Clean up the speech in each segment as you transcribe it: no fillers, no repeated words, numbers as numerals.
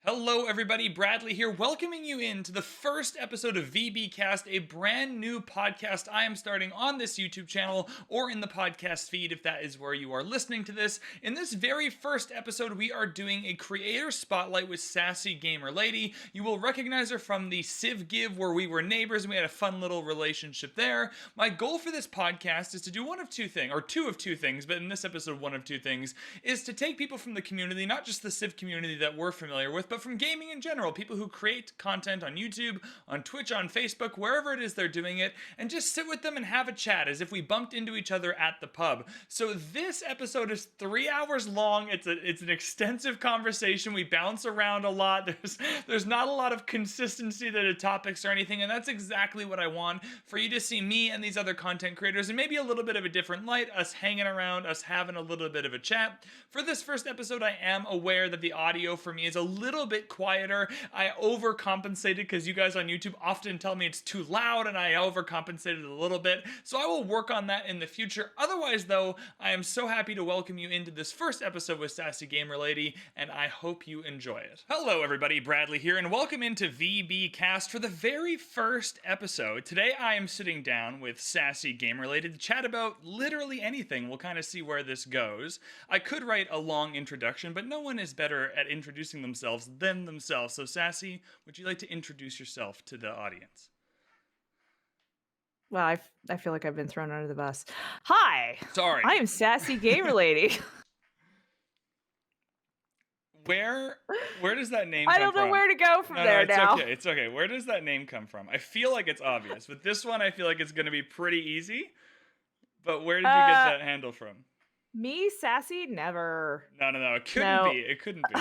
Hello, everybody. Bradley here, welcoming you into the first episode of vbcast, a brand new podcast I am starting on this YouTube channel or in the podcast feed if that is where you are listening to this. In this very first episode, we are doing a creator spotlight with SassyGamerLady. You will recognize her from the Civ Give, where we were neighbors and we had a fun little relationship there. My goal for this podcast is to do one of two things, or two of two things, but in this episode, one of two things, is to take people from the community, not just the Civ community that we're familiar with, but from gaming in general, people who create content on YouTube, on Twitch, on Facebook, wherever it is they're doing it, and just sit with them and have a chat as if we bumped into each other at the pub. So this episode is 3 hours long. It's an extensive conversation. We bounce around a lot. There's not a lot of consistency to the topics or anything, and that's exactly what I want, for you to see me and these other content creators and maybe a little bit of a different light, us hanging around, us having a little bit of a chat. For this first episode, I am aware that the audio for me is a little bit quieter. I overcompensated because you guys on YouTube often tell me it's too loud, and I overcompensated a little bit. So I will work on that in the future. Otherwise, though, I am so happy to welcome you into this first episode with SassyGamerLady, and I hope you enjoy it. Hello, everybody. Bradley here, and welcome into vbcast for the very first episode. Today, I am sitting down with SassyGamerLady to chat about literally anything. We'll kind of see where this goes. I could write a long introduction, but no one is better at introducing themselves than themselves. So, Sassy, would you like to introduce yourself to the audience? Well, I feel like I've been thrown under the bus. Hi. Sorry. I am SassyGamerLady. Where does that name I come don't know from? where to go from there it's now. okay. It's okay. Where does that name come from? I feel like it's obvious. With this one, I feel like it's going to be pretty easy. But where did you get that handle from? Me, Sassy, never. No. It couldn't be. It couldn't be.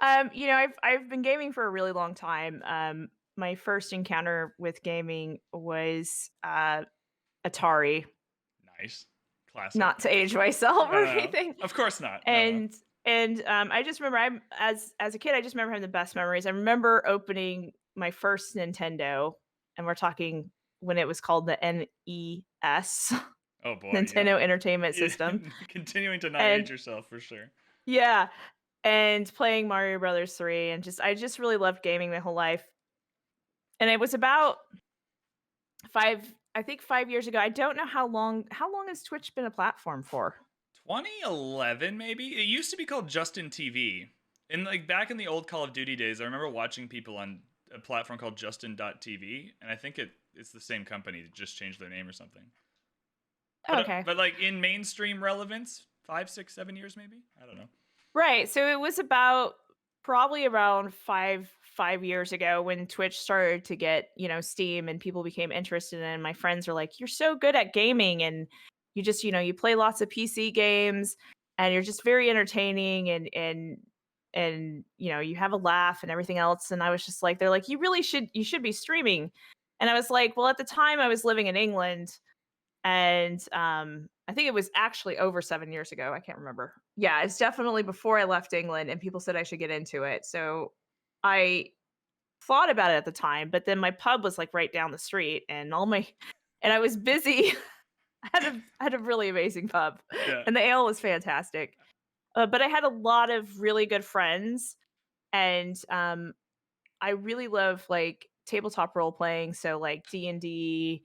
I've been gaming for a really long time. My first encounter with gaming was Atari. Nice. Classic. Not to age myself or anything. Of course not. And I just remember as a kid, I just remember having the best memories. I remember opening my first Nintendo, and we're talking when it was called the NES. Oh boy. Nintendo Entertainment System. Continuing to not age yourself for sure. Yeah. And playing Mario Brothers 3, and I just really loved gaming my whole life. And it was about 5 years ago. I don't know how long has Twitch been a platform for? 2011 maybe. It used to be called Justin TV. Back in the old Call of Duty days, I remember watching people on a platform called Justin.tv, and I think it's the same company that just changed their name or something. Okay. But like in mainstream relevance, 5, 6, 7 years maybe? I don't know. Right. So it was probably around five years ago when Twitch started to get, steam and people became interested in it. And my friends were like, "You're so good at gaming, and you just, you play lots of PC games, and you're just very entertaining, and you have a laugh and everything else." And I was just like, they're like, you should be streaming. And I was like, well, at the time I was living in England, and I think it was actually over 7 years ago. I can't remember. Yeah, it's definitely before I left England, and people said I should get into it. So I thought about it at the time, but then my pub was like right down the street, and I was busy. I had a really amazing pub, and the ale was fantastic. But I had a lot of really good friends, and I really love like tabletop role playing. So like D&D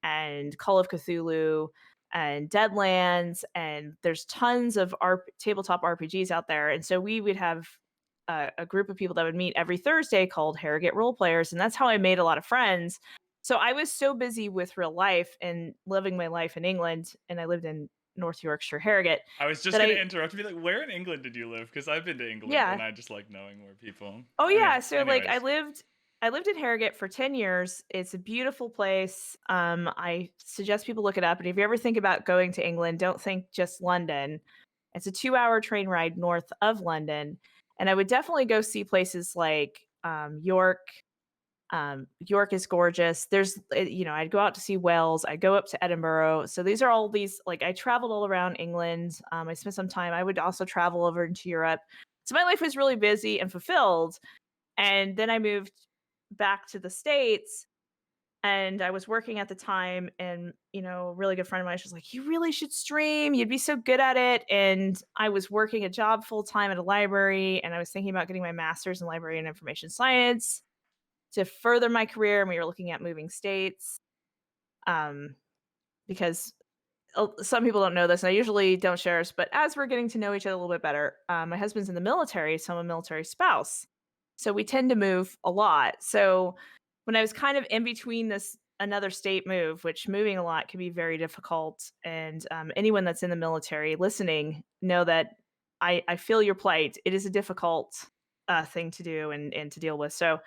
and Call of Cthulhu and Deadlands, and there's tons of tabletop RPGs out there. And so we would have a group of people that would meet every Thursday called Harrogate Role Players, and that's how I made a lot of friends. So I was so busy with real life and living my life in England, and I lived in North Yorkshire, Harrogate. I was just going to interrupt and be like, where in England did you live? Because I've been to England, and I just like knowing where people... Oh, yeah. So anyways. I lived in Harrogate for 10 years. It's a beautiful place. I suggest people look it up. And if you ever think about going to England, don't think just London. It's a 2-hour train ride north of London. And I would definitely go see places like York. York is gorgeous. I'd go out to see Wales. I'd go up to Edinburgh. So these are all these, like, I traveled all around England. I spent some time. I would also travel over into Europe. So my life was really busy and fulfilled. And then I moved back to the States, and I was working at the time, and a really good friend of mine was like, "You really should stream. You'd be so good at it." And I was working a job full time at a library, and I was thinking about getting my master's in library and information science to further my career. And we were looking at moving states, um, because some people don't know this, and I usually don't share this, but as we're getting to know each other a little bit better, my husband's in the military, so I'm a military spouse. So we tend to move a lot. So when I was kind of in between this another state move, which moving a lot can be very difficult, and anyone that's in the military listening know that I feel your plight. It is a difficult thing to do and to deal with. So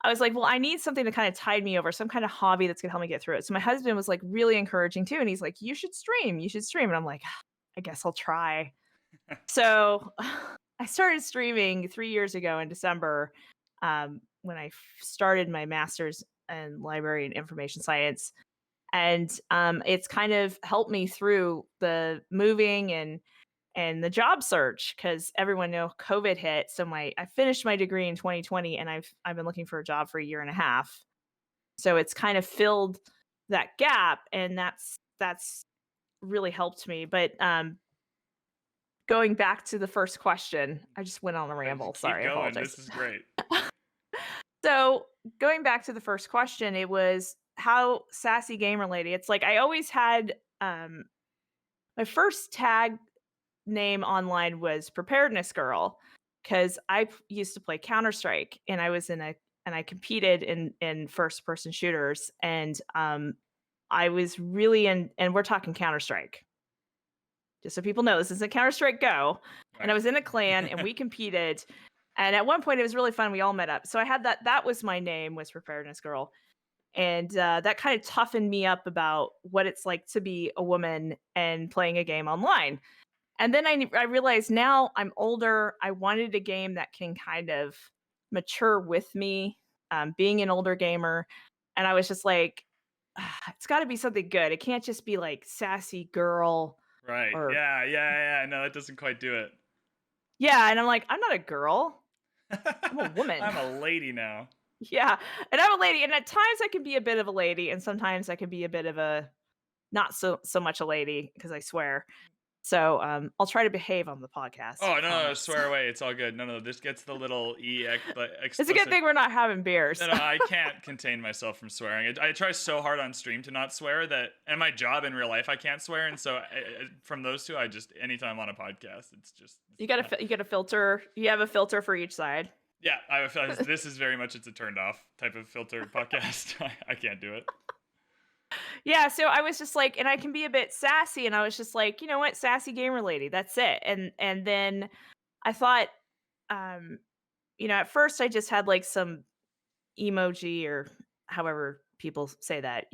I was like, well, I need something to kind of tide me over, some kind of hobby that's gonna help me get through it. So my husband was like really encouraging too. And he's like, you should stream. You should stream. And I'm like, I guess I'll try. So I started streaming 3 years ago in December, when I started my master's in library and information science. And it's kind of helped me through the moving and the job search, because everyone know COVID hit. So I finished my degree in 2020, and I've been looking for a job for a year and a half. So it's kind of filled that gap, and that's really helped me. But going back to the first question, I just went on a ramble. Keep Sorry, I going. apologize. This is great. So going back to the first question, it was how sassy gamer lady. It's like I always had my first tag name online was preparedness girl, because used to play Counter-Strike, and I competed in first person shooters, and I was really and we're talking Counter-Strike. Just so people know, this isn't Counter-Strike Go. And I was in a clan and we competed. And at one point it was really fun. We all met up. So I had that was my name, was preparedness girl. And that kind of toughened me up about what it's like to be a woman and playing a game online. And then I realized now I'm older, I wanted a game that can kind of mature with me, being an older gamer. And I was just like, it's got to be something good. It can't just be like sassy girl Right. or Yeah. No, that doesn't quite do it. yeah. And I'm like, I'm not a girl. I'm a woman. I'm a lady now. Yeah. And I'm a lady. And at times I can be a bit of a lady, and sometimes I can be a bit of a not so much a lady, because I swear. So I'll try to behave on the podcast. Oh I no, promise. swear away. It's all good. No, this gets the little It's a good explicit. thing we're not having beers. No, I can't contain myself from swearing. I try so hard on stream to not swear that, and my job in real life I can't swear, and so from those two, I just anytime on a podcast, it's just You got to filter. You have a filter for each side. Yeah, this is very much it's a turned off type of filter podcast. I can't do it. Yeah, so I was just like, and I can be a bit sassy, and I was just like, you know what, sassy gamer lady, that's it. And then I thought, at first I just had like some emoji, or however people say that.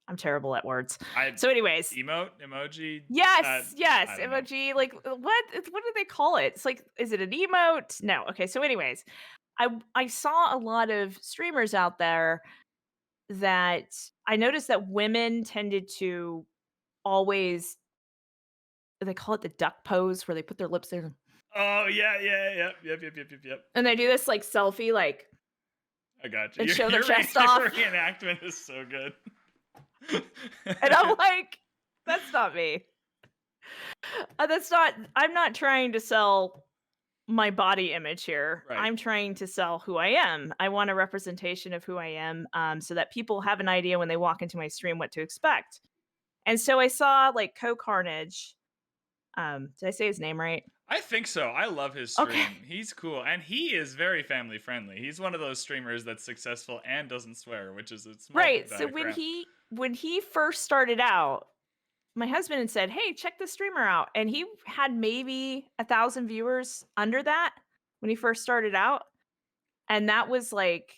I'm terrible at words. So, anyways, emoji. yes, I don't know. emoji. Like, what do they call it? It's like, is it an emote? No. Okay. So, anyways, I saw a lot of streamers out there that I noticed that women tended to always, they call it the duck pose, where they put their lips there Oh yeah, yep. and they do this like selfie, like, I got you. and show their Your chest off. reenactment is so good. And I'm like, that's not me. I'm not trying to sell my body image here. Right. I'm trying to sell who I am. I want a representation of who I am, so that people have an idea when they walk into my stream what to expect. And so I saw like Carnage. Did I say his name right? I think so. I love his stream. Okay. He's cool, and he is very family friendly. He's one of those streamers that's successful and doesn't swear, which is a small Right. bag So of crap. when he first started out, my husband had said, "Hey, check this streamer out," and he had maybe 1,000 viewers under that when he first started out, and that was like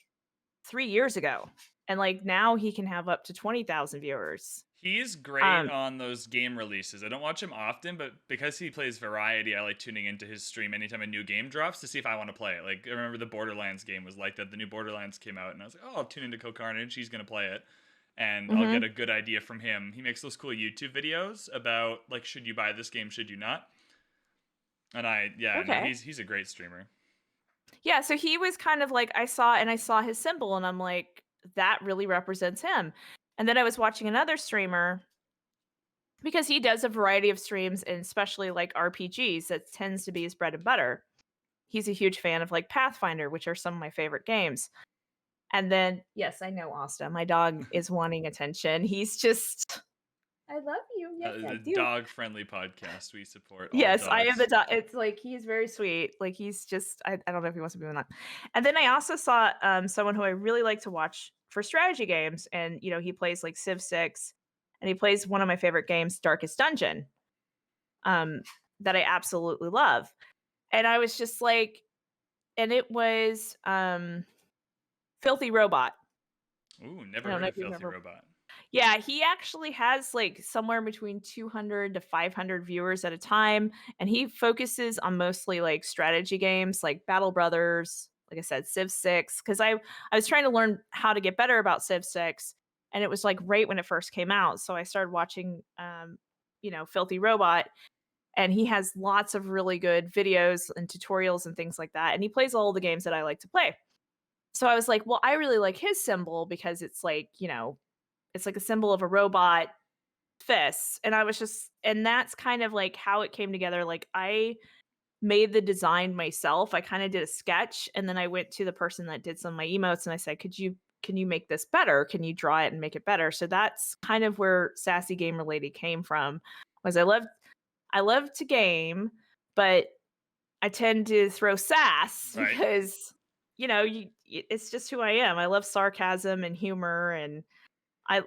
3 years ago. And like now he can have up to 20,000 viewers. He's great on those game releases. I don't watch him often, but because he plays variety, I like tuning into his stream anytime a new game drops to see if I want to play it. Like, I remember the Borderlands game was like that. The new Borderlands came out, and I was like, oh, I'll tune into Carnage. He's going to play it. And I'll get a good idea from him. He makes those cool YouTube videos about, like, should you buy this game, should you not? And he's a great streamer. Yeah, so he was kind of like, I saw his symbol, and I'm like, that really represents him. And then I was watching another streamer because he does a variety of streams, and especially like RPGs, that tends to be his bread and butter. He's a huge fan of like Pathfinder, which are some of my favorite games. And then, yes, I know, Asta. My dog is wanting attention. He's just, I love you. Yes, I The do. dog-friendly podcast. We support all Yes, dogs. I am the dog. It's like he's very sweet. Like he's just, I don't know if he wants to be or not. And then I also saw someone who I really like to watch for strategy games, and he plays like Civ 6, and he plays one of my favorite games, Darkest Dungeon, that I absolutely love. And I was just like, and it was Filthy Robot. Ooh, I never don't heard know of if you Filthy remember. Robot. Yeah, he actually has like somewhere between 200 to 500 viewers at a time, and he focuses on mostly like strategy games like Battle Brothers, like I said, Civ 6, cuz I was trying to learn how to get better about Civ 6, and it was like right when it first came out, so I started watching Filthy Robot, and he has lots of really good videos and tutorials and things like that, and he plays all the games that I like to play. So I was like, well, I really like his symbol because it's like, it's like a symbol of a robot fist. And I was just, and that's kind of like how it came together. Like I made the design myself. I kind of did a sketch, and then I went to the person that did some of my emotes and I said, can you make this better? Can you draw it and make it better? So that's kind of where SassyGamerLady came from. Was I love to game, but I tend to throw sass Right. because it's just who I am. I love sarcasm and humor, and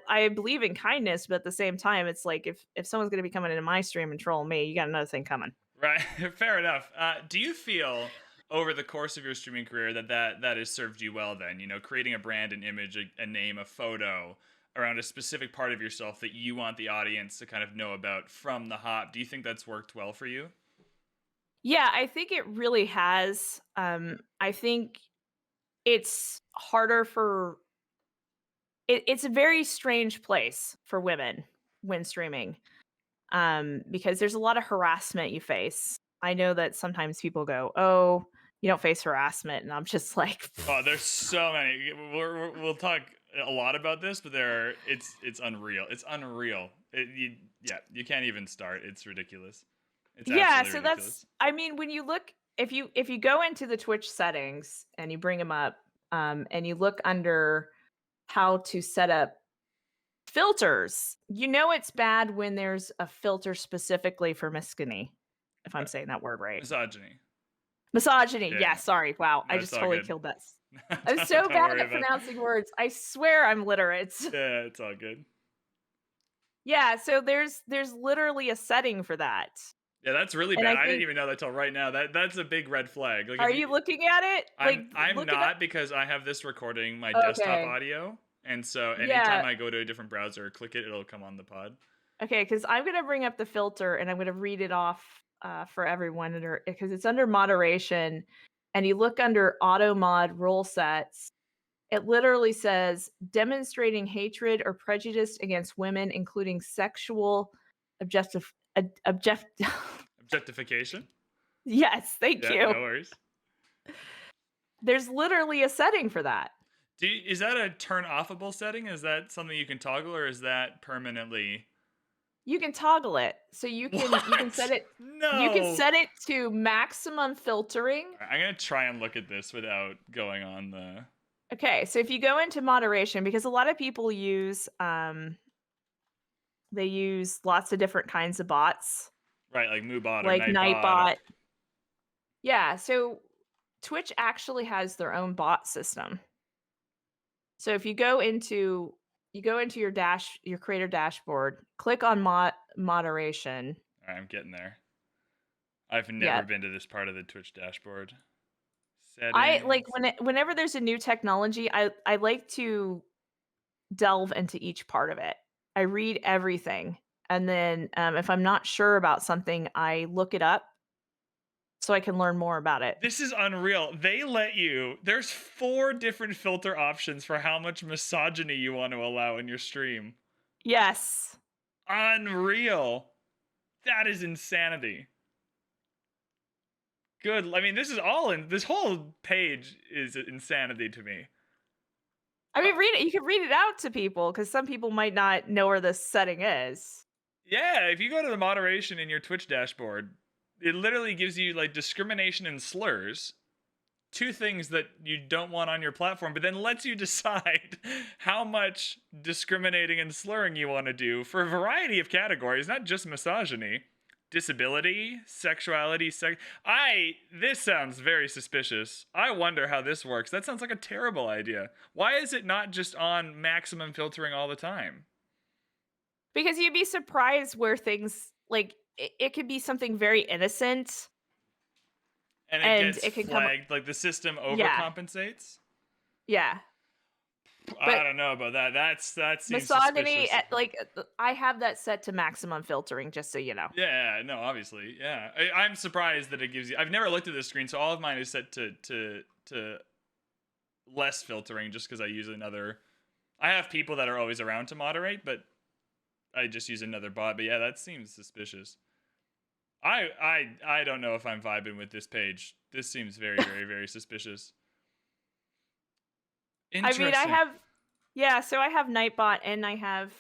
I believe in kindness, but at the same time, it's like if someone's gonna be coming into my stream and trolling me, you got another thing coming. Right. Fair enough. Do you feel over the course of your streaming career that has served you well then? Creating a brand, an image, a name, a photo around a specific part of yourself that you want the audience to kind of know about from the hop. Do you think that's worked well for you? Yeah, I think it really has. I think it's harder for it's a very strange place for women when streaming. Because there's a lot of harassment you face. I know that sometimes people go, "Oh, you don't face harassment," and I'm just like, Oh, there's so many. We'll talk a lot about this, but it's unreal. It's unreal. You can't even start. It's ridiculous. It's yeah. absolutely So ridiculous. I mean, when you look, if you go into the Twitch settings and you bring them up, and you look under how to set up filters, it's bad when there's a filter specifically for misogyny, if I'm saying that word right. Misogyny. Misogyny. Yeah, Yeah, sorry. Wow. no, I it's just all totally good. killed that. I'm don't, so don't bad worry at about it. pronouncing words. I swear I'm literate. Yeah, it's all good. Yeah, so there's literally a setting for that. Yeah, that's really And bad. I I didn't think, even know that till right now. That's a big red flag. Like are if you looking at it? Like I'm look it up. not, because I have this recording my desktop Okay. audio, and so anytime Yeah. I go to a different browser or click it, it'll come on the pod. Okay, because I'm gonna bring up the filter and I'm gonna read it off for everyone under because it's under moderation, and you look under auto mod rule sets. It literally says demonstrating hatred or prejudice against women, including sexual objectif object. Objectification. Yes, thank Yeah, you. no worries. There's literally a setting for that. Is that a turn offable setting? Is that something you can toggle, or is that permanently? You can toggle it. So you can set it you can No. set it to maximum filtering. All right, I'm gonna try and look at this without going on the. Okay, so if you go into moderation, because a lot of people use they use lots of different kinds of bots, Right, like Moobot or like Nightbot. Nightbot. Yeah, so Twitch actually has their own bot system. So if you go into your creator dashboard, click on moderation. All right, I'm getting there. I've never Yeah. been to this part of the Twitch dashboard. I Settings. like whenever there's a new technology, I like to delve into each part of it. I read everything, and then if I'm not sure about something, I look it up so I can learn more about it. This is unreal. They let you. There's 4 different filter options for how much misogyny you want to allow in your stream. Yes. Unreal. That is insanity. Good. I mean, this whole page is insanity to me. I mean, read it. You can read it out to people because some people might not know where this setting is. Yeah, if you go to the moderation in your Twitch dashboard, it literally gives you like discrimination and slurs, two things that you don't want on your platform, but then lets you decide how much discriminating and slurring you want to do for a variety of categories, not just misogyny, disability, sexuality, this sounds very suspicious. I wonder how this works. That sounds like a terrible idea. Why is it not just on maximum filtering all the time? Because you'd be surprised where things like it could be something very innocent And it and gets it can come. flagged, like the system Yeah, overcompensates. yeah. I But don't know about that. That seems misogyny, suspicious. I have that set to maximum filtering, just so you know. Yeah, no, obviously, yeah. I'm surprised that it gives you. I've never looked at this screen, so all of mine is set to less filtering, just because I use another. I have people that are always around to moderate, but I just use another bot. But yeah, that seems suspicious. I don't know if I'm vibing with this page. This seems very, very, very suspicious. I mean, Interesting. so I have Nightbot and I have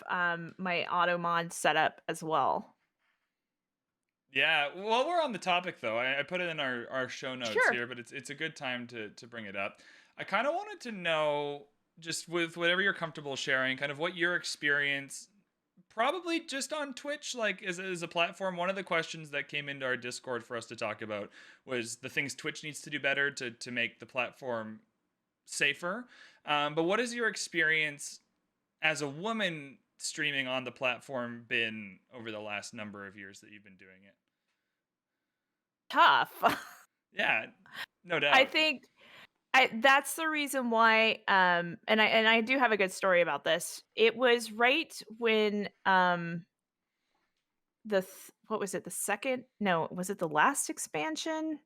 my auto mod set up as well. Yeah, well, we're on the topic though. I put it in our show notes Sure. here, but it's a good time to bring it up. I kind of wanted to know, just with whatever you're comfortable sharing, kind of what your experience, probably just on Twitch, like as a platform. One of the questions that came into our Discord for us to talk about was the things Twitch needs to do better to make the platform safer. But what has your experience as a woman streaming on the platform been over the last number of years that you've been doing it? Tough. Yeah, no I doubt. think that's the reason why and I do have a good story about this. It was right when what was it? The second? No, was it the last expansion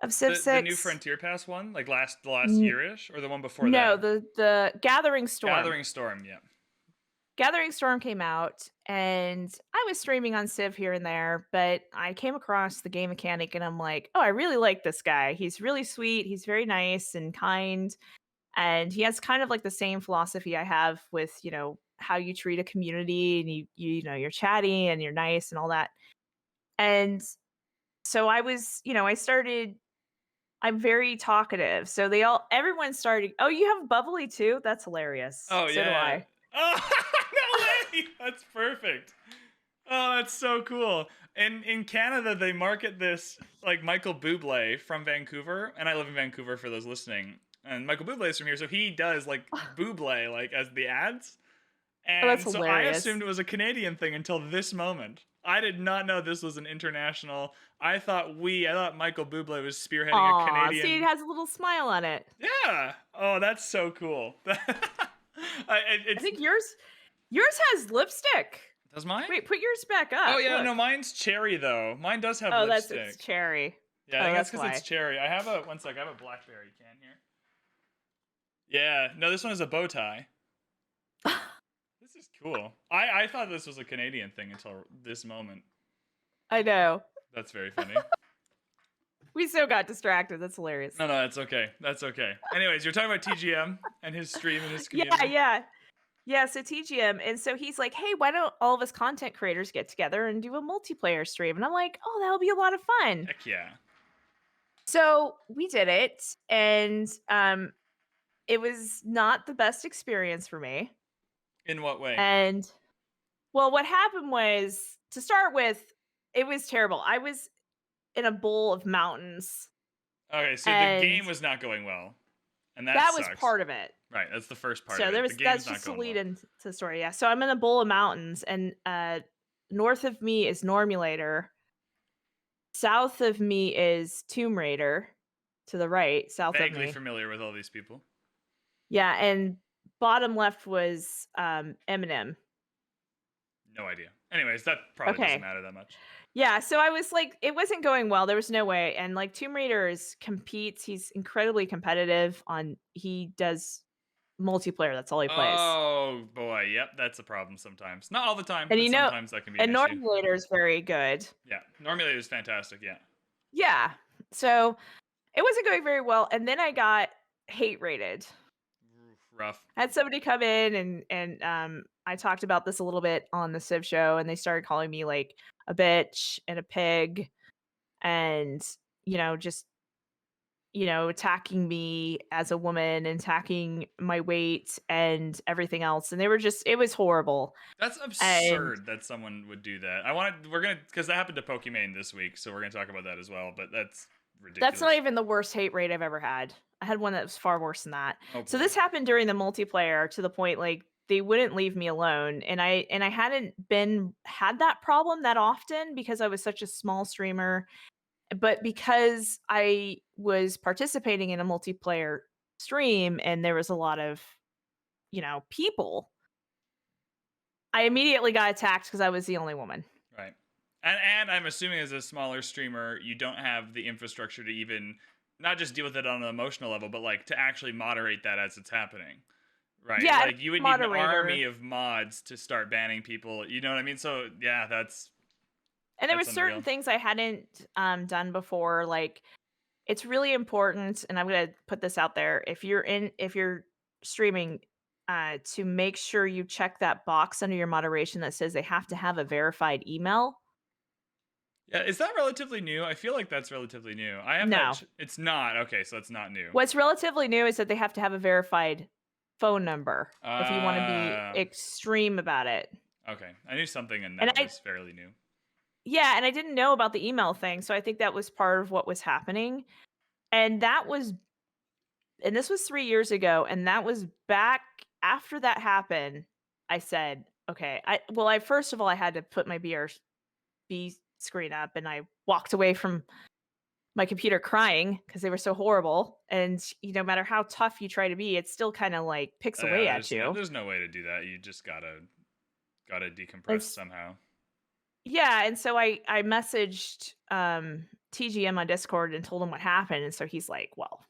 of Civ The new 6? Frontier Pass one, like the last N- year-ish, or the one before no, that? the Gathering Storm. Gathering Storm, yeah. Gathering Storm came out, and I was streaming on Civ here and there, but I came across the game mechanic and I'm like, oh, I really like this guy. He's really sweet. He's very nice and kind. And he has kind of like the same philosophy I have with, how you treat a community and you're chatty and you're nice and all that. And so I'm very talkative. So everyone started, oh, you have bubbly too? That's hilarious. Oh So do yeah. I. Oh no way! That's perfect. Oh, that's so cool. And in Canada, they market this like Michael Bublé from Vancouver, and I live in Vancouver for those listening. And Michael Bublé is from here, so he does like Bublé like as the ads. Oh, that's And so I hilarious. assumed it was a Canadian thing until this moment. I did not know this was an international. I thought Michael Bublé was spearheading a Aw, see, it Canadian. has a little smile on it. Yeah. Oh, that's so cool. I It's think yours has lipstick. does mine? Wait, put yours back Oh up. yeah, Look. no, mine's cherry though. Mine does have Oh, it's lipstick. cherry. Yeah, I Oh, think that's that's because it's why. cherry. I have a one sec. I have a blackberry can here. Yeah, no, this one is a bow tie. This is cool. I thought this was a Canadian thing until this moment. I know. That's very funny. We so got distracted. That's hilarious. No, that's okay. That's okay. Anyways, you're talking about TGM and his stream and his Yeah, community. yeah. Yeah, so TGM. And so he's like, hey, why don't all of us content creators get together and do a multiplayer stream? And I'm like, oh, that'll be a lot of fun. Heck yeah. So we did it. And it was not the best experience for me. In what way? And well, what happened was, to start with, it was terrible. I was in a bowl of mountains. Okay, so the And game was not going well, and that sucks. was part of it. Right, that's the first part So of it. The game's that's not just to going lead well. into the story. Yeah. So I'm in a bowl of mountains, and north of me is Normulator. South of me is Tomb Raider. To the right, south of Vaguely me. familiar with all these people. Yeah, and bottom left was Eminem. No idea. Anyways, that probably doesn't Okay. matter that much. Yeah, so I was like, it wasn't going well. There was no way. And like Tomb Raider competes. He's incredibly competitive he does multiplayer. That's all he plays. Oh boy, yep, that's a problem sometimes. Not all the time, And but sometimes that can be an and issue. Normulator is very good. Yeah, Normulator is fantastic. Yeah. Yeah. So it wasn't going very well. And then I got hate rated. Rough. I had somebody come in and I talked about this a little bit on the Civ show, and they started calling me like a bitch and a pig and, just, attacking me as a woman and attacking my weight and everything else. And they were just, it was horrible. That's And absurd that someone would do that. Because that happened to Pokimane this week, so we're gonna talk about that as well. But that's that's not ridiculous. even the worst hate rate I've ever had. I had one that was far worse than that. Oh So boy. this happened during the multiplayer to the point like they wouldn't leave me alone, and I hadn't been had that problem that often because I was such a small streamer, but because I was participating in a multiplayer stream and there was a lot of, people, I immediately got attacked because I was the only woman. Right. And I'm assuming as a smaller streamer, you don't have the infrastructure to even not just deal with it on an emotional level, but like to actually moderate that as it's happening. Right? Yeah, and Like you would need an army moderator. of mods to start banning people. You know what I mean? So yeah, And there were that's certain unreal. things I hadn't done before. Like it's really important, and I'm gonna put this out there. If you're streaming, to make sure you check that box under your moderation that says they have to have a verified email. Yeah, is that relatively new? I feel like that's relatively new. I have that. No. It's not. Okay, so it's not new. What's relatively new is that they have to have a verified phone number if you wanna be Uh, extreme about it. okay. I knew something in And that I was fairly new. Yeah, and I didn't know about the email thing, so I think that was part of what was happening. And that was and this was 3 years ago, and that was back after that happened. I said, "Okay." I first of all, I had to put my BRB screen up, and I walked away from my computer crying because they were so horrible, and, no matter how tough you try to be, it still kinda, like, picks Yeah, away at you. there's no way to do that. You just gotta decompress It's somehow. Yeah, and so I messaged, TGM on Discord and told him what happened, and so he's like, "Well,"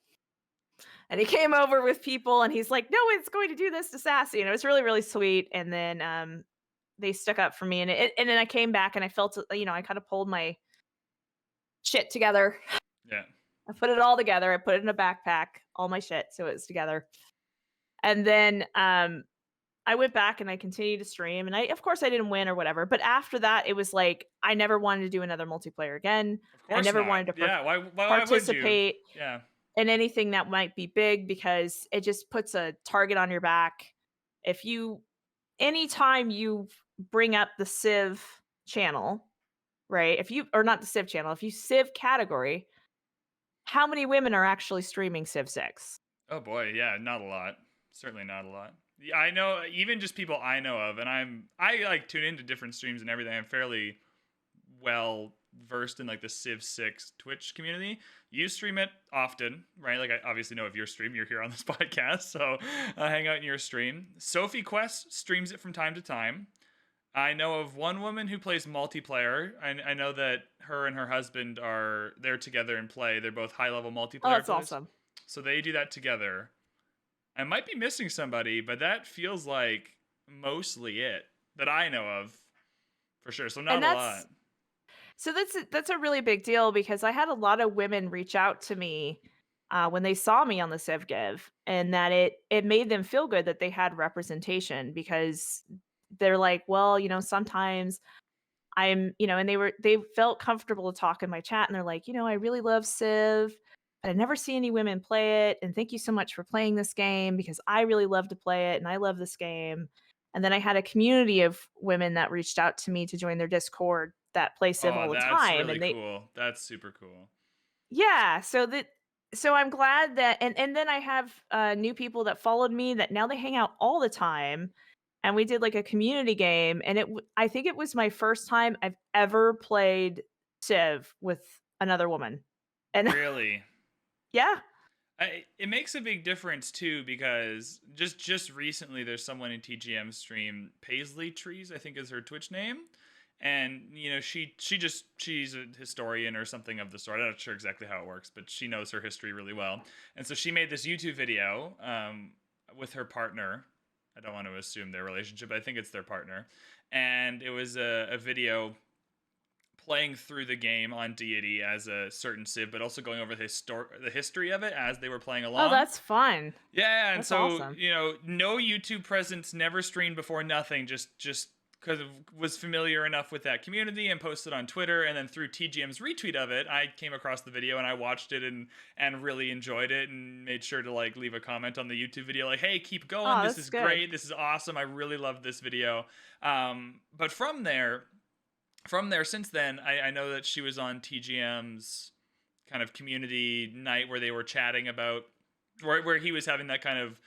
and he came over with people, and he's like, "No, it's going to do this to Sassy," and it was really, really sweet, and then, they stuck up for me, and then I came back and I felt, I kinda pulled my shit together. Yeah. I put it all together, I put it in a backpack, all my shit, so it was together, and then, I went back and I continued to stream, and of course, I didn't win or whatever, but after that, it was like, I never wanted to do another multiplayer again. Of I course never not. wanted to Yeah. Why would you? participate Yeah. in anything that might be big because it just puts a target on your back. If you Anytime you bring up the Civ channel, right? If you or not the Civ channel, if you Civ category, how many women are actually streaming Civ 6? Oh boy. Yeah. Not a lot. Certainly not a lot. Yeah, I know. Even just people I know of, and I like tune into different streams and everything. I'm fairly well versed in like the Civ 6 Twitch community. You stream it often, right? Like I obviously know of your stream. You're here on this podcast, so I hang out in your stream. Sophie Quest streams it from time to time. I know of one woman who plays multiplayer. I know that her and her husband they're together and play. They're both high level Oh, multiplayer that's players, awesome. so they do that together. I might be missing somebody, but that feels like mostly it that I know of for sure. So And not a lot. that's a really big deal because I had a lot of women reach out to me when they saw me on the Civ Give, and that it made them feel good that they had representation because they're like, well, sometimes and they felt comfortable to talk in my chat, and they're like, I really love Civ, but I never see any women play it, and thank you so much for playing this game because I really love to play it, and I love this game. And then I had a community of women that reached out to me to join their Discord that play Civ Oh, all the that's time, really and they cool. That's super cool. yeah, so I'm glad that and then I have, new people that followed me that now they hang out all the time, and we did, like, a community game, and I think it was my first time I've ever played Civ with another woman, and Really? yeah. It makes a big difference too because just recently there's someone in TGM stream Paisley Trees I think is her Twitch name, and she's a historian or something of the sort. I'm not sure exactly how it works, but she knows her history really well, and so she made this YouTube video with her partner. I don't want to assume their relationship, but I think it's their partner, and it was a video playing through the game on deity as a certain civ, but also going over the history of it as they were playing Oh, along. that's fun. Yeah, and That's so, awesome. no YouTube presence, never streamed before, nothing. Just because was familiar enough with that community and posted on Twitter, and then through TGM's retweet of it, I came across the video and I watched it and really enjoyed it and made sure to like leave a comment on the YouTube video like, "Hey, keep going. Oh, This that's is good. great. This is awesome. I really loved this video." But from there, since then, I know that she was on TGM's kind of community night where they were chatting about where he was having that kind of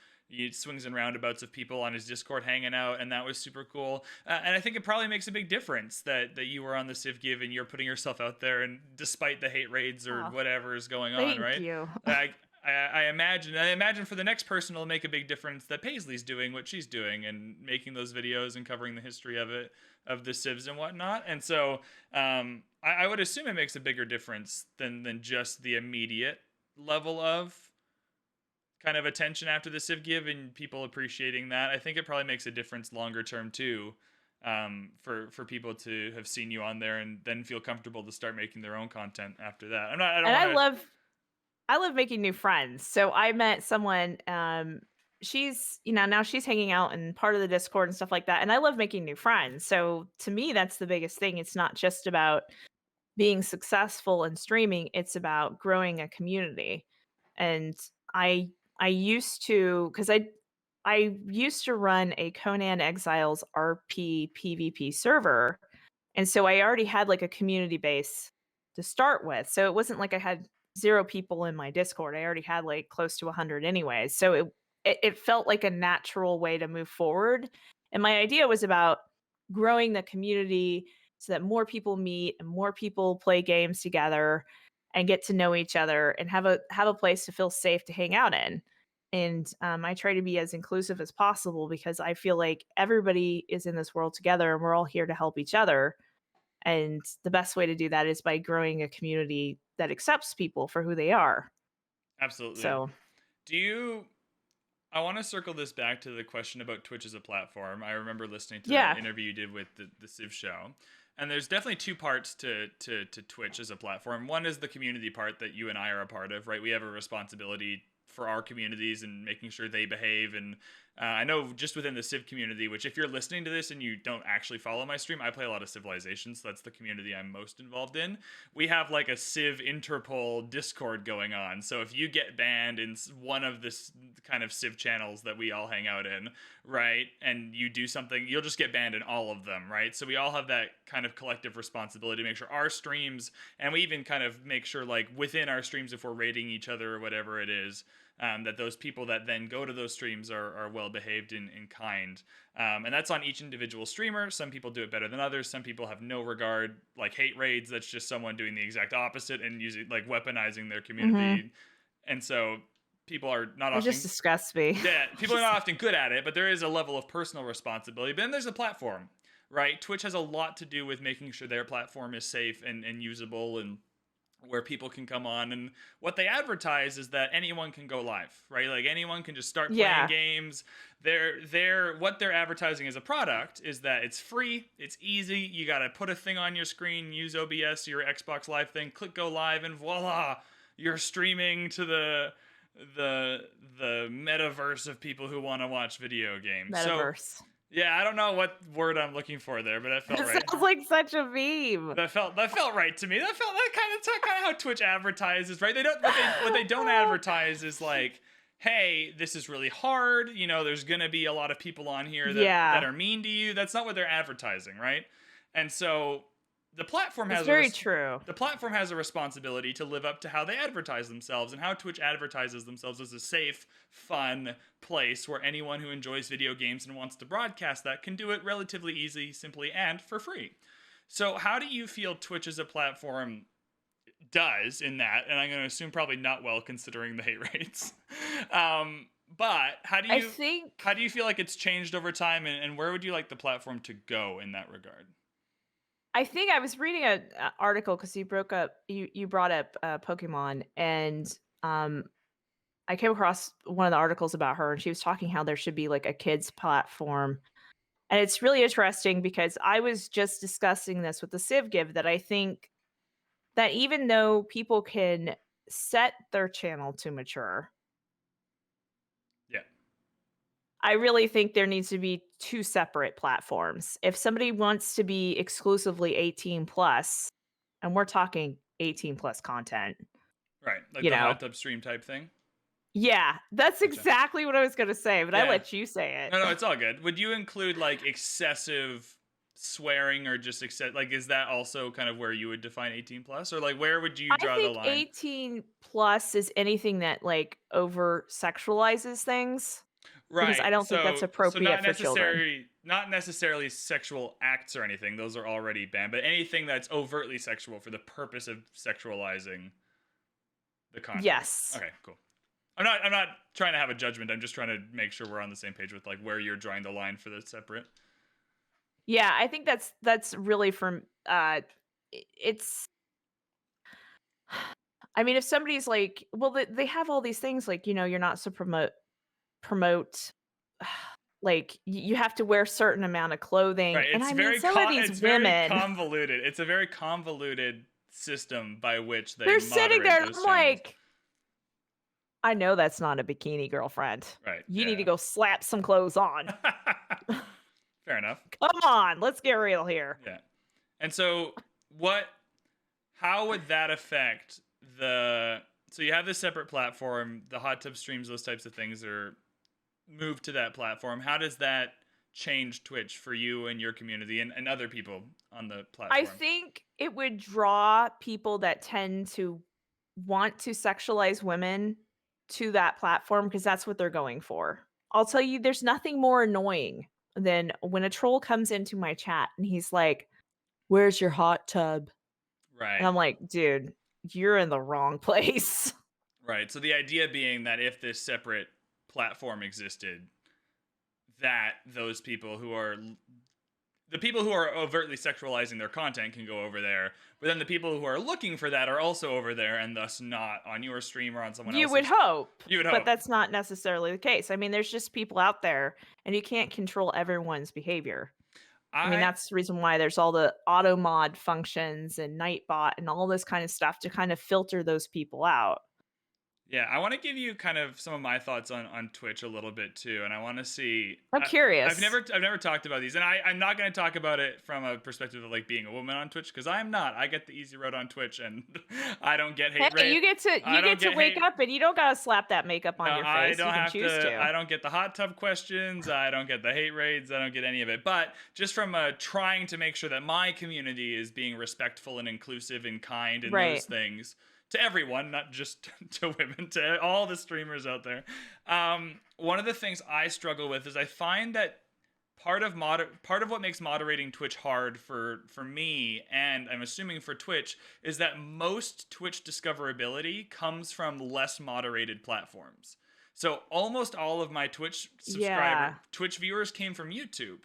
swings and roundabouts of people on his Discord hanging out, and that was super cool. And I think it probably makes a big difference that you were on the Civ Give and you're putting yourself out there, and despite the hate raids or Oh, whatever is going on, thank right? you. I imagine for the next person it'll make a big difference that Paisley's doing what she's doing and making those videos and covering the history of it, of the civs and whatnot. And so I would assume it makes a bigger difference than just the immediate level of kind of attention after the Civ Give and people appreciating that. I think it probably makes a difference longer term too, for people to have seen you on there and then feel comfortable to start making their own content after that. I don't And want I to. love making new friends. So I met someone, she's, now she's hanging out and part of the Discord and stuff like that. And I love making new friends. So to me, that's the biggest thing. It's not just about being successful in streaming, it's about growing a community. And I I used to, cuz I used to run a Conan Exiles RP PvP server. And so I already had like a community base to start with. So it wasn't like I had 0 people in my Discord. I already had like close to 100 anyways. So it felt like a natural way to move forward. And my idea was about growing the community so that more people meet and more people play games together and get to know each other and have a place to feel safe to hang out in. And I try to be as inclusive as possible because I feel like everybody is in this world together and we're all here to help each other. And the best way to do that is by growing a community that accepts people for who they are. Absolutely. So, Do you I want to circle this back to the question about Twitch as a platform. I remember listening to that yeah. interview you did with the Civ show. And there's definitely two parts to Twitch as a platform. One is the community part that you and I are a part of, right? We have a responsibility for our communities and making sure they behave. And I know just within the Civ community, which if you're listening to this and you don't actually follow my stream, I play a lot of Civilization, so that's the community I'm most involved in. We have like a Civ Interpol Discord going on. So if you get banned in one of this kind of Civ channels that we all hang out in, right, and you do something, you'll just get banned in all of them, right? So we all have that kind of collective responsibility to make sure our streams, and we even kind of make sure like within our streams, if we're rating each other or whatever it is, that those people that then go to those streams are well behaved and kind. And that's on each individual streamer. Some people do it better than others. Some people have no regard, like hate raids. That's just someone doing the exact opposite and using like weaponizing their Mhm. community. And so people are not It just often, disgusts me. yeah, people are Just not often good at it, but there is a level of personal responsibility. But then there's a platform, right? Twitch has a lot to do with making sure their platform is safe and usable and where people can come on, and what they advertise is that anyone can go live, right? Like anyone can just start playing yeah. games. What they're advertising as a product is that it's free, it's easy, you got to put a thing on your screen, use OBS, your Xbox Live thing, click go live, and voila, you're streaming to the metaverse of people who want to watch video games. So Metaverse. yeah, I don't know what word I'm looking for there, but that felt It right. sounds like such a meme. That felt right to me. That kind of how Twitch advertises, right? They don't what they don't advertise is like, hey, this is really hard. There's gonna be a lot of people on here that Yeah. are mean to you. That's not what they're advertising, right? And so the platform It's has very true. the platform has a responsibility to live up to how they advertise themselves, and how Twitch advertises themselves as a safe, fun place where anyone who enjoys video games and wants to broadcast that can do it relatively easy, simply, and for free. So how do you feel Twitch as a platform does in that? And I'm going to assume probably not well considering the hate rates. But I think how do you feel like it's changed over time, and where would you like the platform to go in that regard? I think I was reading a article because you brought up Pokemon, and um I came across one of the articles about her, and she was talking how there should be like a kids platform And it's really interesting because I was just discussing this with the Civ Give that I think that even though people can set their channel to mature, Yeah. I really think there needs to be two separate platforms. If somebody wants to be exclusively 18 plus, and we're talking 18 plus content, Right. Like you the know. hot tub stream type thing. Yeah, that's Gotcha. exactly what I was gonna say, but I Yeah. let you say No, it. no, it's all good. Would you include like excessive swearing or just like is that also kind of where you would define 18 plus, or like where would you I draw the think line? 18 plus is anything that like over sexualizes things because Right. I don't think that's So appropriate for children. not necessarily sexual acts or anything. Those are already banned, but anything that's overtly sexual for the purpose of sexualizing the content. Yes. Okay, cool. I'm not trying to have a judgment. I'm just trying to make sure we're on the same page with like where you're drawing the line for the separate. Yeah, I think that's really from it's I mean if somebody's like, well they have all these things like, you're not to promote like you have to wear a certain amount of clothing. Right. And I mean some of these It's very women, convoluted. It's a very convoluted system by which they they're sitting moderate there and those I'm channels. like, I know that's not a bikini, girlfriend. Right. You need to Yeah. go slap some clothes on. Fair enough. Come on, let's get real here. Yeah. And so what how would that affect the so you have this separate platform, the hot tub streams, those types of things are moved to that platform. How does that change Twitch for you and your community and other people on the I platform? think it would draw people that tend to want to sexualize women to that platform because that's what they're going for. I'll tell you, there's nothing more annoying than when a troll comes into my chat and he's like, "Where's your hot tub?" And Right. I'm like, "Dude, you're in the wrong place." Right. So the idea being that if this separate platform existed, that those people who are the people who are overtly sexualizing their content can go over there, but then the people who are looking for that are also over there and thus not on your stream or on someone You else's. would hope, You would but hope. that's not necessarily the case. I mean, there's just people out there and you can't control everyone's behavior. I mean, I that's the reason why there's all the auto mod functions and Nightbot and all this kind of stuff to kind of filter those people out. Yeah, I want to give you kind of some of my thoughts on Twitch a little bit too, and I want to see. I'm curious. I've never talked about these, and I'm not going to talk about it from a perspective of like being a woman on Twitch because I'm not. I get the easy road on Twitch, and I don't get hate Hey, rate. you get to wake up and you don't gotta slap that makeup on No, your I face. don't You can have choose to. to. I don't get the hot tub questions. I don't get the hate raids. I don't get any of it. But just from trying to make sure that my community is being respectful and inclusive and kind and Right. those things to everyone, not just to women, to all the streamers out there. One of the things I struggle with is I find that part of what makes moderating Twitch hard for me, and I'm assuming for Twitch, is that most Twitch discoverability comes from less moderated platforms. So almost all of my Yeah. Twitch viewers came from YouTube.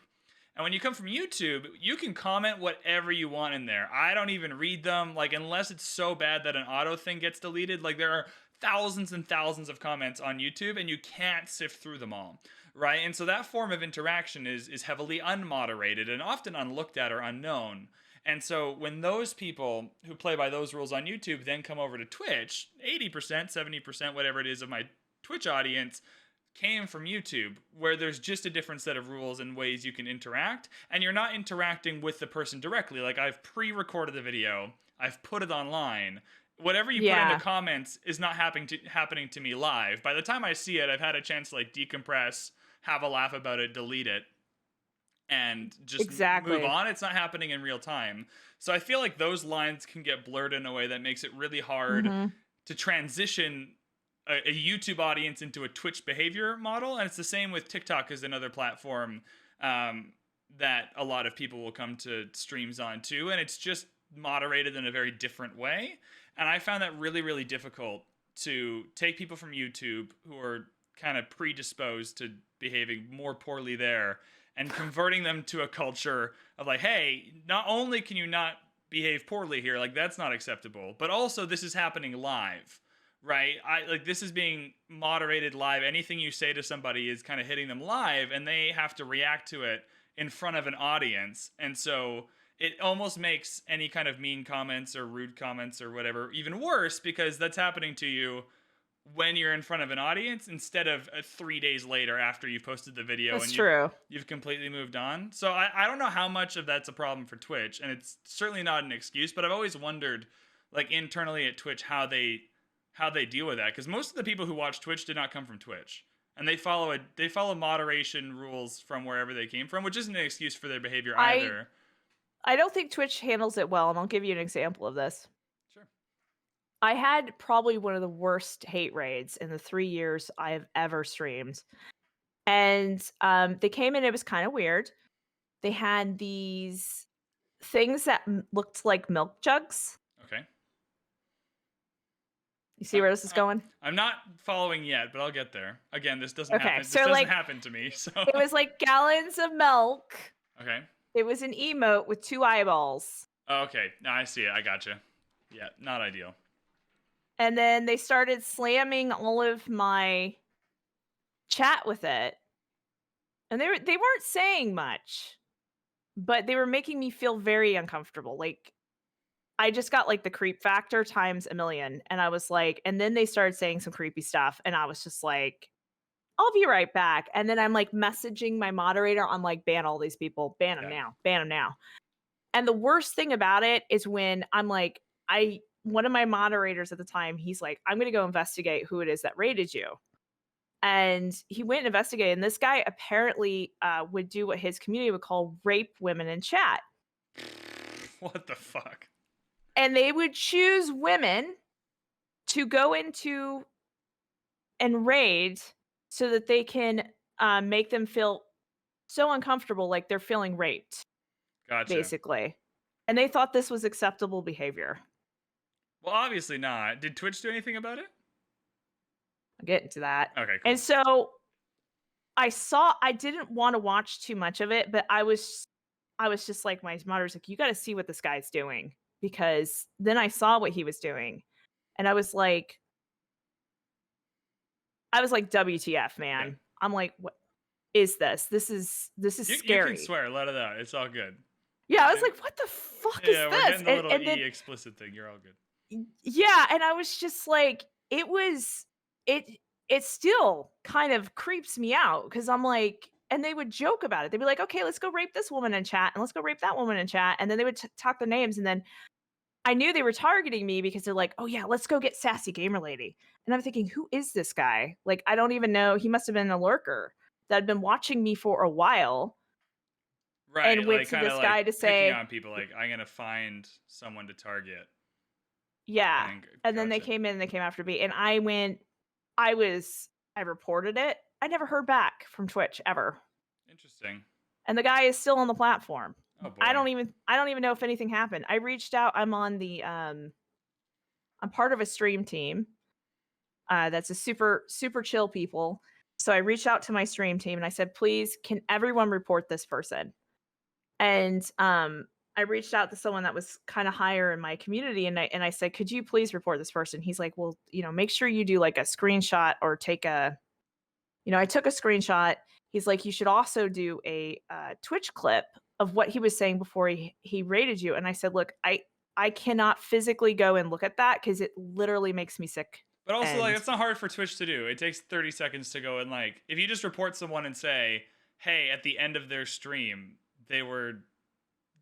And when you come from YouTube, you can comment whatever you want in there. I don't even read them, like unless it's so bad that an auto thing gets deleted. Like there are thousands and thousands of comments on YouTube and you can't sift through them all, right? And so that form of interaction is heavily unmoderated and often unlooked at or unknown. And so when those people who play by those rules on YouTube then come over to Twitch, 80%, 70%, whatever it is of my Twitch audience came from YouTube, where there's just a different set of rules and ways you can interact, and you're not interacting with the person directly. Like I've pre-recorded the video, I've put it online. Whatever you put in Yeah. the comments is not happening to me live. By the time I see it, I've had a chance to like decompress, have a laugh about it, delete it, and just Exactly. move on. It's not happening in real time. So I feel like those lines can get blurred in a way that makes it really hard Mhm. to transition a YouTube audience into a Twitch behavior model. And it's the same with TikTok as another platform that a lot of people will come to streams on too. And it's just moderated in a very different way. And I found that really, really difficult to take people from YouTube who are kind of predisposed to behaving more poorly there and converting them to a culture of like, hey, not only can you not behave poorly here, like that's not acceptable, but also this is happening live. Right? This is being moderated live. Anything you say to somebody is kind of hitting them live and they have to react to it in front of an audience. And so it almost makes any kind of mean comments or rude comments or whatever even worse, because that's happening to you when you're in front of an audience instead of 3 days later after you've posted the video That's and true. you've completely moved on. So I don't know how much of that's a problem for Twitch, and it's certainly not an excuse, but I've always wondered, like, internally at Twitch, how they deal with that, because most of the people who watch Twitch did not come from Twitch, and they follow moderation rules from wherever they came from, which isn't an excuse for their behavior either. I don't think Twitch handles it well, and I'll give you an example of this. Sure. I had probably one of the worst hate raids in the 3 years I've ever streamed. And they came in, it was kind of weird. They had these things that looked like milk jugs. Okay. You see where this is going? I'm not following yet, but I'll get there. Again, this doesn't Okay, happen. This so, doesn't like, happen to me. So It was like gallons of milk. okay. It was an emote with 2 eyeballs. Oh, okay. Now I see it. I gotcha. Yeah, not ideal. And then they started slamming all of my chat with it. And they weren't saying much, but they were making me feel very uncomfortable. Like, I just got like the creep factor times a million. And I was like, and then they started saying some creepy stuff. And I was just like, I'll be right back. And then I'm like messaging my moderator. I'm like, ban all these people, ban them now, ban them now. And the worst thing about it is when I'm like, one of my moderators at the time, he's like, I'm going to go investigate who it is that raided you. And he went and investigated. And this guy apparently would do what his community would call rape women in chat. What the fuck? And they would choose women to go into and raid so that they can make them feel so uncomfortable, like they're feeling raped. Gotcha. Basically. And they thought this was acceptable behavior. Well, obviously not. Did Twitch do anything about it? I'll get into that. Okay, cool. And so I didn't want to watch too much of it, but I was just like, my moderator's like, you got to see what this guy's doing. Because then I saw what he was doing. And I was like, WTF, man. Okay. I'm like, what is this? This is scary. You can swear, let it out. It's all good. Yeah, I was like, what the fuck is this? Yeah, we're getting the little and then, explicit thing. You're all good. Yeah, and I was just like, it still kind of creeps me out, because I'm like, and they would joke about it. They'd be like, okay, let's go rape this woman in chat, and let's go rape that woman in chat. And then they would talk the names, and then I knew they were targeting me because they're like, oh yeah, let's go get SassyGamerLady. And I'm thinking, who is this guy? Like, I don't even know. He must have been a lurker that had been watching me for a while. Right, and went to this guy to say, on people, like, I'm gonna find someone to target. Yeah. And then they came in and they came after me. And I reported it. I never heard back from Twitch ever. Interesting. And the guy is still on the platform. Oh boy. I don't even know if anything happened. I reached out. I'm on the I'm part of a stream team. That's a super chill people. So I reached out to my stream team and I said, please, can everyone report this person? And I reached out to someone that was kind of higher in my community, and I said, could you please report this person? He's like, well, make sure you do like a screenshot or take a, I took a screenshot. He's like, you should also do a Twitch clip of what he was saying before he raided you. And I said, look, I cannot physically go and look at that because it literally makes me sick. But also, like, it's not hard for Twitch to do. It takes 30 seconds to go and, like, if you just report someone and say, hey, at the end of their stream, they were,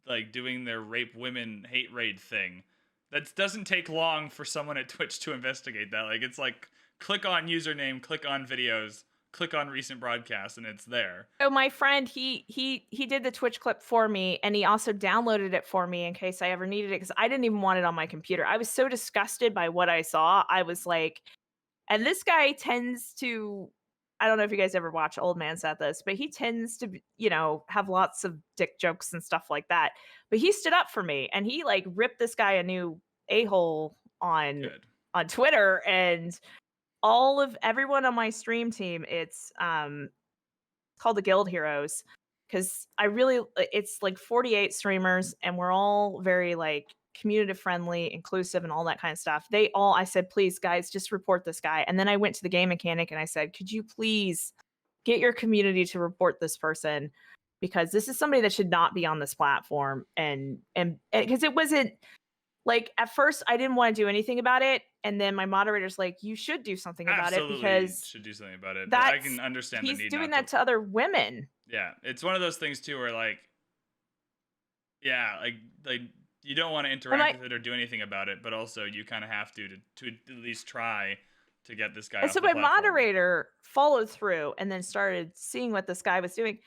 like, doing their rape women hate raid thing, that doesn't take long for someone at Twitch to investigate that. Like, it's like, click on username, click on videos, click on recent broadcasts, and it's there. So my friend, he did the Twitch clip for me, and he also downloaded it for me in case I ever needed it, because I didn't even want it on my computer. I was so disgusted by what I saw. I was like, and this guy tends to, I don't know if you guys ever watch Old Man Said This, but he tends to, have lots of dick jokes and stuff like that. But he stood up for me, and he like ripped this guy a new a-hole on Twitter, and everyone on my stream team, it's called the Guild Heroes, because it's like 48 streamers, and we're all very like community friendly, inclusive, and all that kind of stuff. I said, please guys, just report this guy. And then I went to the game mechanic and I said, could you please get your community to report this person, because this is somebody that should not be on this platform. And because it wasn't like, at first I didn't want to do anything about it, and then my moderator's like, you should do something about it Absolutely because should do something about it, but I that's can understand the he's need doing not to. that to other women. Yeah, it's one of those things too where like, yeah, like you don't want to interact with it or do anything about it, but also you kind of have to at least try to get this guy And off so the my platform. moderator followed through and then started seeing what this guy was doing.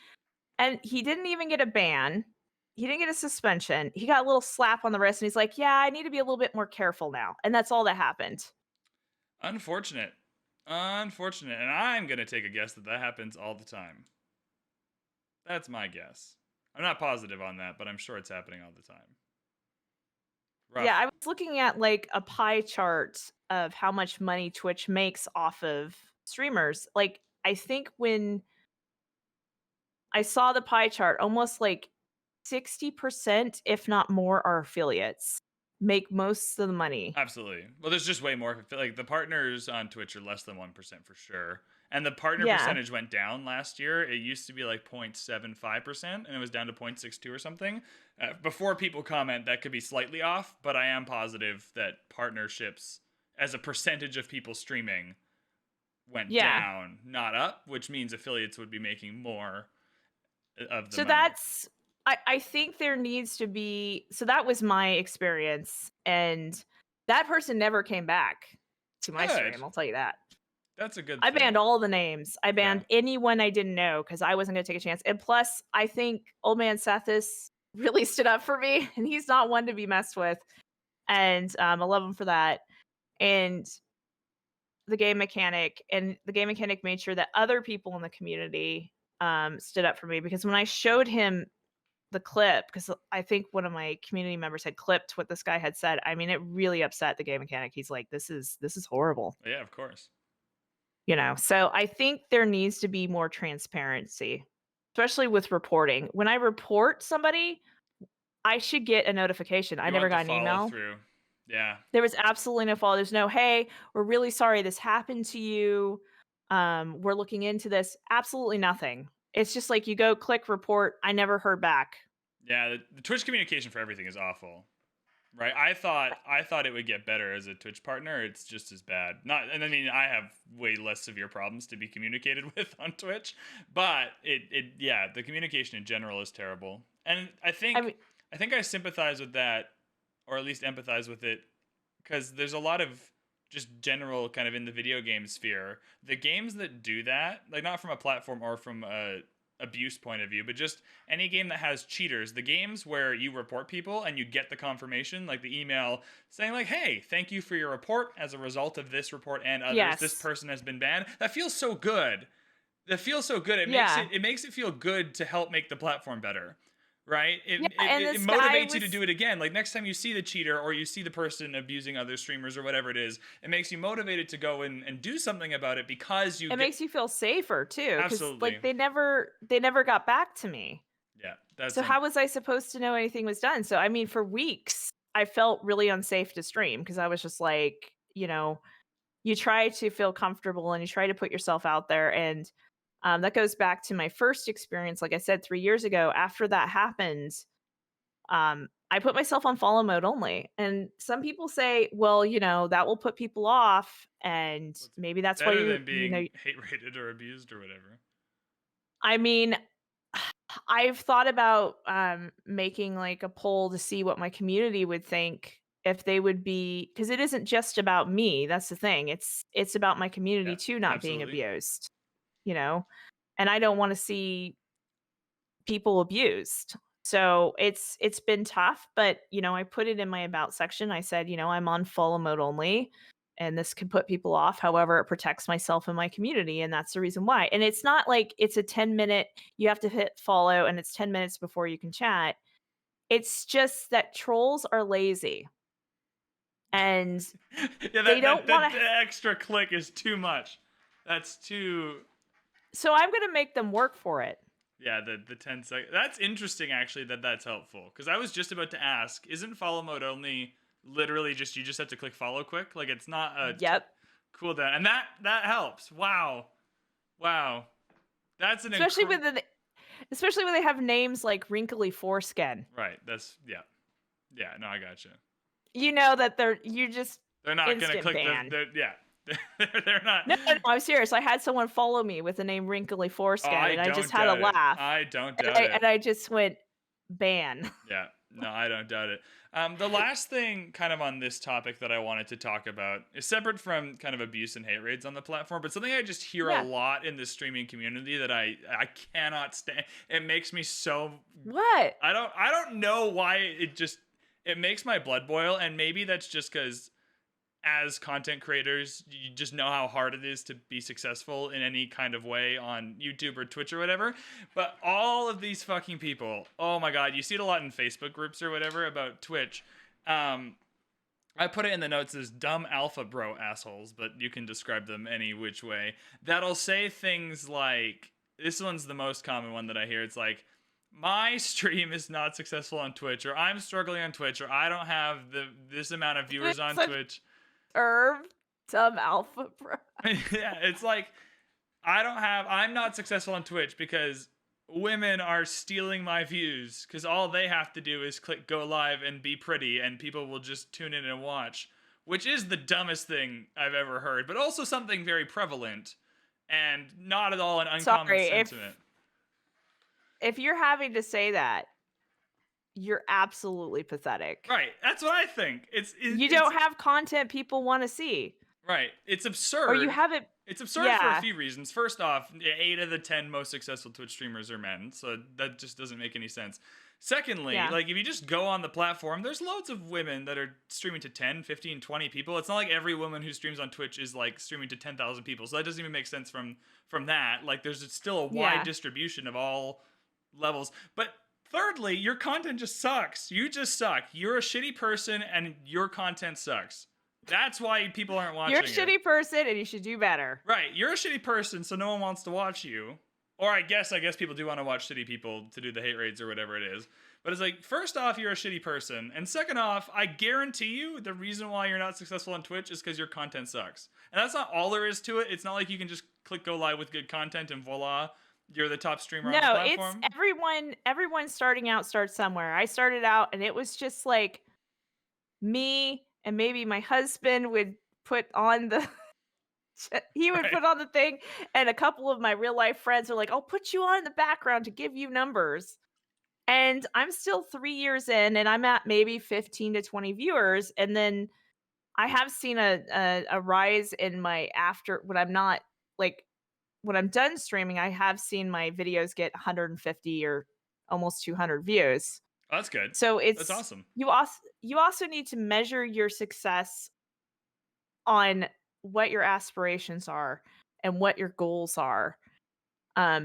And he didn't even get a ban. He didn't get a suspension. He got a little slap on the wrist and he's like, yeah, I need to be a little bit more careful now. And that's all that happened. Unfortunate. Unfortunate. And I'm going to take a guess that happens all the time. That's my guess. I'm not positive on that, but I'm sure it's happening all the time. Rough. Yeah, I was looking at like a pie chart of how much money Twitch makes off of streamers. Like, I think when I saw the pie chart, almost like 60%, if not more, are affiliates. Make most of the money. Absolutely. Well, there's just way more. Like the partners on Twitch are less than 1% for sure. And the partner percentage went down last year. It used to be like 0.75%, and it was down to 0.62 or something. Before people comment, that could be slightly off, but I am positive that partnerships as a percentage of people streaming went down, not up, which means affiliates would be making more of the money. That's, I think there needs to be, so that was my experience, and that person never came back to my stream, I'll tell you that. That's a good I thing. banned all the names. I banned anyone I didn't know because I wasn't going to take a chance. And plus, I think old man Sethis really stood up for me, and he's not one to be messed with. And I love him for that. And the game mechanic made sure that other people in the community stood up for me, because when I showed him the clip, because I think one of my community members had clipped what this guy had said, I mean, it really upset the game mechanic. He's like, this is horrible. Yeah, of course. You know, so I think there needs to be more transparency, especially with reporting. When I report somebody, I should get a notification. I never got an email. Through. Yeah. There was absolutely no follow. There's no, hey, we're really sorry this happened to you. We're looking into this. Absolutely nothing. It's just like you go click report. I never heard back. Yeah, the Twitch communication for everything is awful. Right, I thought it would get better as a Twitch partner. It's just as bad. And I mean, I have way less severe problems to be communicated with on Twitch, but the communication in general is terrible. And I think I sympathize with that, or at least empathize with it, because there's a lot of just general kind of in the video game sphere, the games that do that, like not from a platform or from a abuse point of view, but just any game that has cheaters, the games where you report people and you get the confirmation, like the email saying like, hey, thank you for your report. As a result of this report and others, this person has been banned. That feels so good. It makes it feel good to help make the platform better. Right? It motivates you to do it again. Like next time you see the cheater or you see the person abusing other streamers or whatever it is, it makes you motivated to go and do something about it, because it makes you feel safer too. Absolutely. Like they never got back to me. Yeah. So how was I supposed to know anything was done? So I mean, for weeks I felt really unsafe to stream, because I was just like, you know, you try to feel comfortable and you try to put yourself out there, and that goes back to my first experience, like I said, 3 years ago. After that happened, I put myself on follow mode only. And some people say, well, you know, that will put people off, and maybe that's why you're being hate rated or abused or whatever. I mean, I've thought about making like a poll to see what my community would think, if they would be, because it isn't just about me. That's the thing. It's about my community too, not being abused. You know, and I don't want to see people abused. So it's been tough, but you know, I put it in my about section. I said, you know, I'm on follow mode only, and this could put people off. However, it protects myself and my community, and that's the reason why. And it's not like it's a 10-minute, you have to hit follow and it's 10 minutes before you can chat. It's just that trolls are lazy. And they don't want to. The extra click is too much. That's too. So I'm going to make them work for it. Yeah, the 10 seconds. That's interesting, actually, that's helpful. Because I was just about to ask, isn't follow mode only literally just, you just have to click follow quick? Like, it's not a cooldown. And that helps. Wow. That's an especially with the. Especially when they have names like Wrinkly Foreskin. Right. That's yeah. Yeah, no, I gotcha. You know that you just They're not gonna instant click the ban. yeah. They're not. No, no, no, I'm serious. I had someone follow me with the name Wrinkly Oh, Foreskin, I and I just don't had a doubt it. laugh, I don't and doubt it. I just went ban. Yeah, no, I don't doubt it. The last thing kind of on this topic that I wanted to talk about is separate from kind of abuse and hate raids on the platform, but something I just hear a Yeah. lot in the streaming community that I cannot stand. It makes me so What? I don't know why it makes my blood boil, and maybe that's just because as content creators, you just know how hard it is to be successful in any kind of way on YouTube or Twitch or whatever. But all of these fucking people, oh my god, you see it a lot in Facebook groups or whatever about Twitch. I put it in the notes as dumb alpha bro assholes, but you can describe them any which way. That'll say things like, this one's the most common one that I hear. It's like, my stream is not successful on Twitch, or I'm struggling on Twitch, or I don't have this amount of viewers on Twitch. Dumb alpha bro. Yeah, it's like I'm not successful on Twitch because women are stealing my views because all they have to do is click go live and be pretty and people will just tune in and watch, which is the dumbest thing I've ever heard, but also something very prevalent and not at all an uncommon sentiment. If you're having to say that, you're absolutely pathetic. Right, that's what I think. You don't have content people want to see. Right, it's absurd. Or you haven't. It's absurd for a few reasons. First off, 8 of the 10 most successful Twitch streamers are men, so that just doesn't make any sense. Secondly, like if you just go on the platform, there's loads of women that are streaming to 10, 15, 20 people. It's not like every woman who streams on Twitch is like streaming to 10,000 people. So that doesn't even make sense from that. Like there's still a wide distribution of all levels. But thirdly, your content just sucks. You just suck. You're a shitty person and your content sucks. That's why people aren't watching. You're a shitty person and you should do better. Right. You're a shitty person, so no one wants to watch you. Or I guess people do want to watch shitty people to do the hate raids or whatever it is. But it's like, first off, you're a shitty person. And second off, I guarantee you the reason why you're not successful on Twitch is because your content sucks. And that's not all there is to it. It's not like you can just click go live with good content and voila, you're the top streamer on the platform. No, it's everyone starting out starts somewhere. I started out and it was just like me and maybe my husband would put on the put on the thing, and a couple of my real life friends are like, I'll put you on in the background to give you numbers. And I'm still 3 years in and I'm at maybe 15 to 20 viewers. And then I have seen a rise in my when I'm not like when I'm done streaming, I have seen my videos get 150 or almost 200 views. Oh, that's good. So that's awesome. You also need to measure your success on what your aspirations are and what your goals are.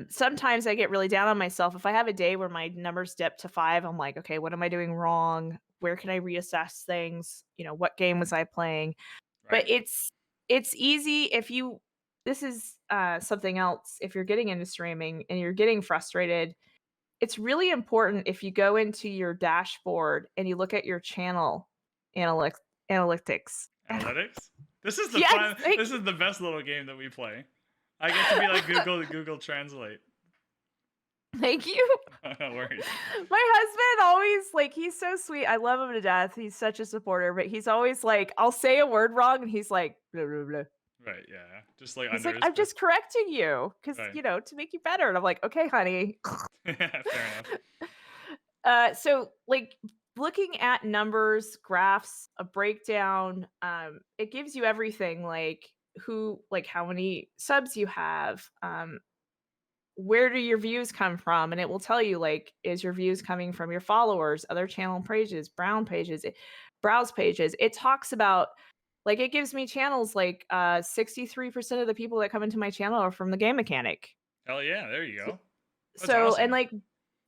Sometimes I get really down on myself. If I have a day where my numbers dip to 5, I'm like, okay, what am I doing wrong? Where can I reassess things? What game was I playing? Right. But it's easy this is something else. If you're getting into streaming and you're getting frustrated, it's really important if you go into your dashboard and you look at your channel analytics. Analytics? This is this is the best little game that we play. I get to be like Google Translate. Thank you. No worries. My husband always, he's so sweet. I love him to death. He's such a supporter, but he's always like, I'll say a word wrong and he's like, blah, blah, blah. Right, yeah. Just like he's like, I'm just correcting you because, to make you better. And I'm like, okay, honey. Fair enough. So looking at numbers, graphs, a breakdown, it gives you everything how many subs you have, where do your views come from, and it will tell you is your views coming from your followers, other channel pages, browse pages. It talks about it gives me channels 63% of the people that come into my channel are from the game mechanic. Hell yeah, there you go. That's awesome. And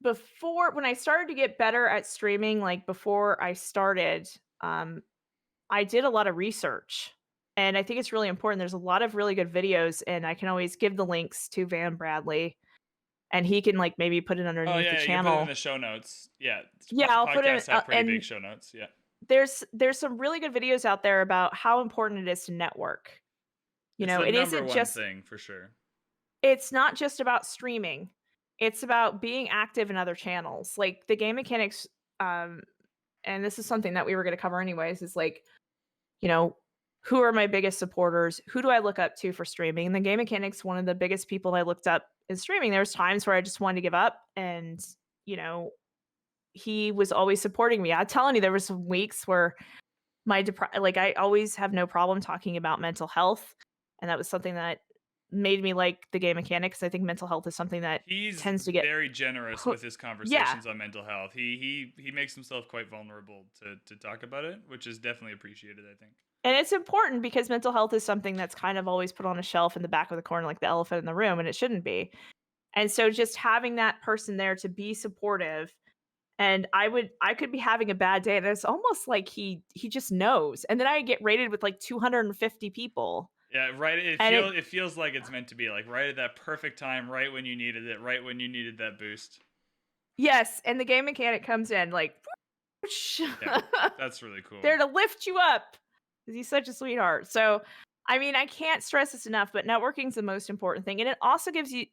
before, when I started to get better at streaming, before I started, I did a lot of research. And I think it's really important. There's a lot of really good videos, and I can always give the links to VanBradley, and he can maybe put it underneath the channel. You put it in the show notes. Yeah. I'll put it. Have pretty big show notes. Yeah. There's some really good videos out there about how important it is to network. It isn't just thing for sure. It's not just about streaming. It's about being active in other channels. Like the game mechanics, um, and this is something that we were going to cover anyways, is like, you know, who are my biggest supporters? Who do I look up to for streaming? And the game mechanics, one of the biggest people I looked up in streaming. There was times where I just wanted to give up, and you know, he was always supporting me. I'm telling you, there were some weeks where like I always have no problem talking about mental health, and that was something that made me like the game mechanics. I think mental health is something that He's tends to get very generous put. with his Yeah, conversations on mental health. He makes himself quite vulnerable to talk about it, which is definitely appreciated, I think. and it's important because mental health is something that's kind of always put on a shelf in the back of the corner, like the elephant in the room, and it shouldn't be. And so just having that person there to be supportive, and I could be having a bad day, and it's almost like he just knows. And then I get rated with like 250 people. Yeah, right. And It feels like it's meant to be, like right at that perfect time, right when you needed it, right when you needed that boost. yes, and the game mechanic comes in like whoosh, Yeah, that's really cool. there to lift you up. 'Cause he's such a sweetheart. So, I mean, I can't stress this enough, but networking is the most important thing. And it also gives you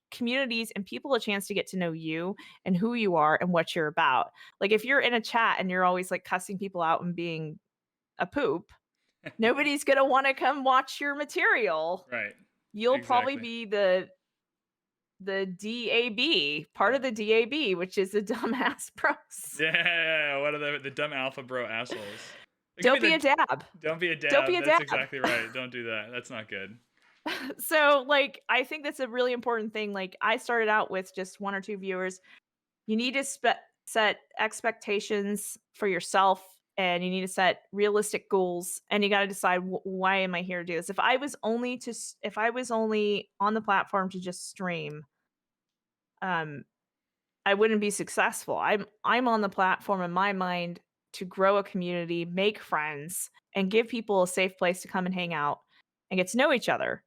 communities and people a chance to get to know you and who you are and what you're about. Like if you're in a chat and you're always like cussing people out and being a poop, nobody's going to want to come watch your material. Right. You'll probably Exactly. be the DAB, part of the DAB, which is the dumbass bros. Yeah, what are the dumb alpha bro assholes? Don't be a dab. Don't be a dab. Don't be a That's dab. exactly right. Don't do that. That's not good. So, like, I think that's a really important thing. Like, I started out with just 1 or 2 viewers. You need to set expectations for yourself, and you need to set realistic goals, and you gotta decide, why am I here to do this? If I was only on the platform to just stream, um, I wouldn't be successful. I'm on the platform in my mind to grow a community, make friends, and give people a safe place to come and hang out and get to know each other.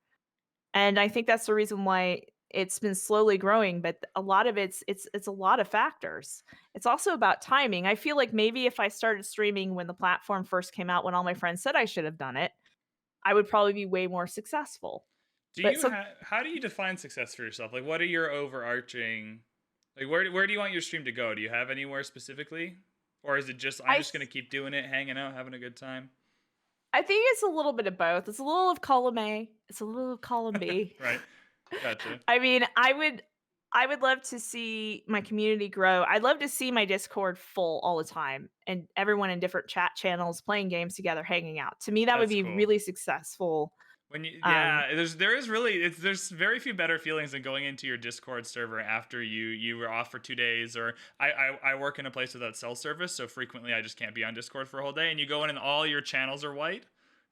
And I think that's the reason why it's been slowly growing, but a lot of it's a lot of factors. It's also about timing. I feel like maybe if I started streaming when the platform first came out, when all my friends said I should have done it, I would probably be way more successful. Do But you so have? How do you define success for yourself? Like, what are your overarching? Like, where do you want your stream to go? Do you have anywhere specifically, or is it just I'm I just gonna keep doing it, hanging out, having a good time? I think it's a little bit of both. It's a little of column A, it's a little of column B. Right. Gotcha. I mean, I would love to see my community grow. I'd love to see my Discord full all the time and everyone in different chat channels playing games together, hanging out. To me, that would That's be cool. really successful. When you, Um, yeah, there is really there's very few better feelings than going into your Discord server after you were off for 2 days, or I work in a place without cell service, so frequently I just can't be on Discord for a whole day, and you go in and all your channels are white,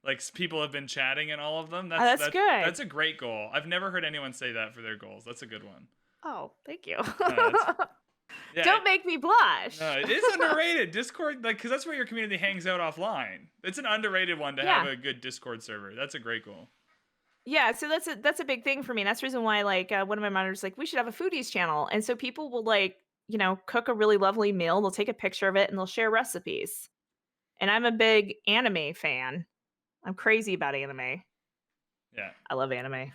like people have been chatting in all of them. that's good. That's a great goal. I've never heard anyone say that for their goals. That's a good one. Oh, thank you. Yeah, Don't make me blush. no, it is underrated. Discord, like, because that's where your community hangs out offline. It's an underrated one to have Yeah. a good Discord server. That's a great goal. Yeah, so that's a big thing for me. And that's the reason why, like, one of my monitors like, we should have a foodies channel. And so people will like, cook a really lovely meal. They'll take a picture of it and they'll share recipes. And I'm a big anime fan. I'm crazy about anime. Yeah. I love anime.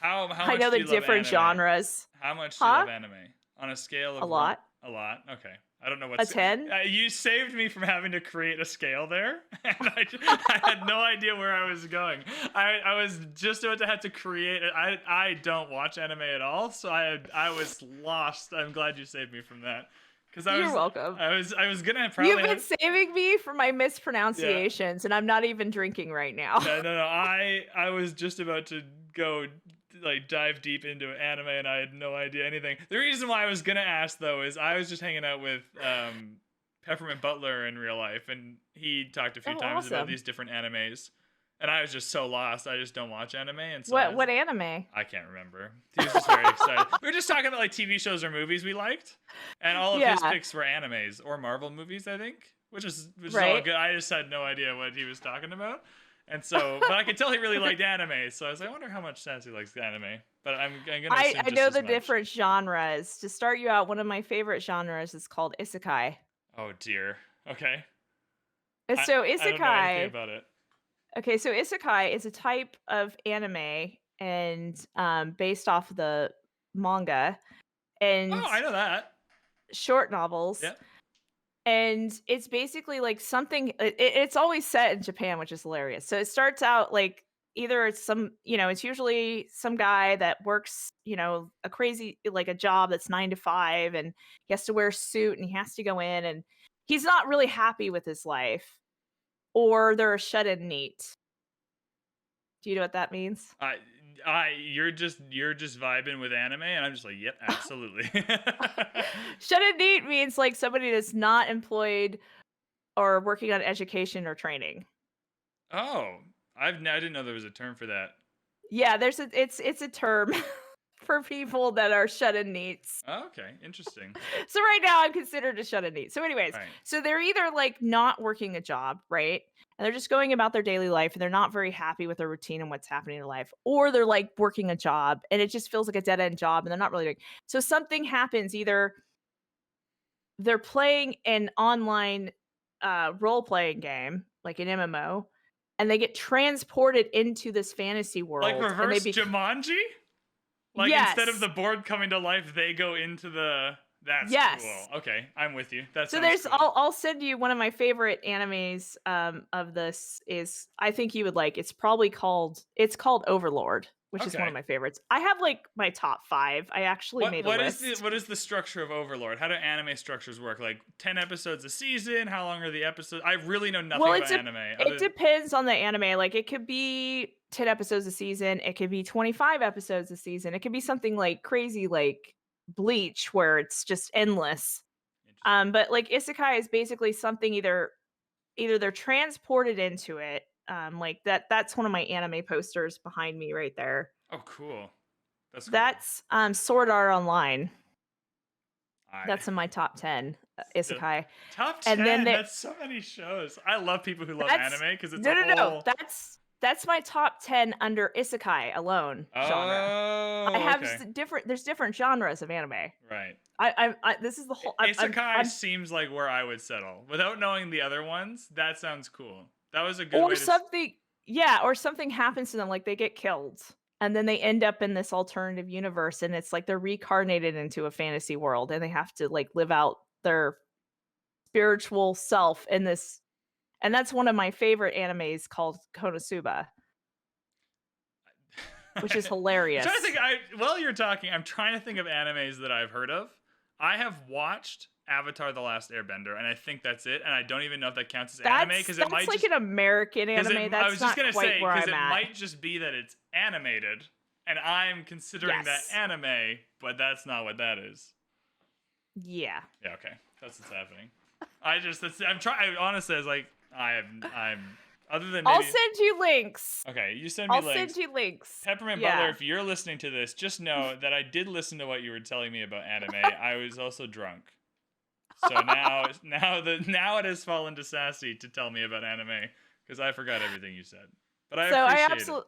How I much know do the you love different anime? genres. How much do you Huh? love anime? On a scale of A lot. A lot. Okay. I don't know A what's 10? You saved me from having to create a scale there, and I had no idea where I was going. I was just about to have to create it. I don't watch anime at all, so I was lost. I'm glad you saved me from that, because You're welcome. I was gonna probably You've been saving me from my mispronunciations, and I'm not even drinking right now. no. I was just about to go like dive deep into anime, and I had no idea anything. The reason why I was gonna ask though is I was just hanging out with Peppermint Butler in real life, and he talked a few times about Awesome. these different animes, and I was just so lost. I just don't watch anime, and so What anime? I can't remember. He was just very excited. We were just talking about like TV shows or movies we liked, and all of his Yeah. picks were animes or Marvel movies, I think, which is all Right. good. I just had no idea what he was talking about. And so, but I could tell he really liked anime. So I was like, I wonder how much Sassy likes anime. But I'm gonna assume I just know as the much. different genres. To start you out, one of my favorite genres is called isekai. Oh dear. Okay. So I don't know anything isekai, about it. okay, so isekai is a type of anime and based off of the manga. and Oh, I know that. short novels. Yep. And it's basically like something it's always set in Japan, which is hilarious. So it starts out like either it's some, it's usually some guy that works, a crazy like a job that's 9 to 5 and he has to wear a suit and he has to go in and he's not really happy with his life or they're a shut-in neat. Do you know what that means? You're just vibing with anime, and I'm just like, yep, absolutely. Shut-in neat means like somebody that's not employed or working on education or training. Oh, I didn't know there was a term for that. Yeah, it's a term for people that are shut-in neats. Oh, okay, interesting. So right now I'm considered a shut-in neat. So anyways, Right. so they're either like not working a job, right? And they're just going about their daily life and they're not very happy with their routine and what's happening in their life. Or they're like working a job and it just feels like a dead-end job and they're not really doing. So something happens, either they're playing an online role-playing game, like an MMO, and they get transported into this fantasy world. Like and reverse Jumanji? Like instead of Yes. the board coming to life, they go into the. That's Yes. cool. Okay, I'm with you. That So sounds there's cool. I'll send you one of my favorite animes of this is I think you would like. It's called Overlord, which is one of Okay. my favorites. I have like my top 5. I actually made a list. What is the structure of Overlord? How do anime structures work? Like 10 episodes a season? How long are the episodes? I really know nothing about anime. It depends on the anime. Like it could be 10 episodes a season, it could be 25 episodes a season. It could be something like crazy like Bleach where it's just endless. But like isekai is basically something either they're transported into it. Like that's one of my anime posters behind me right there. Oh, cool. That's cool. That's Sword Art Online. I, That's in my top 10 isekai. Top 10. And then That's so many shows. I love people who love anime because it's no. That's my top 10 under isekai alone genre. Oh, I have okay. there's different genres of anime. Right. I this is the whole Isekai seems like where I would settle. Without knowing the other ones, that sounds cool. That was a good way or to something yeah, or something happens to them like they get killed and then they end up in this alternative universe and it's like they're reincarnated into a fantasy world and they have to like live out their spiritual self in this. And that's one of my favorite animes called Konosuba, which is hilarious. I'm trying to think, while you're talking, I'm trying to think of animes that I've heard of. I have watched Avatar: The Last Airbender, and I think that's it. And I don't even know if that counts as anime because it might like just, an American anime. I was just gonna say because it might just be that it's animated, and I'm considering that anime, but that's not what that is. Yeah. Yeah. Okay. That's what's happening. I'm trying. Honestly, I was like, I'm. Other than I'll send you links. Okay, you send me links. I'll send you links. Peppermint Butler, if you're listening to this, just know that I did listen to what you were telling me about anime. I was also drunk. So now it has fallen to Sassy to tell me about anime because I forgot everything you said. But I appreciate it.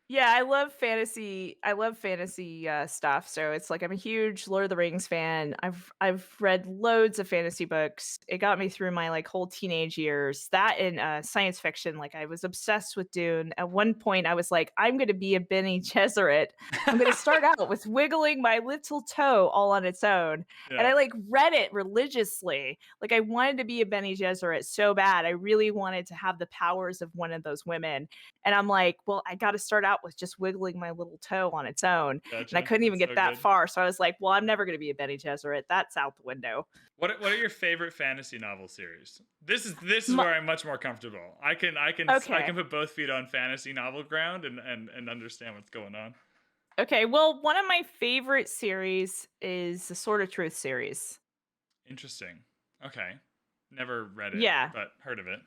Yeah, I love fantasy. I love fantasy stuff. So it's like I'm a huge Lord of the Rings fan. I've read loads of fantasy books. It got me through my like whole teenage years. That and science fiction. Like I was obsessed with Dune. At one point, I was like, I'm going to be a Bene Gesserit. I'm going to start out with wiggling my little toe all on its own. Yeah. And I like read it religiously. Like I wanted to be a Bene Gesserit so bad. I really wanted to have the powers of one of those women. And I'm like, well, I got to start out with just wiggling my little toe on its own. Gotcha. And I couldn't even get that far. So I was like, well, I'm never going to be a Bene Gesserit. That's out the window. What are your favorite fantasy novel series? This is where I'm much more comfortable. I can put both feet on fantasy novel ground and understand what's going on. Okay, well, one of my favorite series is the Sword of Truth series. Interesting. Okay. Never read it, but heard of it.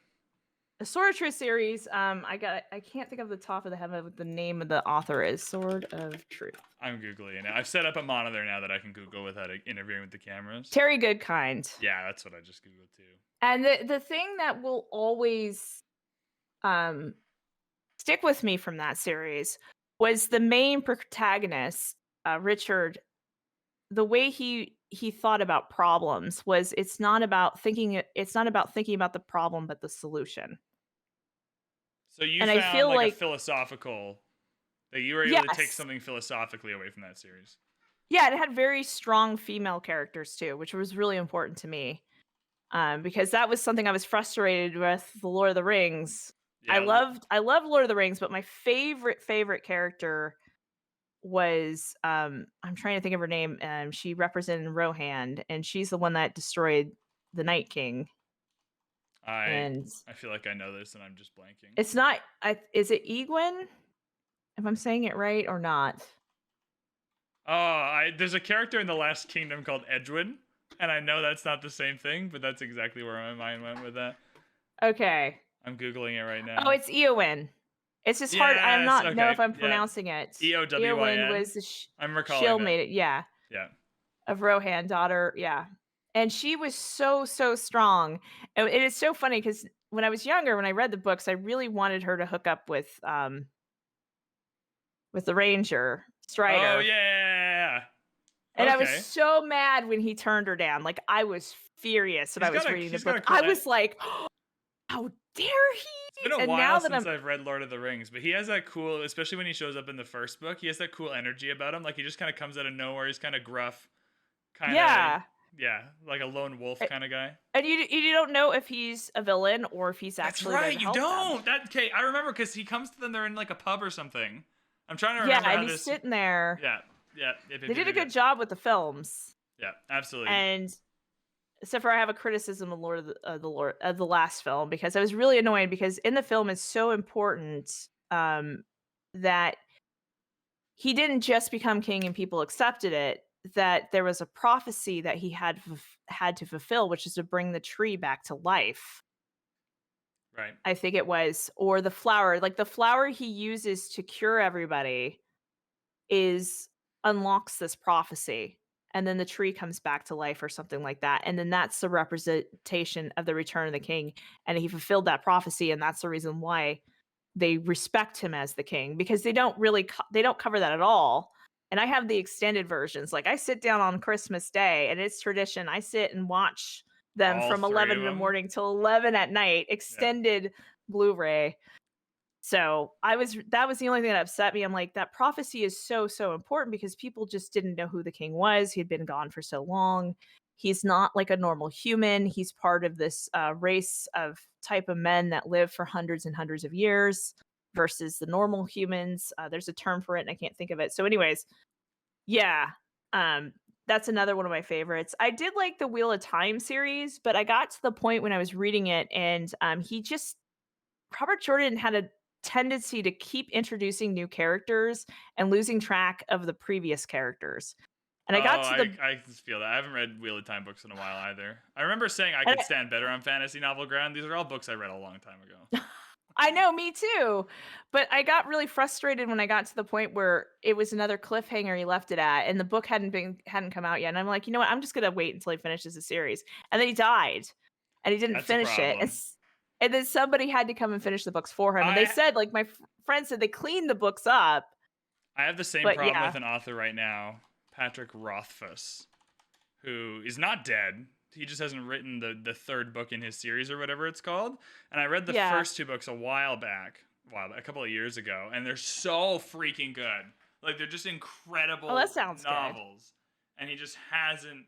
The Sword of Truth series, I can't think of the top of the head what the name of the author is. Sword of Truth. I'm Googling it now. I've set up a monitor now that I can Google without interfering with the cameras. Terry Goodkind. Yeah, that's what I just Googled too. And the thing that will always stick with me from that series was the main protagonist, Richard. The way he thought about problems was it's not about thinking about the problem but the solution. So you found like a philosophical that you were able to take something philosophically away from that series. Yeah, it had very strong female characters too, which was really important to me. Because that was something I was frustrated with the Lord of the Rings. Yeah, I love Lord of the Rings, but my favorite character was I'm trying to think of her name. She represented Rohan, and she's the one that destroyed the Night King. I And I feel like I know this and I'm just blanking. it's not is it Egwin? If I'm saying it right or not. Oh, there's a character in the Last Kingdom called Edwin, and I know that's not the same thing, but that's exactly where my mind went with that. Okay. I'm googling it right Oh, now. it's Eowyn. It's just hard. I'm Yes. not know Okay. if I'm Yeah. pronouncing it. Eowyn EOWYN. was the I'm recalling shield that. maiden, yeah, Yeah. of Rohan, daughter, yeah. And she was so strong. And it is so funny because when I was younger, when I read the books, I really wanted her to hook up with the Ranger, Oh Strider. yeah. And I was Okay. so mad when he turned her down. Like, I was furious when I was reading the He's got book. a cool. I was like, "How dare It's he?" been a And while now that since I'm I've read Lord of the Rings, but he has that cool, especially when he shows up in the first book. He has that cool energy about him. Like he just kind of comes out of nowhere. He's kind of gruff, kind of yeah. yeah, like a lone wolf kind of guy. And you don't know if he's a villain or if he's That's actually there right. to You help them. don't. That okay. I remember because he comes to them. They're in like a pub or something. I'm trying to Yeah, remember and how he's this. sitting there. Yeah. Yeah. They did a good job with the films. Yeah. Absolutely. And except for I have a criticism of the last film because I was really annoyed because in the film it's so important that he didn't just become king and people accepted it, that there was a prophecy that he had to fulfill, which is to bring the tree back to life. Right. I think it was, or the flower, like the flower he uses to cure everybody is unlocks this prophecy. And then the tree comes back to life or something like that. And then that's the representation of the return of the king. And he fulfilled that prophecy. And that's the reason why they respect him as the king because they don't really, they don't cover that at all. And I have the extended versions. Like I sit down on Christmas Day and it's tradition. I sit and watch them All from three 11 of in the them. morning till 11 at night, Yeah. extended Blu-ray. So that was the only thing that upset me. I'm like, that prophecy is so important because people just didn't know who the king was. He'd been gone for so long. He's not like a normal human. He's part of this race of type of men that live for hundreds and hundreds of years versus the normal humans. There's a term for it and I can't think of it. So anyways, yeah. That's another one of my favorites. I did like the Wheel of Time series, but I got to the point when I was reading it and Robert Jordan had a tendency to keep introducing new characters and losing track of the previous characters. And Oh, I got to the I can feel that. I haven't read Wheel of Time books in a while either. I remember saying I and could stand better on fantasy novel ground. These are all books I read a long time ago. I know, me too. But I got really frustrated when I got to the point where it was another cliffhanger he left it at, and the book hadn't come out yet. And I'm like, you know what? I'm just gonna wait until he finishes the series. And then he died, and he didn't That's a finish it. problem. And then somebody had to come and finish the books for him. And they said, like my friend said, they cleaned the books up. I have the same But problem yeah. with an author right now, Patrick Rothfuss, who is not dead. He just hasn't written the third book in his series or whatever it's called. And I read the first two books a couple of years ago, and they're so freaking good. Like they're just incredible Oh, that sounds novels. Good. And he just hasn't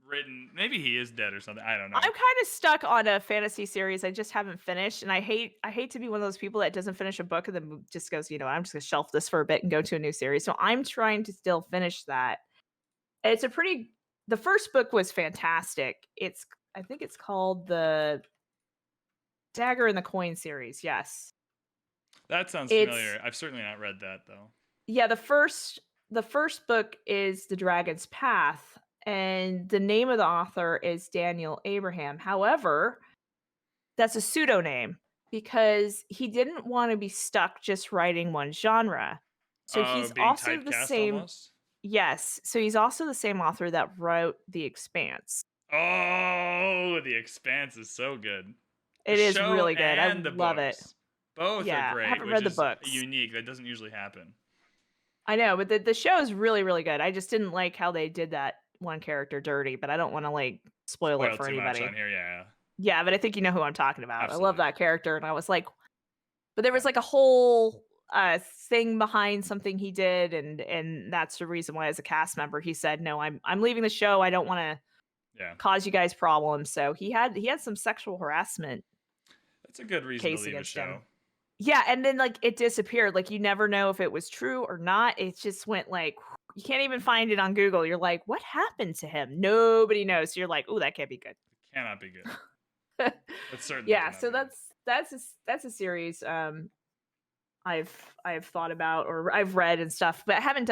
written. Maybe he is dead or something. I don't know. I'm kind of stuck on a fantasy series I just haven't finished, and I hate to be one of those people that doesn't finish a book and then just goes, you know, I'm just gonna shelf this for a bit and go to a new series. So I'm trying to still finish that. And it's the first book was fantastic. I think it's called the Dagger and the Coin series. Yes. That sounds familiar. I've certainly not read that though. Yeah, the first book is The Dragon's Path, and the name of the author is Daniel Abraham. However, that's a pseudonym because he didn't want to be stuck just writing one genre. So he's being also the typecast same. Almost? Yes. So he's also the same author that wrote The Expanse. Oh, The Expanse is so good. It is really good. I love it. Both are great. I haven't read the books. Unique. That doesn't usually happen. I know, but the show is really, really good. I just didn't like how they did that one character dirty, but I don't want to like spoil it for too anybody. much on here, yeah. Yeah, but I think you know who I'm talking about. Absolutely. I love that character, and I was like, but there was like a whole thing behind something he did, and that's the reason why, as a cast member, he said, "No, I'm leaving the show. I don't want to Yeah. cause you guys problems." So he had some sexual harassment That's a good reason to case leave a against him. show. Yeah, and then like it disappeared. Like you never know if it was true or not. It just went like you can't even find it on Google. You're like, what happened to him? Nobody knows. So you're like, oh, that can't be good. It cannot be good. That certainly Yeah, cannot so be good. that's a series I've thought about or I've read and stuff, but I haven't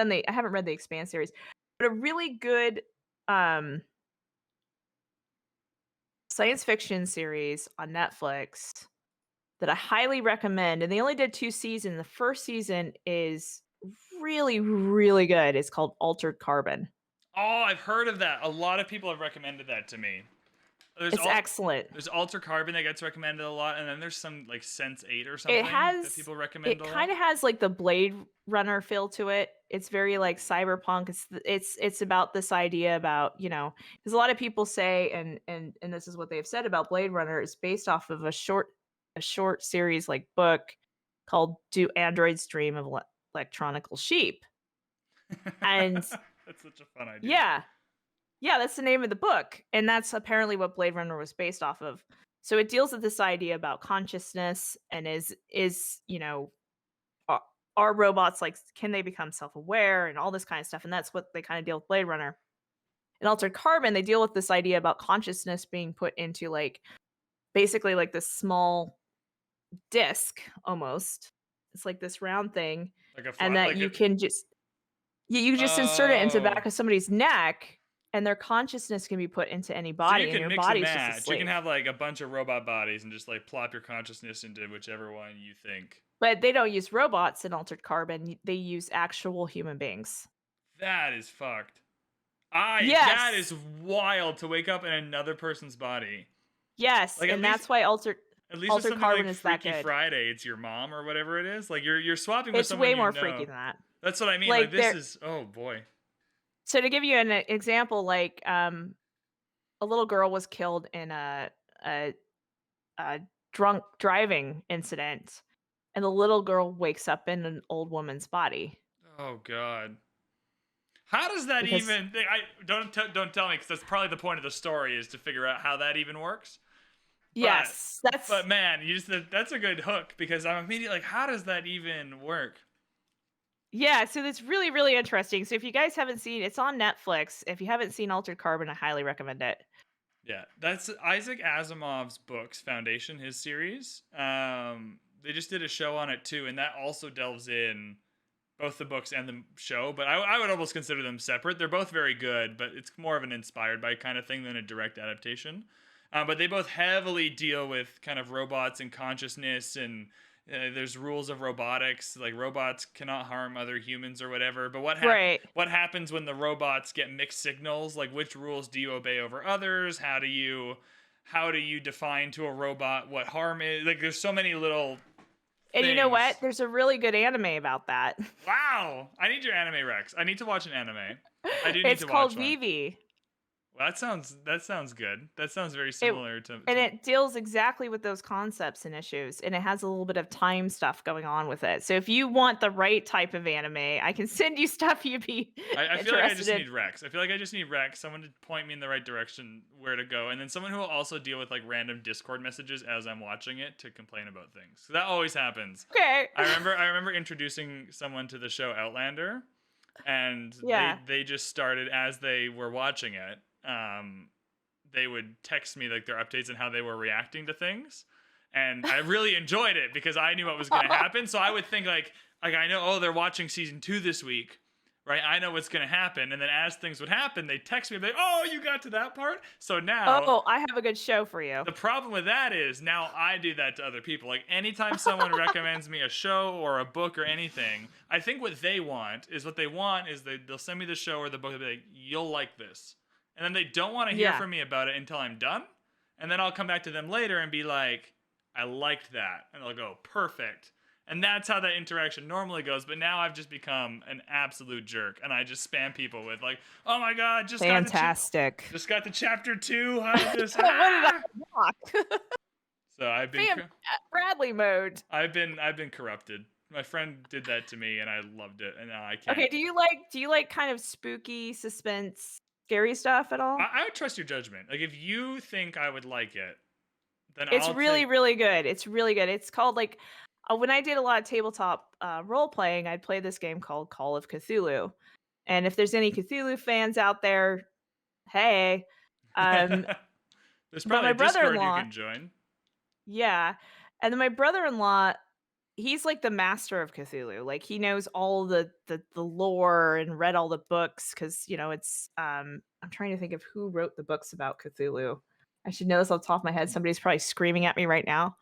read the Expanse series. But a really good um science fiction series on Netflix that I highly recommend, and they only did 2 seasons. The first season is really, really good. It's called Altered Carbon. Oh, I've heard of that. A lot of people have recommended that to me. It's excellent. There's Alter Carbon that gets recommended a lot, and then there's some like Sense 8 or It something that has people recommend it a lot. kind of has like the Blade Runner feel to it. It's very like cyberpunk. It's about this idea about, because a lot of people say, and this is what they've said about Blade Runner, is based off of a short series like book called Do Androids Dream of Electronical Sheep? And That's such a fun idea. yeah. Yeah, that's the name of the book, and that's apparently what Blade Runner was based off of. So it deals with this idea about consciousness and are, are robots like can they become self-aware and all this kind of stuff, and that's what they kind of deal with Blade Runner. In Altered Carbon, they deal with this idea about consciousness being put into like basically like this small disc almost. It's like this round thing, Like a and flat, that like you a. can just you just insert it into the back Oh. of somebody's neck, and their consciousness can be put into any So body, you and can your mix and body's just a match. You slave. can have like a bunch of robot bodies and just like plop your consciousness into whichever one you think. But they don't use robots in Altered Carbon. They use actual human beings. That is fucked. That is Yes. wild to wake up in another person's body. Yes, Like and that's why Altered at least with something Carbon like is that Freaky good. Friday, it's your mom or whatever it is. Like you're swapping with It's someone way you more know. freaky than that. That's what I mean. Like Like this is oh boy. So to give you an example, like a little girl was killed in a, a drunk driving incident, and the little girl wakes up in an old woman's body. Oh god. How does that Because even? Don't tell me because that's probably the point of the story is to figure out how that even works. yes, But man, that's a good hook because I'm immediately like, how does that even work? yeah, so that's really, really interesting. So if you guys haven't seen, it's on Netflix. If you haven't seen Altered Carbon, I highly recommend it. Yeah, that's Isaac Asimov's books, Foundation, his series. They just did a show on it too, and that also delves in both the books and the show. But I would almost consider them separate. They're both very good, but it's more of an inspired by kind of thing than a direct adaptation. But they both heavily deal with kind of robots and consciousness and there's rules of robotics, like robots cannot harm other humans or whatever. But what happens when the robots get mixed signals? Like which rules do you obey over others? How do you define to a robot what harm is? Like there's so many little And you know things. what? There's a really good anime about that. Wow, I need your anime Rex. I need to watch an anime. I do need It's to called watch one. VV. Well, that sounds good. That sounds very similar to And it deals exactly with those concepts and issues, and it has a little bit of time stuff going on with it. So if you want the right type of anime, I can send you stuff you'd be I interested feel like I just in. need Rex. I feel like I just need Rex, someone to point me in the right direction where to go, and then someone who will also deal with like random Discord messages as I'm watching it to complain about things. So that always happens. Okay. I remember introducing someone to the show Outlander, and Yeah. they just started as they were watching it. They would text me like their updates and how they were reacting to things. And I really enjoyed it because I knew what was going to happen. So I would think like I know, oh, they're watching season 2 this week, right? I know what's going to happen. And then as things would happen, they'd text me like, oh, you got to that part? So now... Oh, I have a good show for you. The problem with that is now I do that to other people. Like anytime someone recommends me a show or a book or anything, I think what they want is they'll send me the show or the book and be like, you'll like this. And then they don't want to hear from me about it until I'm done. And then I'll come back to them later and be like, I liked that. And they'll go, perfect. And that's how that interaction normally goes. But now I've just become an absolute jerk. And I just spam people with like, oh my God, Fantastic. just got to chapter 2. How did this What did I walk? So I've been Bradley mode. I've been corrupted. My friend did that to me, and I loved it, and now I can't. Okay, do you like kind of spooky, suspense, scary stuff at all? I would trust your judgment. Like if you think I would like it, then It's I'll really, take. really good. It's really good. It's called like when I did a lot of tabletop role playing, I'd play this game called Call of Cthulhu. And if there's any Cthulhu fans out there, hey. Um, There's but probably my a Discord you brother-in-law, can join. yeah. And then my brother-in-law, he's like the master of Cthulhu. Like he knows all the lore and read all the books because it's I'm trying to think of who wrote the books about Cthulhu. I should know this off the top of my head. Somebody's probably screaming at me right now.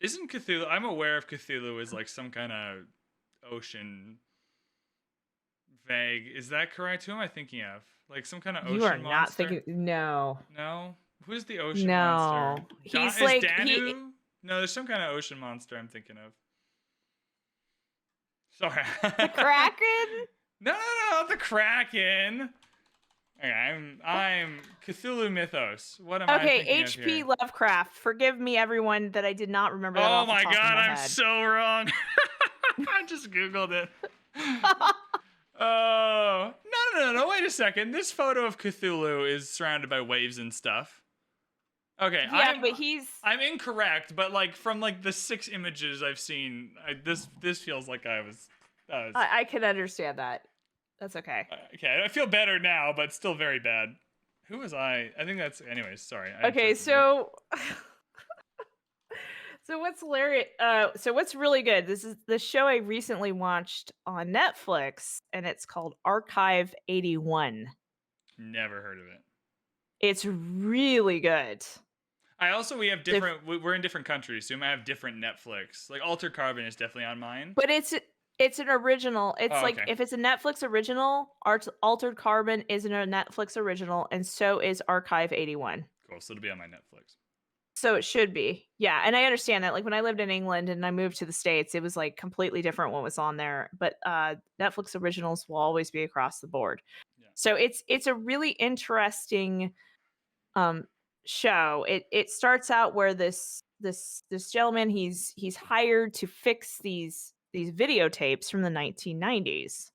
Isn't Cthulhu? I'm aware of Cthulhu as like some kind of ocean vague. Is that correct? Who am I thinking of? Like some kind of You are ocean not monster? thinking. No, No. Who's the ocean monster? no. He's Is like Danu? No, there's some kind of ocean monster I'm thinking of. Sorry. the Kraken. No, the Kraken. Okay, I'm Cthulhu mythos. What am I Okay, thinking of H.P. here? Lovecraft. Forgive me, everyone, that I did not remember that Oh off the my top of god, my I'm head. so wrong. I just googled it. Oh no! Wait a second. This photo of Cthulhu is surrounded by waves and stuff. Okay, Yeah, but I'm incorrect, but like from like the 6 images I've seen, this feels like I was. I can understand that. That's okay. Okay, I feel better now, but still very bad. Who was I? I think that's. Anyways, sorry. Okay, so so what's hilarious? So what's really good? This is the show I recently watched on Netflix, and it's called Archive 81. Never heard of it. It's really good. We have different. We're in different countries, so we might have different Netflix. Like Altered Carbon is definitely on mine. But it's an original. It's like okay. if it's a Netflix original, Altered Carbon isn't a Netflix original, and so is Archive 81. Cool. So it'll be on my Netflix. So it should be. Yeah, and I understand that. Like when I lived in England and I moved to the States, it was like completely different what was on there. But Netflix originals will always be across the board. Yeah. So it's a really interesting show. It starts out where this gentleman he's hired to fix these videotapes from the 1990s.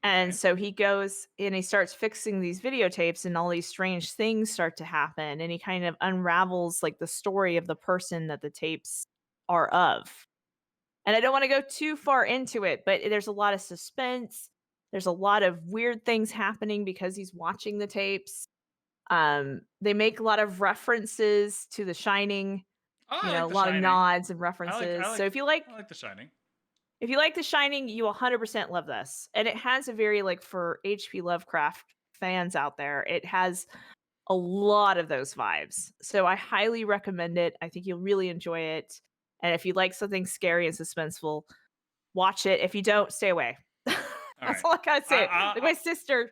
And so he goes and he starts fixing these videotapes and all these strange things start to happen and he kind of unravels like the story of the person that the tapes are of. And I don't want to go too far into it, but there's a lot of suspense. There's a lot of weird things happening because he's watching the tapes. They make a lot of references to The Shining. A lot of nods and references. So if you like I like The Shining. If you like The Shining, you will 100% love this. And it has a very, like, for H.P. Lovecraft fans out there, it has a lot of those vibes. So I highly recommend it. I think you'll really enjoy it. And if you like something scary and suspenseful, watch it. If you don't, stay away. That's all I gotta say. Like my sister.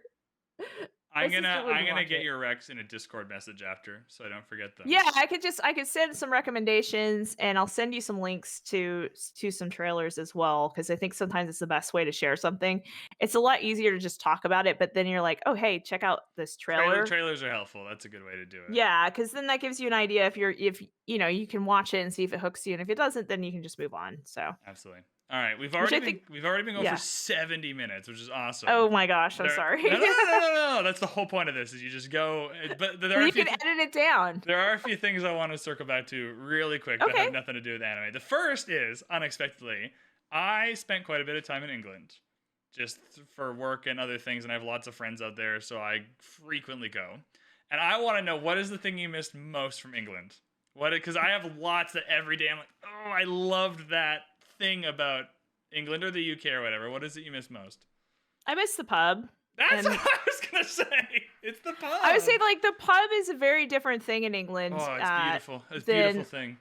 I'm gonna get your Rex in a Discord message after, so I don't forget them. Yeah, I could send some recommendations, and I'll send you some links to some trailers as well, because I think sometimes it's the best way to share something. It's a lot easier to just talk about it, but then you're like, oh hey, check out this trailer. Trailers are helpful. That's a good way to do it. Yeah, because then that gives you an idea if you can watch it and see if it hooks you, and if it doesn't, then you can just move on. So absolutely. All right, we've already been going for 70 minutes, which is awesome. Oh my gosh, I'm sorry. No. That's the whole point of this is you just go. But you can edit it down. There are a few things I want to circle back to really quick that have nothing to do with anime. The first is, unexpectedly, I spent quite a bit of time in England, just for work and other things, and I have lots of friends out there, so I frequently go. And I want to know, what is the thing you missed most from England? Because I have lots that every day I'm like, oh, I loved that thing about England or the UK or whatever. What is it you miss most? I miss the pub. That's what I was gonna say. It's the pub. I would say like the pub is a very different thing in England. Oh, it's beautiful. It's a beautiful thing.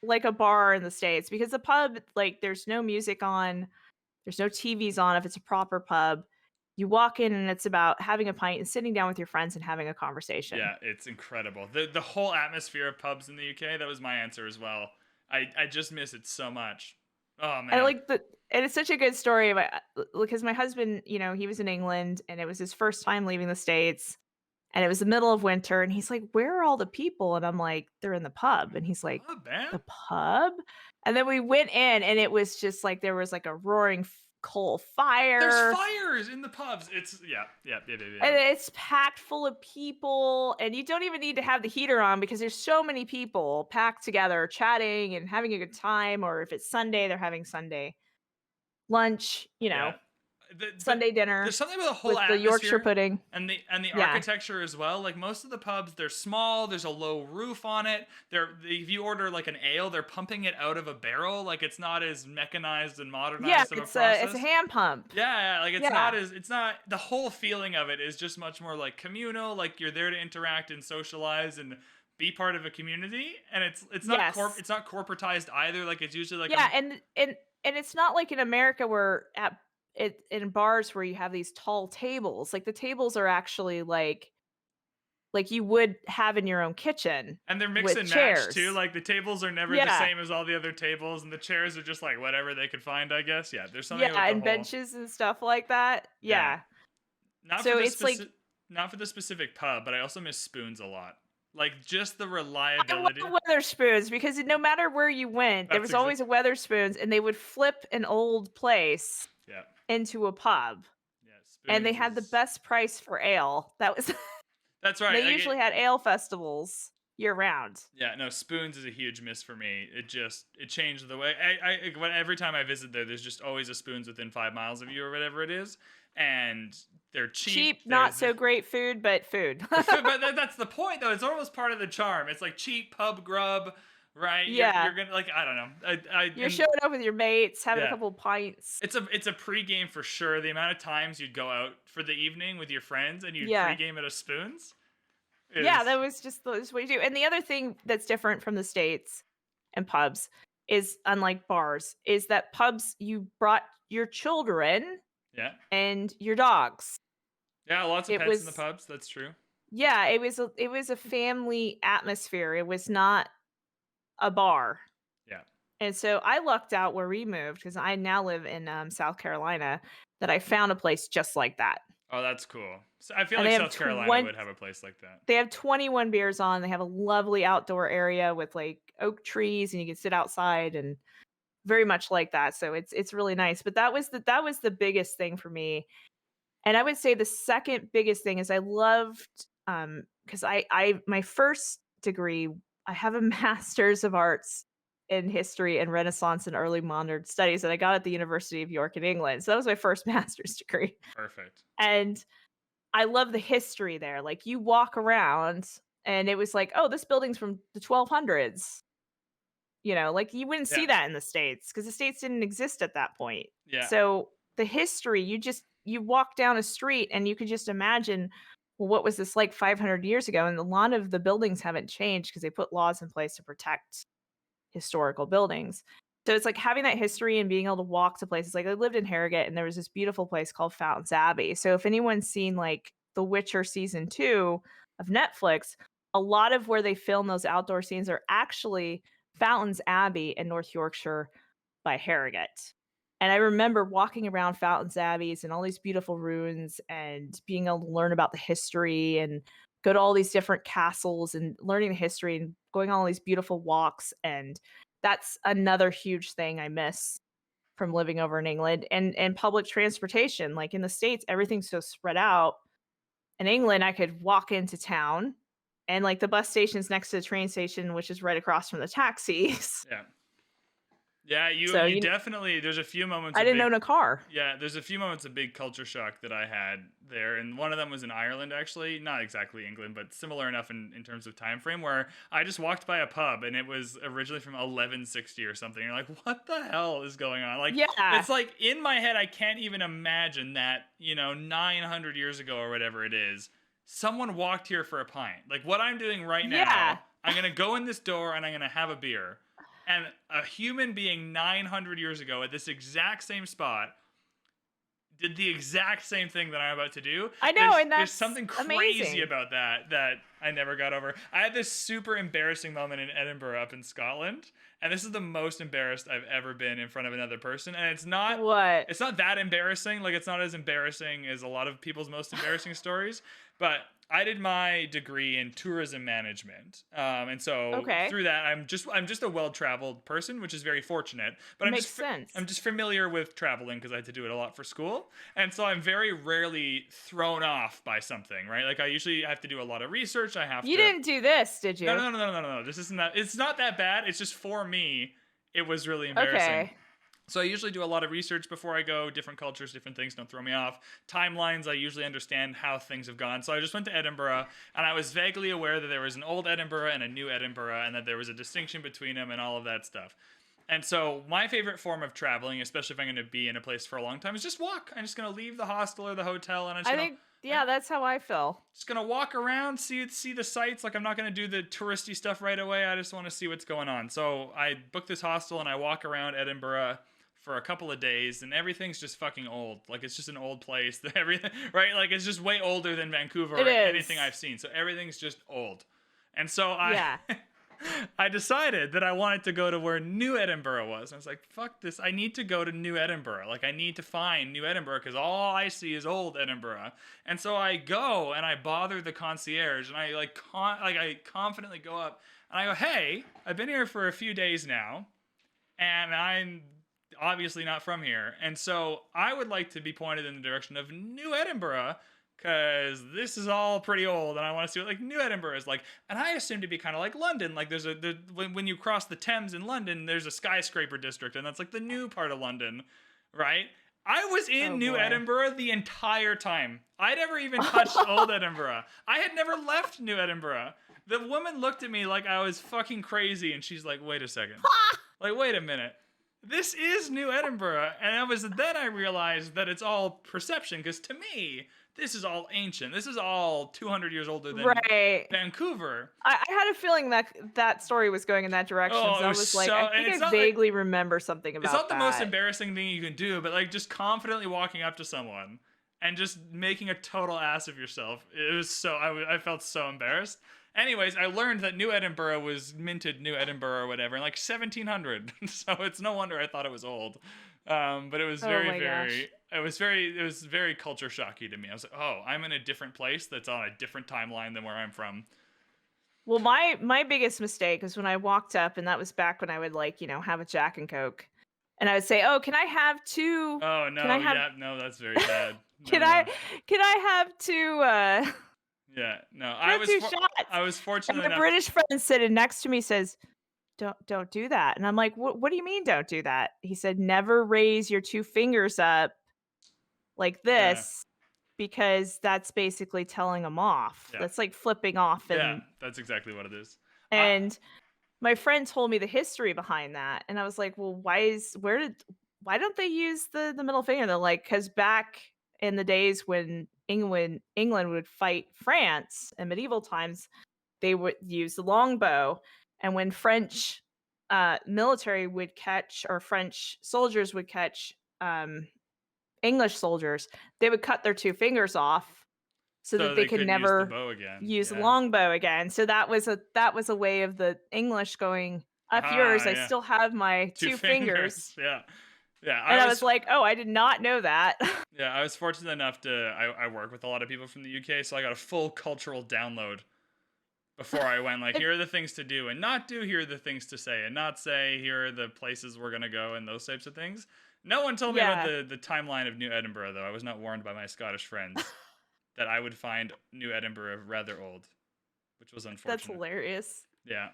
Like a bar in the States, because the pub, like, there's no music on, there's no TVs on if it's a proper pub. You walk in and it's about having a pint and sitting down with your friends and having a conversation. Yeah, it's incredible. The whole atmosphere of pubs in the UK, that was my answer as well. I just miss it so much. Oh man. And it's such a good story because my husband, he was in England and it was his first time leaving the States. And it was the middle of winter, and he's like, "Where are all the people?" And I'm like, "They're in the pub." And he's like, Pub, man. "The pub?" And then we went in, and it was just like there was like a roaring coal There's fire, fires in the pubs. It's yeah. and it's packed full of people, and you don't even need to have the heater on because there's so many people packed together, chatting and having a good time. Or if it's Sunday, they're having Sunday lunch, Yeah. But Sunday dinner there's something about the whole with the Yorkshire atmosphere pudding. and the Yeah. architecture as well. Like most of the pubs, they're small. There's a low roof on it. If you order like an ale, they're pumping it out of a barrel. Like it's not as mechanized and Yeah, modernized of a it's a process. hand pump. Yeah, like Yeah. it's not the whole feeling of it is just much more like communal. Like you're there to interact and socialize and be part of a community. And it's not Yes. it's not corporatized either. Like it's usually like Yeah, and it's not like in America where in bars where you have these tall tables. Like the tables are actually like you would have in your own kitchen and they're mix with and match too. chairs. Like the tables are never the Yeah. same as all the other tables, and the chairs are just like whatever they could find, I guess. Yeah, there's something Yeah, about the and whole. benches and stuff like that. Yeah, Yeah. not for So the it's like specific, not for the specific pub, but I also miss spoons a lot. Like just the I reliability. love Weatherspoons because no matter where you went, there That's was always a Weatherspoons, and they would flip an old place yeah, into a pub, yeah. and they Spoons had the is best price for ale. That was that's right. they usually had ale festivals year round. Yeah, no, spoons is a huge miss for me. It changed the way every time I visit there, there's just always a spoons within 5 miles of you or whatever it is, and they're cheap. Cheap, not so great food, but food. but that's the point, though. It's almost part of the charm. It's like cheap pub grub, right? Yeah. You're gonna like I don't know. You're showing up with your mates, having a Yeah. couple pints. It's a pregame for sure. The amount of times you'd go out for the evening with your friends and you'd Yeah. pregame at a spoons. Yeah, that was just what you do. And the other thing that's different from the States and pubs is, unlike bars, is that pubs, you brought your children Yeah, and your dogs. yeah. Lots of It pets in the was pubs. That's true. Yeah, it was a family atmosphere. It was not a bar. Yeah. And so I lucked out where we moved because I now live in South Carolina, that I found a place just like that. Oh, that's cool. So I feel And like they have South Carolina would have a place like that. They have 21 beers on. They have a lovely outdoor area with like oak trees, and you can sit outside, and very much like that. So it's really nice. But that was the biggest thing for me. And I would say the second biggest thing is I loved because I my first degree, I have a master's of arts in history and Renaissance and early modern studies that I got at the University of York in England. So that was my first master's degree. Perfect. And I love the history there. Like you walk around and it was like, oh, this building's from the 1200s. Like you wouldn't see Yeah. that in the States because the States didn't exist at that point. Yeah. So the history, you walk down a street and you could just imagine, well, what was this like 500 years ago? And a lot of the buildings haven't changed because they put laws in place to protect historical buildings. So it's like having that history and being able to walk to places. Like I lived in Harrogate, and there was this beautiful place called Fountains Abbey. So if anyone's seen like The Witcher season 2 of Netflix, a lot of where they film those outdoor scenes are actually Fountains Abbey in North Yorkshire by Harrogate. And I remember walking around Fountains Abbeys and all these beautiful ruins and being able to learn about the history and go to all these different castles and learning the history and going on all these beautiful walks. And that's another huge thing I miss from living over in England. And public transportation. Like in the States, everything's so spread out. In England, I could walk into town, and like the bus station's next to the train station, which is right across from the taxis. Yeah. Yeah, So, you definitely, there's a few moments I didn't own a car. Yeah, there's a few moments of big culture shock that I had there, and one of them was in Ireland, actually. Not exactly England, but similar enough in terms of time frame, where I just walked by a pub, and it was originally from 1160 or something. You're like, what the hell is going on? Like, Yeah. it's like, in my head, I can't even imagine that, 900 years ago or whatever it is, someone walked here for a pint. Like, what I'm doing right now, Yeah. I'm going to go in this door, and I'm going to have a beer. And a human being 900 years ago at this exact same spot did the exact same thing that I'm about to do. I know, There's and that's something crazy amazing. about that I never got over. I had this super embarrassing moment in Edinburgh up in Scotland, and this is the most embarrassed I've ever been in front of another person. And it's not What? that embarrassing. Like, it's not as embarrassing as a lot of people's most embarrassing stories. But I did my degree in tourism management, and so Okay. through that, I'm just a well-traveled person, which is very fortunate. But Makes sense. I'm just familiar with traveling because I had to do it a lot for school, and so I'm very rarely thrown off by something, right? Like I usually have to do a lot of research. I have You to. didn't do this, did No, you? no, no, no, no, no, no. This isn't that. It's not that bad. It's just for me, it was really embarrassing. Okay. So I usually do a lot of research before I go. Different cultures, different things don't throw me off. Timelines, I usually understand how things have gone. So I just went to Edinburgh, and I was vaguely aware that there was an old Edinburgh and a new Edinburgh, and that there was a distinction between them and all of that stuff. And so my favorite form of traveling, especially if I'm going to be in a place for a long time, is just walk. I'm just going to leave the hostel or the hotel, and I think, yeah, that's how I feel. just gonna walk around, see the sights. Like I'm not gonna do the touristy stuff right away. I just want to see what's going on. So I book this hostel and I walk around Edinburgh for a couple of days, and everything's just fucking old. Like it's just an old place. Everything, right? Like it's just way older than Vancouver It or is. anything I've seen. So everything's just old. And so Yeah. I decided that I wanted to go to where New Edinburgh was. I was like, fuck this. I need to go to New Edinburgh. Like, I need to find New Edinburgh because all I see is old Edinburgh. And so I go and I bother the concierge and I I confidently go up and I go, hey, I've been here for a few days now and I'm obviously not from here. And so I would like to be pointed in the direction of New Edinburgh because this is all pretty old and I want to see what like New Edinburgh is like. And I assume to be kind of like London. Like when you cross the Thames in London, there's a skyscraper district and that's like the new part of London, right? I was in New Edinburgh the entire time. I never even touched old Edinburgh. I had never left New Edinburgh. The woman looked at me like I was fucking crazy and she's like, wait a second. Like, wait a minute. This is New Edinburgh. And then I realized that it's all perception because to me, this is all ancient. This is all 200 years older than Vancouver. I had a feeling that story was going in that direction. Oh, so I was like, so, I think I vaguely remember something about that. It's not the most embarrassing thing you can do, but like just confidently walking up to someone and just making a total ass of yourself. It was so, I felt so embarrassed. Anyways, I learned that New Edinburgh was minted New Edinburgh or whatever in like 1700. So it's no wonder I thought it was old. But it was it was very culture shocky to me. I was like, oh, I'm in a different place that's on a different timeline than where I'm from. Well, my biggest mistake was when I walked up, and that was back when I would have a Jack and Coke, and I would say, "Oh, can I have two?" Oh no, no, that's very bad. Can I have two? Yeah, no, I was fortunate enough. My British friend sitting next to me says, "Don't do that," and I'm like, "What do you mean, don't do that?" He said, "Never raise your two fingers up like this." Because that's basically telling them off. Yeah. That's like flipping off. And, yeah, that's exactly what it is. And my friend told me the history behind that. And I was like, well, why don't they use the middle finger? They're like, because back in the days when England would fight France in medieval times, they would use the longbow. And when French military would catch, or French soldiers would catch English soldiers, they would cut their two fingers off so that they could never use the longbow again. So that was a way of the English going, up yours, I still have my two fingers. Yeah. And I was like, oh, I did not know that. Yeah, I was fortunate enough to, I work with a lot of people from the UK, so I got a full cultural download before I went, like, here are the things to do and not do, here are the things to say and not say, here are the places we're going to go and those types of things. No one told me about the timeline of New Edinburgh, though. I was not warned by my Scottish friends that I would find New Edinburgh rather old, which was unfortunate. That's hilarious. Yeah.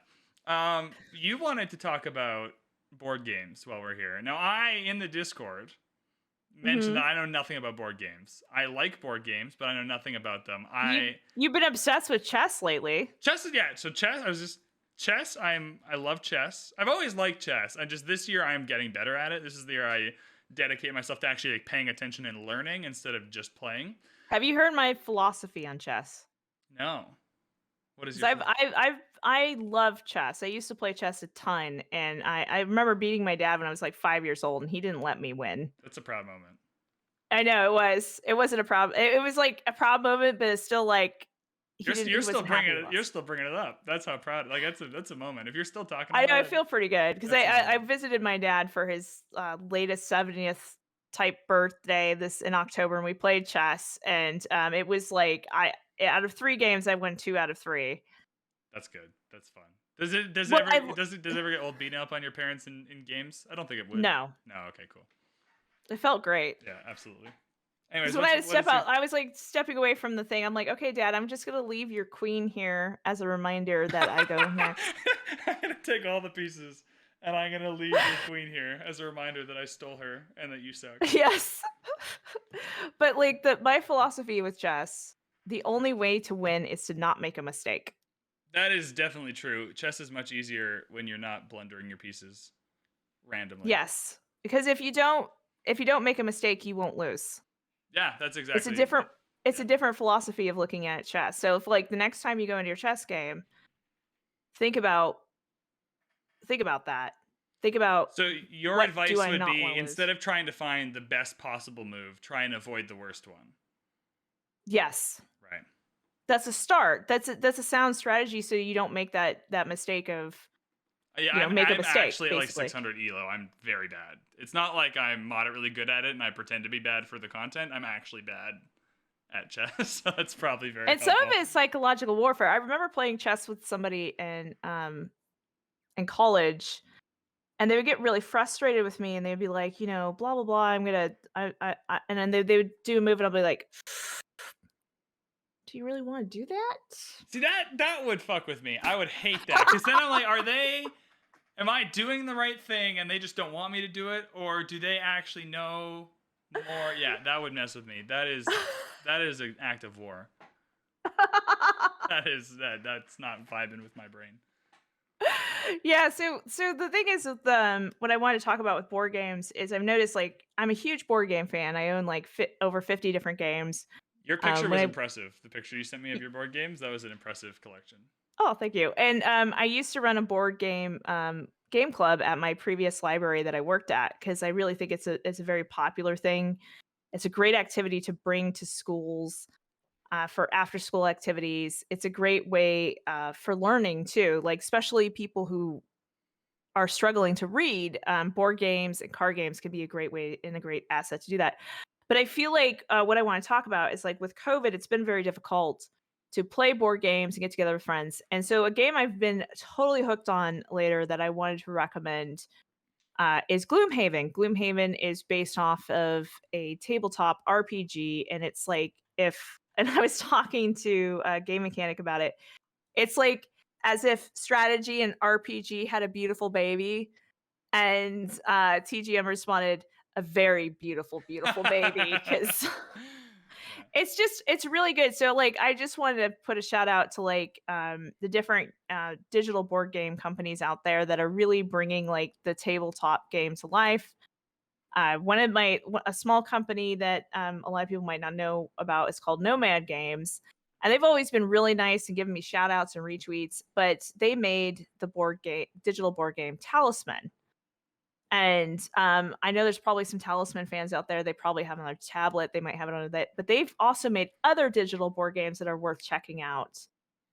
You wanted to talk about board games while we're here. Now, in the Discord, mentioned that I know nothing about board games. I like board games, but I know nothing about them. You've been obsessed with chess lately. Chess, yeah. So chess, I love chess. I've always liked chess. And just this year, I'm getting better at it. This is the year I dedicate myself to actually like paying attention and learning instead of just playing. Have you heard my philosophy on chess? No. What is your I love chess. I used to play chess a ton, and I remember beating my dad when I was like 5 years old, and he didn't let me win. That's a proud moment. I know it was. It wasn't a problem. It was like a proud moment, but it's still like. You're still bringing it up. That's how proud. Like that's a moment. If you're still talking about it, I feel pretty good because I visited my dad for his latest 70th type birthday in October, and we played chess, and it was like out of 3 games, I won 2 out of 3. That's good. That's fun. Does it Well, ever I does it ever get old beating up on your parents in games? I don't think it would. no, No. Okay. Cool. it felt great. Yeah. Absolutely. Because Anyways, when I had to what step is your out, I was like stepping away from the thing. I'm like, okay, Dad, I'm just gonna leave your queen here as a reminder that I go next. I'm gonna take all the pieces and I'm gonna leave your queen here as a reminder that I stole her and that you suck. Yes. But like my philosophy with chess, the only way to win is to not make a mistake. That is definitely true. Chess is much easier when you're not blundering your pieces randomly. Yes. Because if you don't make a mistake, you won't lose. Yeah, that's It's a exactly. different it's a Yeah. different philosophy of looking at chess. So if like the next time you go into your chess game, think about think about that. Think about So your what do advice I would not be want to instead lose? of trying to find the best possible move, try and avoid the worst one. Yes. Right. That's a start. That's a sound strategy so you don't make that mistake of, Yeah, make a I'm mistake, actually at like basically. 600 elo. I'm very bad. It's not like I'm moderately good at it and I pretend to be bad for the content. I'm actually bad at chess. So that's probably very And some of helpful. it is psychological warfare. I remember playing chess with somebody in college, and they would get really frustrated with me, and they'd be like, blah blah blah. I'm gonna, and then they would do a move, and I'll be like, "Do you really want to do that?" See that would fuck with me. I would hate that because then I'm like, am I doing the right thing and they just don't want me to do it, or do they actually know more? Yeah, that would mess with me. That is an act of war. That's not vibing with my brain. Yeah, so the thing is with what I want to talk about with board games is I've noticed like I'm a huge board game fan. I own like over 50 different games. Your picture When was I impressive. The picture you sent me of your board games, that was an impressive collection. Oh, thank you. And I used to run a board game club at my previous library that I worked at because I really think it's a very popular thing. It's a great activity to bring to schools for after school activities. It's a great way for learning too, like especially people who are struggling to read. Board games and card games can be a great way and a great asset to do that. But I feel like what I want to talk about is like with COVID, it's been very difficult to play board games and get together with friends. And so a game I've been totally hooked on later that I wanted to recommend is Gloomhaven. Gloomhaven is based off of a tabletop RPG, and it's like and I was talking to a game mechanic about it. It's like as if strategy and RPG had a beautiful baby, and TGM responded, "A very beautiful, beautiful baby," because Yeah. it's really good. So like I just wanted to put a shout out to like the different digital board game companies out there that are really bringing like the tabletop game to life. A small company that a lot of people might not know about is called Nomad Games, and they've always been really nice and given me shout outs and retweets, but they made the digital board game Talisman. And I know there's probably some Talisman fans out there. They probably have it on their tablet. They might have it on that, but they've also made other digital board games that are worth checking out.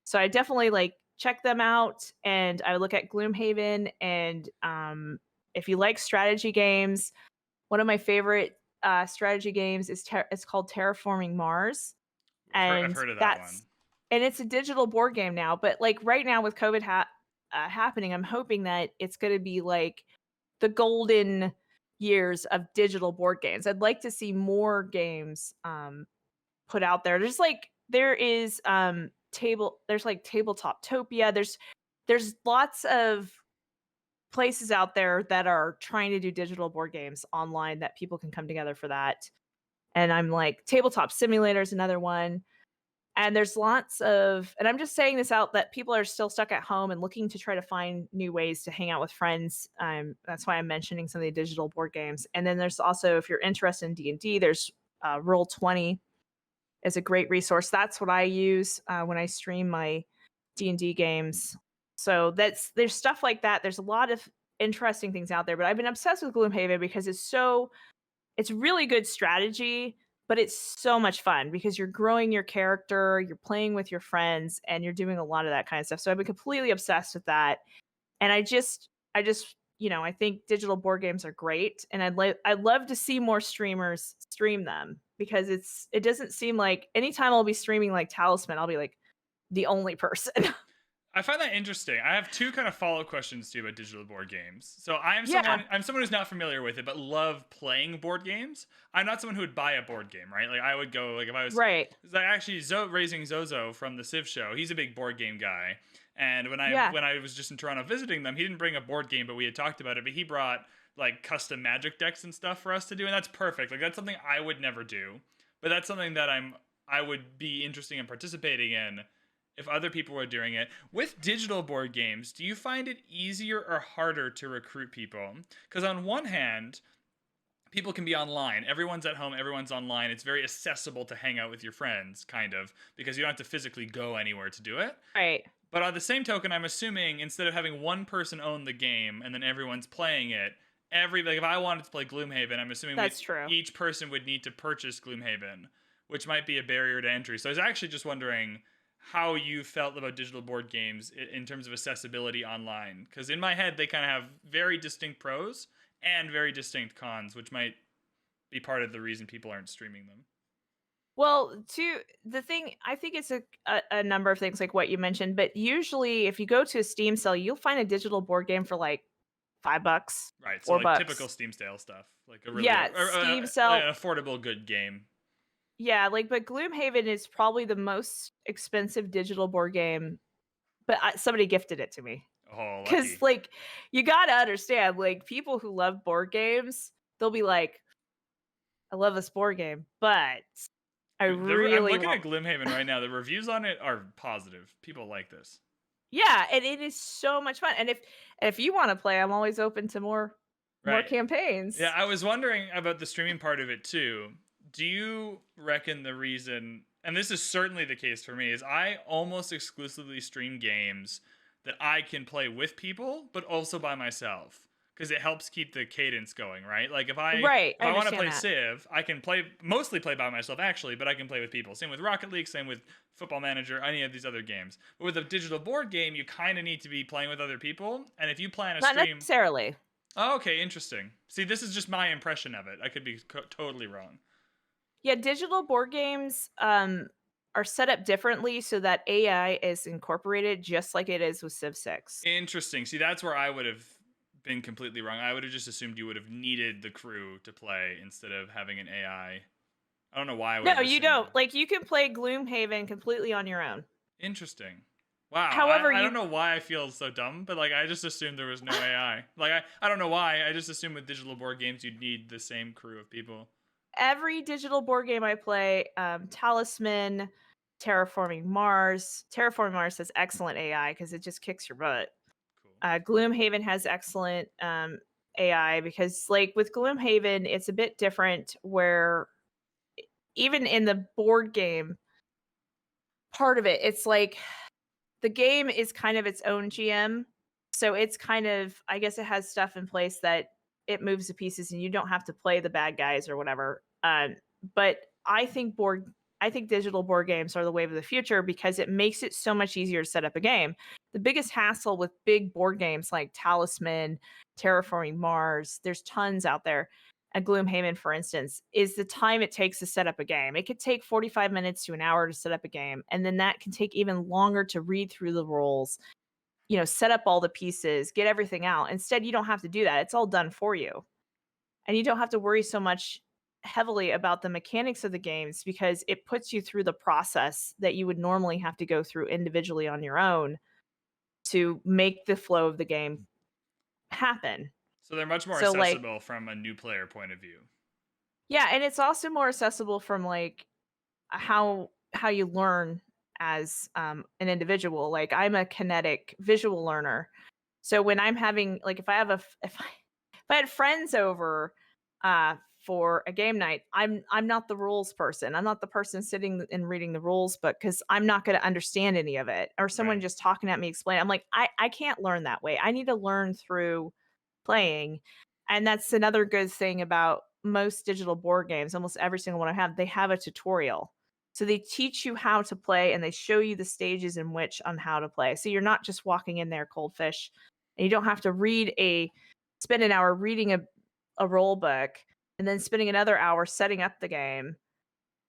So I definitely like check them out, and I would look at Gloomhaven. And if you like strategy games, one of my favorite strategy games is it's called Terraforming Mars, I've and heard of that one. it's a digital board game now. But like right now with COVID happening, I'm hoping that it's going to be like the golden years of digital board games. I'd like to see more games put out there. There's like Tabletop Topia. There's lots of places out there that are trying to do digital board games online that people can come together for that. And I'm like Tabletop Simulator is another one. And there's and I'm just saying this out that people are still stuck at home and looking to try to find new ways to hang out with friends. That's why I'm mentioning some of the digital board games. And then there's also, if you're interested in D&D, there's Roll20 is a great resource. That's what I use when I stream my D&D games. So there's stuff like that. There's a lot of interesting things out there, but I've been obsessed with Gloomhaven because it's really good strategy, but it's so much fun because you're growing your character, you're playing with your friends, and you're doing a lot of that kind of stuff. So I've been completely obsessed with that. And I think digital board games are great, and I'd love to see more streamers stream them because it doesn't seem like anytime I'll be streaming like Talisman, I'll be like the only person. I find that interesting. I have two kind of follow-up questions to you about digital board games. So Yeah, I'm someone who's not familiar with it, but love playing board games. I'm not someone who would buy a board game, right? Like I would go like if I was right. like actually raising Zozo from the Civ show. He's a big board game guy. And Yeah. when I was just in Toronto visiting them, he didn't bring a board game, but we had talked about it. But he brought like custom Magic decks and stuff for us to do, and that's perfect. Like that's something I would never do, but that's something that I would be interested in participating in if other people were doing it. With digital board games, do you find it easier or harder to recruit people? Because on one hand, people can be online. Everyone's at home, everyone's online. It's very accessible to hang out with your friends, kind of, because you don't have to physically go anywhere to do it. Right. But on the same token, I'm assuming instead of having one person own the game and then everyone's playing it, like if I wanted to play Gloomhaven, I'm assuming That's true. each person would need to purchase Gloomhaven, which might be a barrier to entry. So I was actually just wondering how you felt about digital board games in terms of accessibility online, because in my head they kind of have very distinct pros and very distinct cons, which might be part of the reason people aren't streaming them. Well, the thing, I think it's a number of things like what you mentioned, but usually if you go to a Steam sale, you'll find a digital board game for like $5, Right, so like typical $4. Steam style stuff, like a really Yeah, Steam sale. an affordable good game. Yeah, like, but Gloomhaven is probably the most expensive digital board game, but somebody gifted it to me. Oh, Because, lucky. like, you gotta understand, like, people who love board games, they'll be like, I love this board game, but I I'm really looking want. at Gloomhaven right now. The reviews on it are positive. People like this. Yeah, and it is so much fun. And if you want to play, I'm always open to more Right. Yeah, campaigns. I was wondering about the streaming part of it too. Do you reckon the reason, and this is certainly the case for me, is I almost exclusively stream games that I can play with people, but also by myself, because it helps keep the cadence going, right? Like Right, if I I want to understand play that. Civ, I can mostly play by myself actually, but I can play with people. Same with Rocket League, same with Football Manager, any of these other games. But with a digital board game, you kind of need to be playing with other people, and if you plan a Not stream. necessarily. Oh, okay, interesting. See, this is just my impression of it. I could be totally wrong. Yeah, digital board games are set up differently so that AI is incorporated just like it is with Civ 6. Interesting. See, that's where I would have been completely wrong. I would have just assumed you would have needed the crew to play instead of having an AI. I don't know why I would No, have you assumed don't. that. Like you can play Gloomhaven completely on your own. Interesting. Wow, However, I you don't know why I feel so dumb, but like I just assumed there was no AI. Like I don't know why. I just assumed with digital board games you'd need the same crew of people. every digital board game I play, Talisman, Terraforming Mars. Terraforming Mars has excellent AI because it just kicks your butt. Cool. Gloomhaven has excellent AI because, like, with Gloomhaven, it's a bit different where even in the board game part of it, it's like the game is kind of its own GM. So it's kind of, I guess it has stuff in place that it moves the pieces and you don't have to play the bad guys or whatever. But I think digital board games are the wave of the future because it makes it so much easier to set up a game. The biggest hassle with big board games like Talisman, Terraforming Mars, there's tons out there. A Gloomhaven, for instance, is the time it takes to set up a game. It could take 45 minutes to an hour to set up a game, and then that can take even longer to read through the rules, set up all the pieces, get everything out. Instead, you don't have to do that. It's all done for you. And you don't have to worry so much heavily about the mechanics of the games because it puts you through the process that you would normally have to go through individually on your own to make the flow of the game happen. So they're much more So like, accessible from a new player point of view. yeah, and it's also more accessible from like how you learn as an individual. Like I'm a kinetic visual learner, so when I'm having like if I had friends over for a game night, I'm not the rules person. I'm not the person sitting and reading the rules book because I'm not going to understand any of it. Or someone Right. just talking at me explain. I'm like I can't learn that way. I need to learn through playing. And that's another good thing about most digital board games. Almost every single one I have, they have a tutorial. So they teach you how to play and they show you the stages in which on how to play. So you're not just walking in there cold fish and you don't have to spend an hour reading a rule book and then spending another hour setting up the game.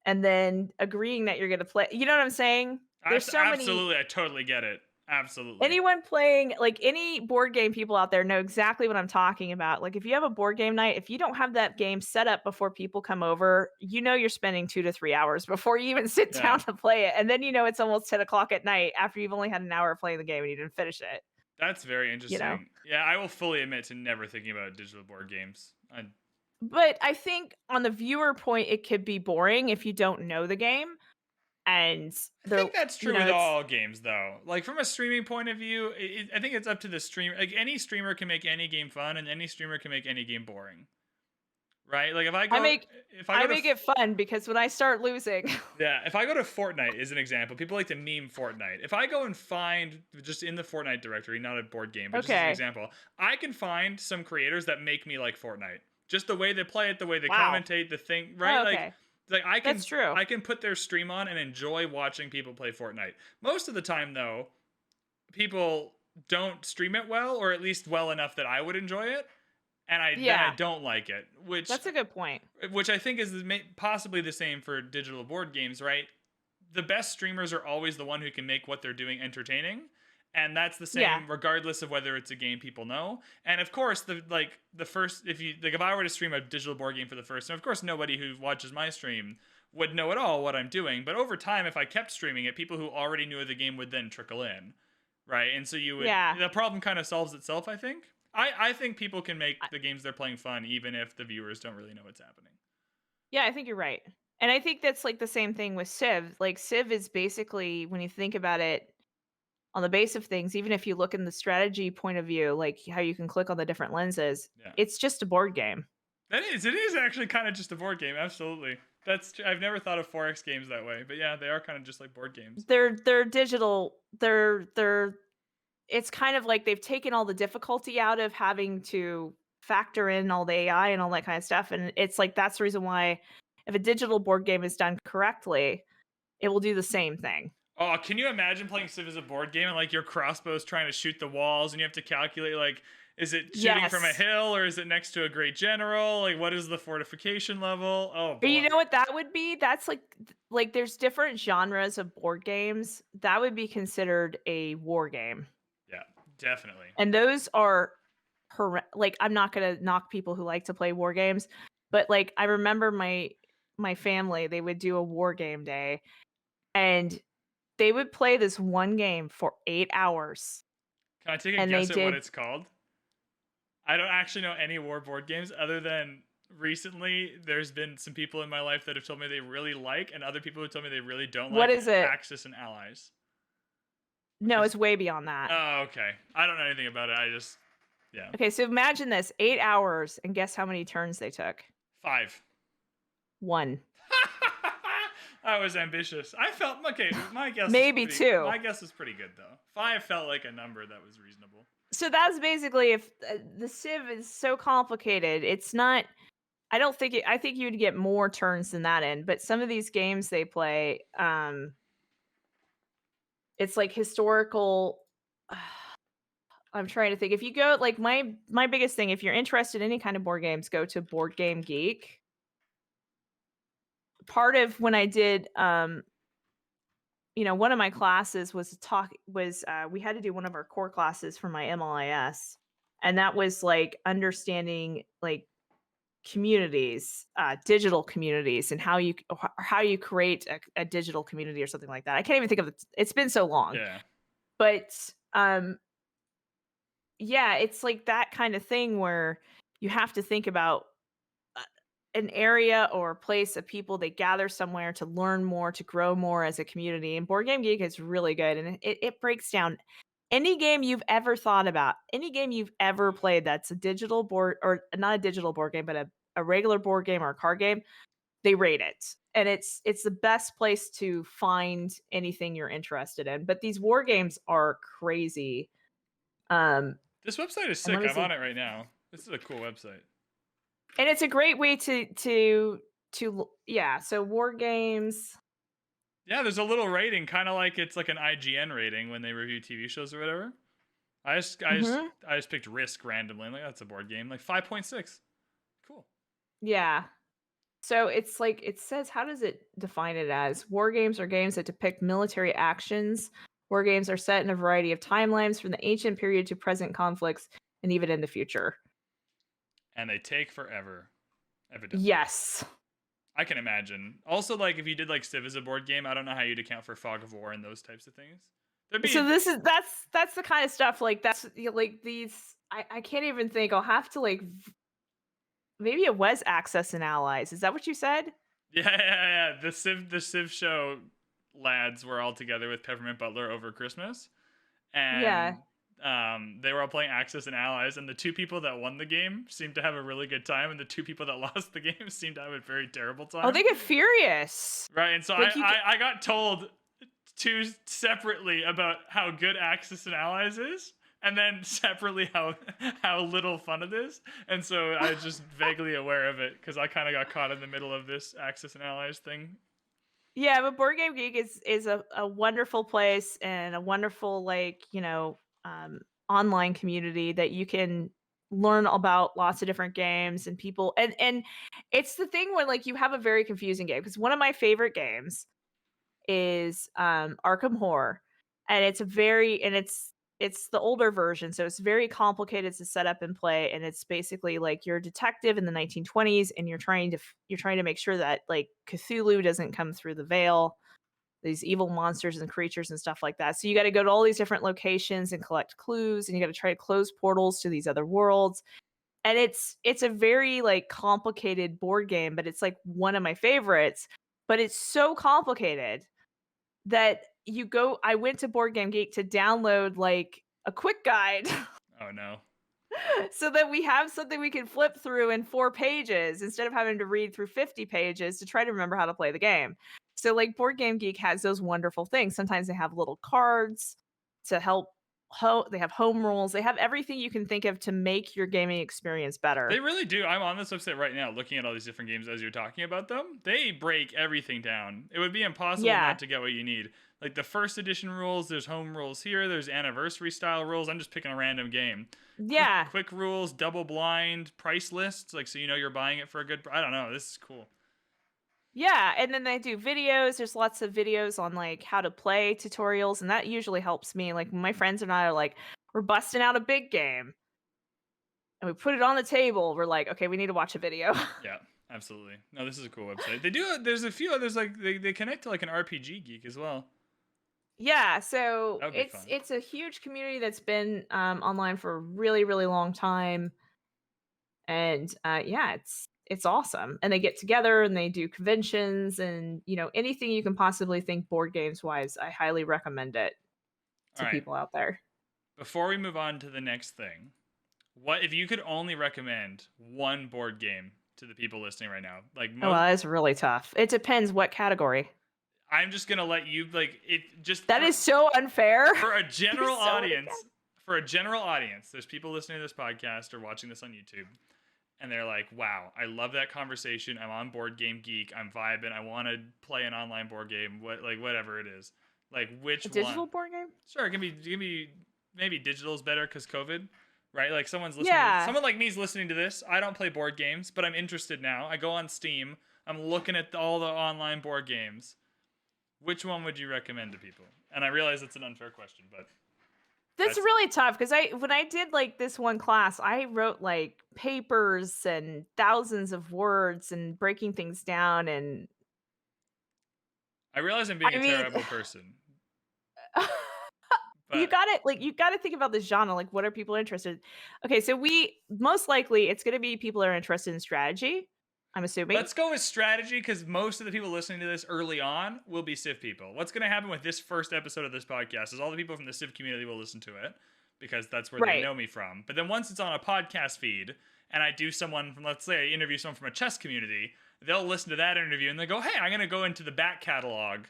and then agreeing that you're going to play. You know what I'm saying? There's so many. Absolutely, I totally get it. Absolutely. Anyone playing, like, any board game people out there know exactly what I'm talking about. Like, if you have a board game night, if you don't have that game set up before people come over, you know you're spending 2 to 3 hours before you even sit down Yeah. to play it, and then you know it's almost 10 o'clock at night after you've only had an hour of playing the game and you didn't finish it, That's very you know? interesting. Yeah, I will fully admit to never thinking about digital board games. But I think on the viewer point, it could be boring if you don't know the game, and I they're think that's you true know, with it's all games, though. Like from a streaming point of view, I think it's up to the streamer. Like any streamer can make any game fun, and any streamer can make any game boring, right? Like I make if I I go to, make it fun because when I start losing. yeah, if I go to Fortnite, is an example. People like to meme Fortnite. If I go and find just in the Fortnite directory, not a board game, but just as an Okay. example, I can find some creators that make me like Fortnite. Just the way they play it, the way they Wow. commentate, the thing, right? Oh, okay. Like That's true. I can put their stream on and enjoy watching people play Fortnite. Most of the time though, people don't stream it well, or at least well enough that I would enjoy it, and I Yeah, don't like it, that's a good point. which I think is possibly the same for digital board games, right? The best streamers are always the one who can make what they're doing entertaining, and that's the Yeah. same regardless of whether it's a game people know. And of course, the first, if I were to stream a digital board game for the first, and of course nobody who watches my stream would know at all what I'm doing, but over time, if I kept streaming it, people who already knew the game would then trickle in, right? And so Yeah. the problem kind of solves itself, I think. I think people can make I the games they're playing fun even if the viewers don't really know what's happening. Yeah, I think you're right. And I think that's, like, the same thing with Civ. Like, Civ is basically, when you think about it on the base of things, even if you look in the strategy point of view, like how you can click on the different lenses, Yeah. it's just a board game. It is actually kind of just a board game, absolutely. I've never thought of 4X games that way, but yeah, they are kind of just like board games. They're digital. They're it's kind of like they've taken all the difficulty out of having to factor in all the AI and all that kind of stuff, and it's like that's the reason why if a digital board game is done correctly, it will do the same thing. Oh, can you imagine playing Civ as a board game and like your crossbow's trying to shoot the walls and you have to calculate like, is it shooting from a Yes. hill or is it next to a great general? Like what is the fortification level? Oh But boy. you know what that would be? That's like there's different genres of board games. That would be considered a war game. Yeah, definitely. And those are like I'm not going to knock people who like to play war games, but like I remember my family, they would do a war game day and they would play this one game for 8 hours Can I take a and they guess at what did. it's called? I don't actually know any war board games other than recently there's been some people in my life that have told me they really like and other people who told me they really don't What like is it? Axis and Allies. Which No, is it's way beyond that. oh, okay. I don't know anything about it. I just yeah. Okay, so imagine this, 8 hours and guess how many turns they took? 5. 1. I was ambitious. I felt okay. Maybe 2. My guess is pretty good though. 5 felt like a number that was reasonable. So that's basically if the Civ is so complicated. It's not. I don't think it. I think you'd get more turns than that in. But some of these games they play, it's like historical. I'm trying to think. If you go like my biggest thing, if you're interested in any kind of board games, go to Board Game Geek. Part of when I did, one of my classes was we had to do one of our core classes for my MLIS, and that was like understanding like communities, digital communities, and how you create a digital community or something like that. I can't even think of it. It's been so long, Yeah. but yeah, it's like that kind of thing where you have to think about an area or a place of people they gather somewhere to learn more, to grow more as a community. And Board Game Geek is really good, and it breaks down any game you've ever thought about, any game you've ever played that's a digital board or not a digital board game, but a regular board game or a card game. They rate it, and it's the best place to find anything you're interested in. But these war games are crazy. This website is And sick. let me I'm see. on it right now. This is a cool website. And it's a great way to yeah, so war games. Yeah, there's a little rating, kind of like it's like an IGN rating when they review TV shows or whatever. Mhm. I just picked Risk randomly. Like that's a board game. Like 5.6. Cool. Yeah. So it's like it says, how does it define it as? War games are games that depict military actions. War games are set in a variety of timelines from the ancient period to present conflicts and even in the future. And they take forever, evidently. Yes. I can imagine. Also, like if you did like Civ as a board game, I don't know how you'd account for Fog of War and those types of things. There'd So be that's the kind of stuff like like these I can't even think. I'll have to like maybe it was Access and Allies. Is that what you said? yeah. The Civ show lads were all together with Peppermint Butler over Christmas, Yeah. and they were all playing Axis and Allies, and the two people that won the game seemed to have a really good time, and the two people that lost the game seemed to have a very terrible time. Oh, they get furious. Right, and so Like I got told two separately about how good Axis and Allies is, and then separately how little fun it is, and so I was just vaguely aware of it because I kind of got caught in the middle of this Axis and Allies thing. Yeah, but Board Game Geek is a wonderful place and a wonderful like, online community that you can learn about lots of different games and people and it's the thing when like you have a very confusing game because one of my favorite games is Arkham Horror, and it's a very and it's the older version, so it's very complicated to set up and play. And it's basically like you're a detective in the 1920s, and you're trying to make sure that like Cthulhu doesn't come through the veil, these evil monsters and creatures and stuff like that. So you got to go to all these different locations and collect clues, and you got to try to close portals to these other worlds. And it's a very like complicated board game, but it's like one of my favorites. But it's so complicated that I went to Board Game Geek to download like a quick guide Oh no. so that we have something we can flip through in 4 pages instead of having to read through 50 pages to try to remember how to play the game. So like Board Game Geek has those wonderful things. Sometimes they have little cards to help they have home rules. They have everything you can think of to make your gaming experience better. They really do. I'm on this website right now looking at all these different games as you're talking about them. They break everything down. It would be impossible Yeah. not to get what you need. Like the first edition rules, there's home rules here, there's anniversary style rules. I'm just picking a random game. Yeah. Quick rules, double blind, price lists, like so you know you're buying it for a good I don't know. This is cool. Yeah, and then they do videos. There's lots of videos on like how to play tutorials, and that usually helps me. Like my friends and I are like, we're busting out a big game, and we put it on the table. We're like, okay, we need to watch a video. Yeah, absolutely. No, this is a cool website. They do. There's a few others like they connect to like an RPG Geek as well. Yeah, so That would be fun. it's a huge community that's been online for a really really long time, and yeah, it's awesome. And they get together and they do conventions and anything you can possibly think board games wise. I highly recommend it All to right. people out there. Before we move on to the next thing, what if you could only recommend one board game to the people listening right now? Like, Oh, well, that's really tough. It depends what category. I'm just gonna let you like it. Just That is so unfair. for a general There's so many audience. For a general audience, there's people listening to this podcast or watching this on YouTube, and they're like, "Wow, I love that conversation. I'm on Board Game Geek. I'm vibing. I want to play an online board game. Whatever it is. Like which A digital one? board game? Sure, give me maybe digital is better because COVID, right? Like someone's listening. Yeah. Someone like me is listening to this. I don't play board games, but I'm interested now. I go on Steam. I'm looking at all the online board games. Which one would you recommend to people? And I realize it's an unfair question, but That's really tough because when I did like this one class, I wrote like papers and thousands of words and breaking things down and I realize I'm being I a mean- terrible person. you But got to think about the genre. Like, what are people interested? Okay, so we most likely it's going to be people that are interested in strategy. I'm assuming. let's go with strategy because most of the people listening to this early on will be Civ people. What's going to happen with this first episode of this podcast is all the people from the Civ community will listen to it because that's where they Right. know me from. But then once it's on a podcast feed and I do someone from, let's say I interview someone from a chess community, they'll listen to that interview and they go, hey, I'm going to go into the back catalog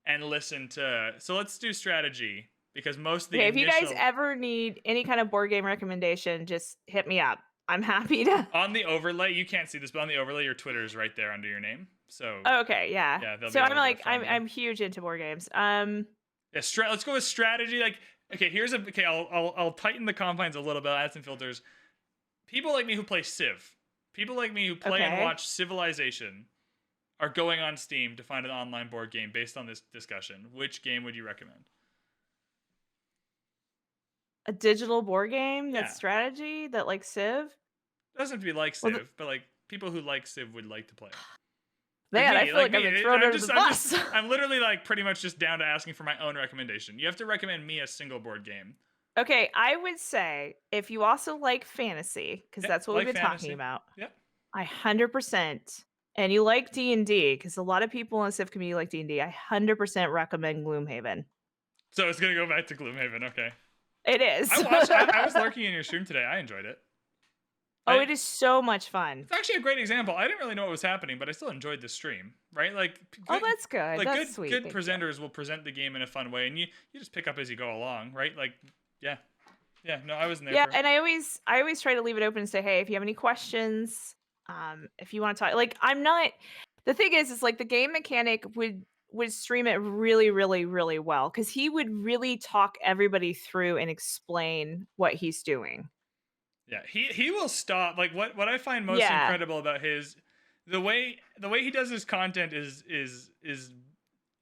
and listen to. So let's do strategy because most of the Okay, if you guys initial- ever need any kind of board game recommendation, just hit me up. I'm happy to. on the overlay, you can't see this, but on the overlay, your Twitter is right there under your name. So Okay, yeah. Yeah, they'll be So able I'm to like find you. I'm huge into board games. yeah, let's go with strategy. Like, okay, I'll tighten the confines a little bit, add some filters. People like me who play Civ, People like me who play and watch Civilization are going on Steam to find an online board game based on this discussion. Which game would you recommend? A digital board game Yeah. that's strategy that like Civ? Doesn't have to be like Civ, but like people who like Civ would like to play it. Man, I feel like I've been thrown under the bus. I'm literally like pretty much just down to asking for my own recommendation. You have to recommend me a single board game. Okay, I would say if you also like fantasy, because that's what we've been talking about. Yep. 100%. And you like D&D, because a lot of people in the Civ community like D&D. I 100% recommend Gloomhaven. So it's gonna go back to Gloomhaven. Okay. It is. I was lurking in your stream today. I enjoyed it. Oh, it is so much fun. It's actually a great example. I didn't really know what was happening, but I still enjoyed the stream, right? Like, oh, that's good. Like that's sweet. Good presenters will present the game in a fun way, and you just pick up as you go along, right? Like, yeah. No, I was in there. Yeah, and I always try to leave it open and say, hey, if you have any questions, if you want to talk, like I'm not. The thing is like the game mechanic would stream it really, really, really well because he would really talk everybody through and explain what he's doing. Yeah, he will stop. Like what I find most incredible about the way he does his content is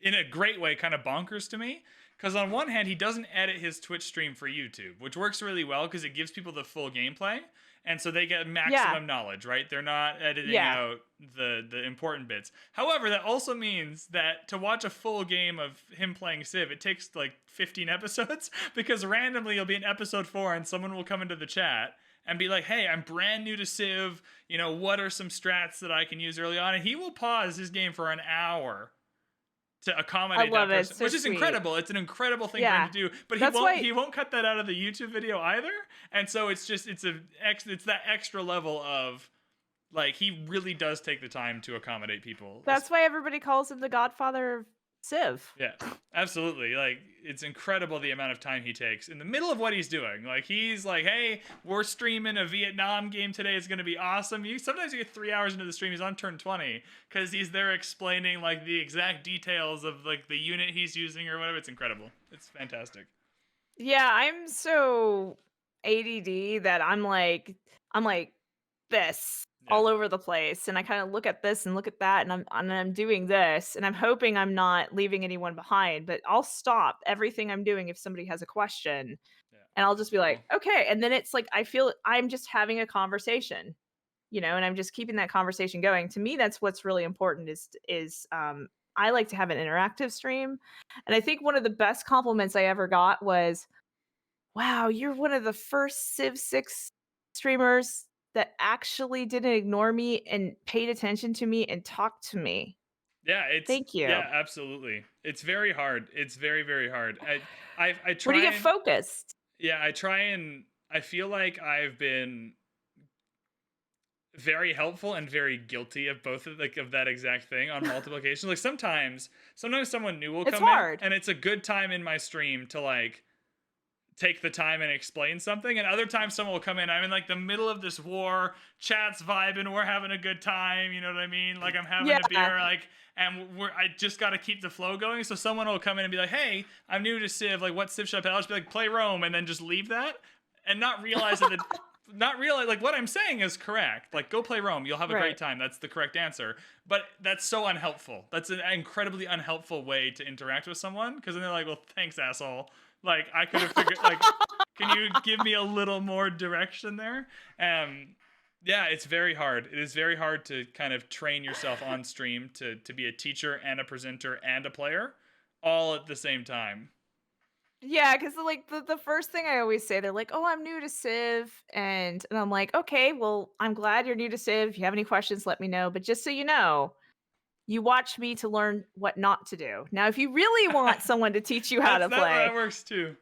in a great way kind of bonkers to me. Because on one hand, he doesn't edit his Twitch stream for YouTube, which works really well because it gives people the full gameplay, and so they get maximum knowledge, right? They're not editing out the important bits. However, that also means that to watch a full game of him playing Civ, it takes like 15 episodes because randomly you'll be in episode 4 and someone will come into the chat and be like, hey, I'm brand new to Civ. You know, what are some strats that I can use early on? And he will pause his game for an hour to accommodate that person, which is incredible. It's an incredible thing for him to do, but he won't cut that out of the YouTube video either. And so it's that extra level of like he really does take the time to accommodate people. That's why everybody calls him the Godfather of Civ. Yeah, absolutely. Like it's incredible the amount of time he takes in the middle of what he's doing. Like he's like, hey, we're streaming a Vietnam game today. It's going to be awesome. Sometimes you get 3 hours into the stream, he's on turn 20 because he's there explaining like the exact details of like the unit he's using or whatever. It's incredible. It's fantastic. Yeah, I'm so ADD that I'm like this. All over the place, and I kind of look at this and look at that, and I'm doing this, and I'm hoping I'm not leaving anyone behind. But I'll stop everything I'm doing if somebody has a question, and I'll just be like, okay. And then it's like I feel I'm just having a conversation, and I'm just keeping that conversation going. To me, that's what's really important. Is I like to have an interactive stream, and I think one of the best compliments I ever got was, "Wow, you're one of the first Civ 6 streamers that actually didn't ignore me and paid attention to me and talked to me." Yeah, thank you. Yeah, absolutely. It's very hard. It's very, very hard. I try. Where do you get focused? Yeah, I try and I feel like I've been very helpful and very guilty of both of that exact thing on multiple occasions. Like sometimes someone new will come in, and it's a good time in my stream to like take the time and explain something, and other times someone will come in, I'm in like the middle of this war, chat's vibing, we're having a good time, you know what I mean? Like I'm having a beer, like, and I just got to keep the flow going. So someone will come in and be like, hey, I'm new to Civ, like what Civ should I play? I'll just be like, play Rome, and then just leave that and not realize that like what I'm saying is correct. Like go play Rome, you'll have a great time. That's the correct answer. But that's so unhelpful. That's an incredibly unhelpful way to interact with someone, because then they're like, well, thanks, asshole. Like I could have figured like can you give me a little more direction there? Yeah, it's very hard. It is very hard to kind of train yourself on stream to be a teacher and a presenter and a player all at the same time. Yeah, because like the first thing I always say, they're like, oh, I'm new to Civ, and I'm like, okay, well, I'm glad you're new to Civ. If you have any questions, let me know. But just so you know, you watch me to learn what not to do. Now, if you really want someone to teach you how to play, that works too.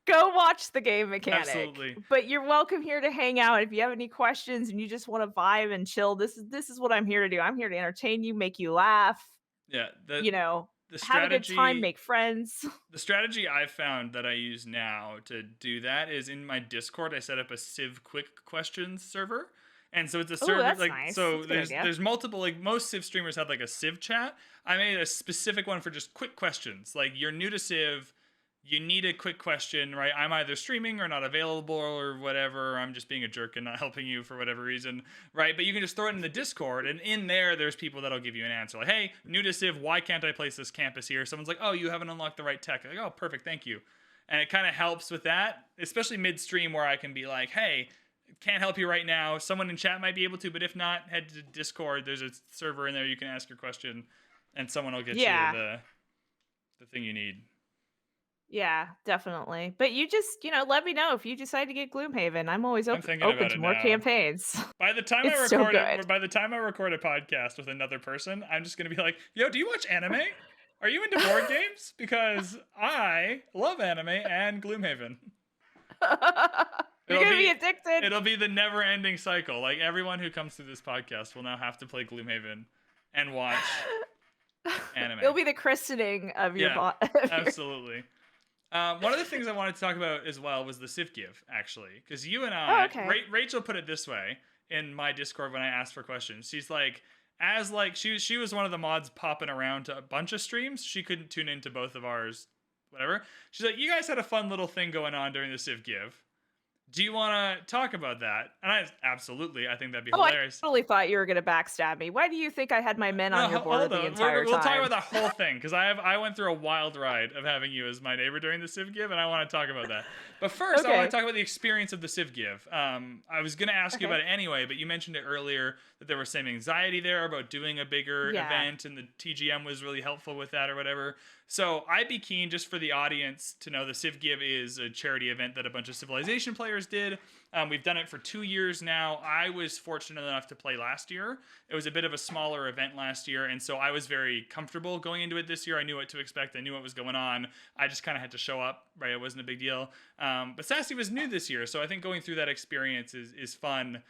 Go watch the game mechanic. Absolutely. But you're welcome here to hang out. If you have any questions and you just want to vibe and chill, this is what I'm here to do. I'm here to entertain you, make you laugh. Yeah. The strategy, have a good time, make friends. The strategy I've found that I use now to do that is in my Discord, I set up a Civ quick questions server. And so it's a server that's like nice. So there's multiple, like most Civ streamers have like a Civ chat. I made a specific one for just quick questions. Like you're new to Civ, you need a quick question, right? I'm either streaming or not available or whatever. Or I'm just being a jerk and not helping you for whatever reason, right? But you can just throw it in the Discord, and in there's people that'll give you an answer. Like, hey, new to Civ, why can't I place this campus here? Someone's like, oh, you haven't unlocked the right tech. Like, oh, perfect, thank you. And it kind of helps with that, especially midstream where I can be like, hey, can't help you right now. Someone in chat might be able to, but if not, head to Discord. There's a server in there you can ask your question, and someone will get you the thing you need. Yeah, definitely. But you just, let me know if you decide to get Gloomhaven. I'm always open to more campaigns. By the time It's so good. by the time I record a podcast with another person, I'm just gonna be like, "Yo, do you watch anime? Are you into board games? Because I love anime and Gloomhaven." You're gonna be addicted. It'll be the never-ending cycle. Like everyone who comes through this podcast will now have to play Gloomhaven and watch anime. It'll be the christening of your absolutely. One of the things I wanted to talk about as well was the Civ Give, actually, because you and I, Rachel put it this way in my Discord when I asked for questions. She's like, she was one of the mods popping around to a bunch of streams. She couldn't tune into both of ours, whatever. She's like, you guys had a fun little thing going on during the Civ Give. Do you want to talk about that? And I think that'd be hilarious. I totally thought you were going to backstab me. Why do you think I had my men on your board the entire time? We'll talk about the whole thing, because I went through a wild ride of having you as my neighbor during the Civ Give, and I want to talk about that. But first, I want to talk about the experience of the Civ Give. I was going to ask you about it anyway, but you mentioned it earlier that there was some anxiety there about doing a bigger event, and the TGM was really helpful with that or whatever. So I'd be keen, just for the audience, to know the Civ Give is a charity event that a bunch of Civilization players did. We've done it for 2 years now. I was fortunate enough to play last year. It was a bit of a smaller event last year, and so I was very comfortable going into it this year. I knew what to expect. I knew what was going on. I just kind of had to show up, right? It wasn't a big deal. But Sassy was new this year, so I think going through that experience is fun.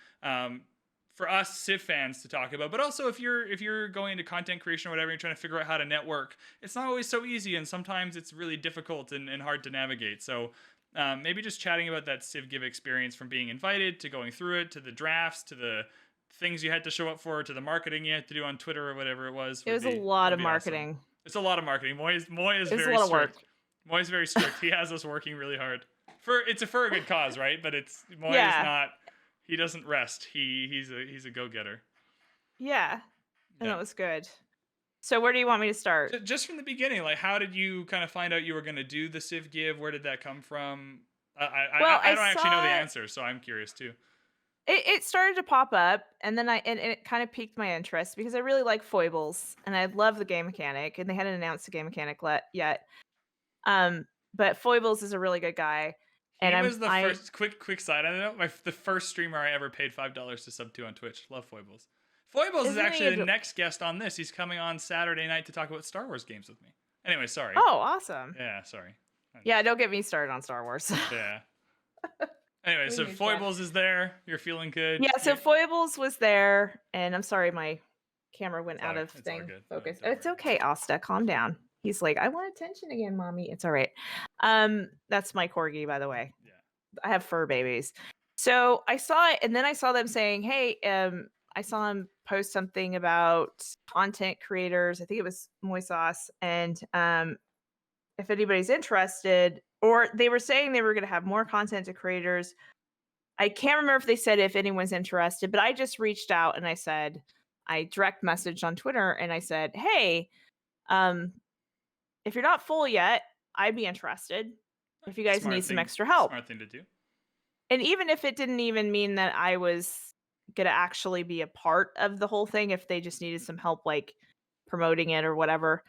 For us Civ fans to talk about, but also if you're going into content creation or whatever, you're trying to figure out how to network, it's not always so easy, and sometimes it's really difficult and hard to navigate. So maybe just chatting about that Civ Give experience, from being invited to going through it, to the drafts, to the things you had to show up for, to the marketing you had to do on Twitter or whatever it was. It was a lot of marketing. Awesome. It's a lot of marketing. Moy is very strict. Moy's very strict. He has us working really hard for a good cause, right? But Moy is not. He doesn't rest. He's a go-getter. Yeah. And that was good. So where do you want me to start? Just from the beginning, like, how did you kind of find out you were going to do the Civ Give? Where did that come from? I don't actually know the answer, so I'm curious too. It started to pop up, and then it kind of piqued my interest because I really like foibles, and I love the game mechanic, and they hadn't announced the game mechanic yet. But foibles is a really good guy. He was the first quick side. I don't know. The first streamer I ever paid $5 to sub to on Twitch. Love Foibles. Foibles is actually the next guest on this. He's coming on Saturday night to talk about Star Wars games with me. Anyway, sorry. Oh, awesome. Yeah, sorry. Yeah, don't get me started on Star Wars. Yeah. Anyway, so Foibles is there. You're feeling good. Yeah, so Foibles was there, and I'm sorry my camera went out of focus. It's okay, Asta. Calm down. He's like, I want attention again, mommy. It's all right. That's my corgi, by the way. Yeah. I have fur babies. So I saw it, and then I saw them saying, hey, I saw him post something about content creators. I think it was Moy Sauce. And if anybody's interested, or they were saying they were going to have more content creators. I can't remember if they said if anyone's interested, but I just reached out and I direct messaged on Twitter and I said, hey, if you're not full yet, I'd be interested if you guys need some extra help. Smart thing to do. And even if it didn't even mean that I was going to actually be a part of the whole thing, if they just needed some help, like promoting it or whatever.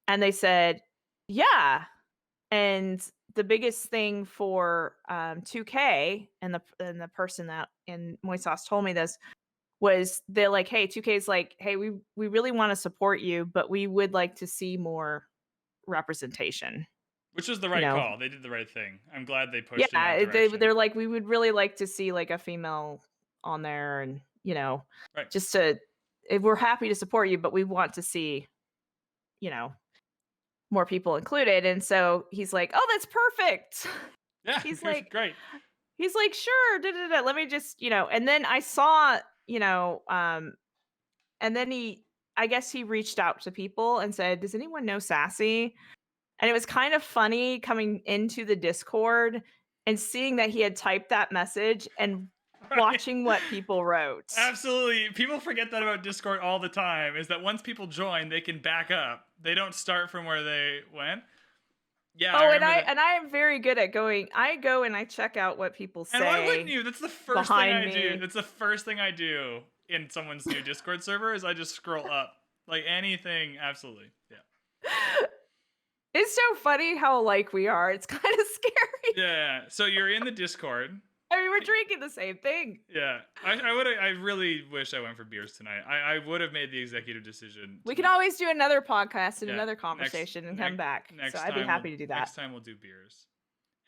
And they said, yeah. And the biggest thing for 2K and the person that in Moy Sauce told me this was they're like, hey, 2K's like, hey, we really want to support you, but we would like to see more representation. Which was the right call. They did the right thing. I'm glad they pushed. Yeah, they're like, we would really like to see like a female on there, and right. just to, we're happy to support you, but we want to see, more people included. And so he's like, oh, that's perfect. Yeah, he's like, great. He's like, sure, let me just, and then I saw, and then I guess he reached out to people and said, does anyone know Sassy? And it was kind of funny coming into the Discord and seeing that he had typed that message and Right. watching what people wrote. Absolutely. People forget that about Discord all the time, is that once people join, they can back up. They don't start from where they went. Yeah, I Oh, remember that. and I am very good at going. I go and I check out what people And why wouldn't say you? That's the first thing behind I do. me. That's the first thing I do in someone's new Discord server is I just scroll up. Like anything, absolutely. Yeah. It's so funny how alike we are. It's kind of scary. Yeah. So you're in the Discord. I mean, we're drinking the same thing. Yeah. I really wish I went for beers tonight. I would have made the executive decision. We can always do another podcast and Yeah, another conversation and come back. So next I'd be time happy to do that. next time we'll do beers.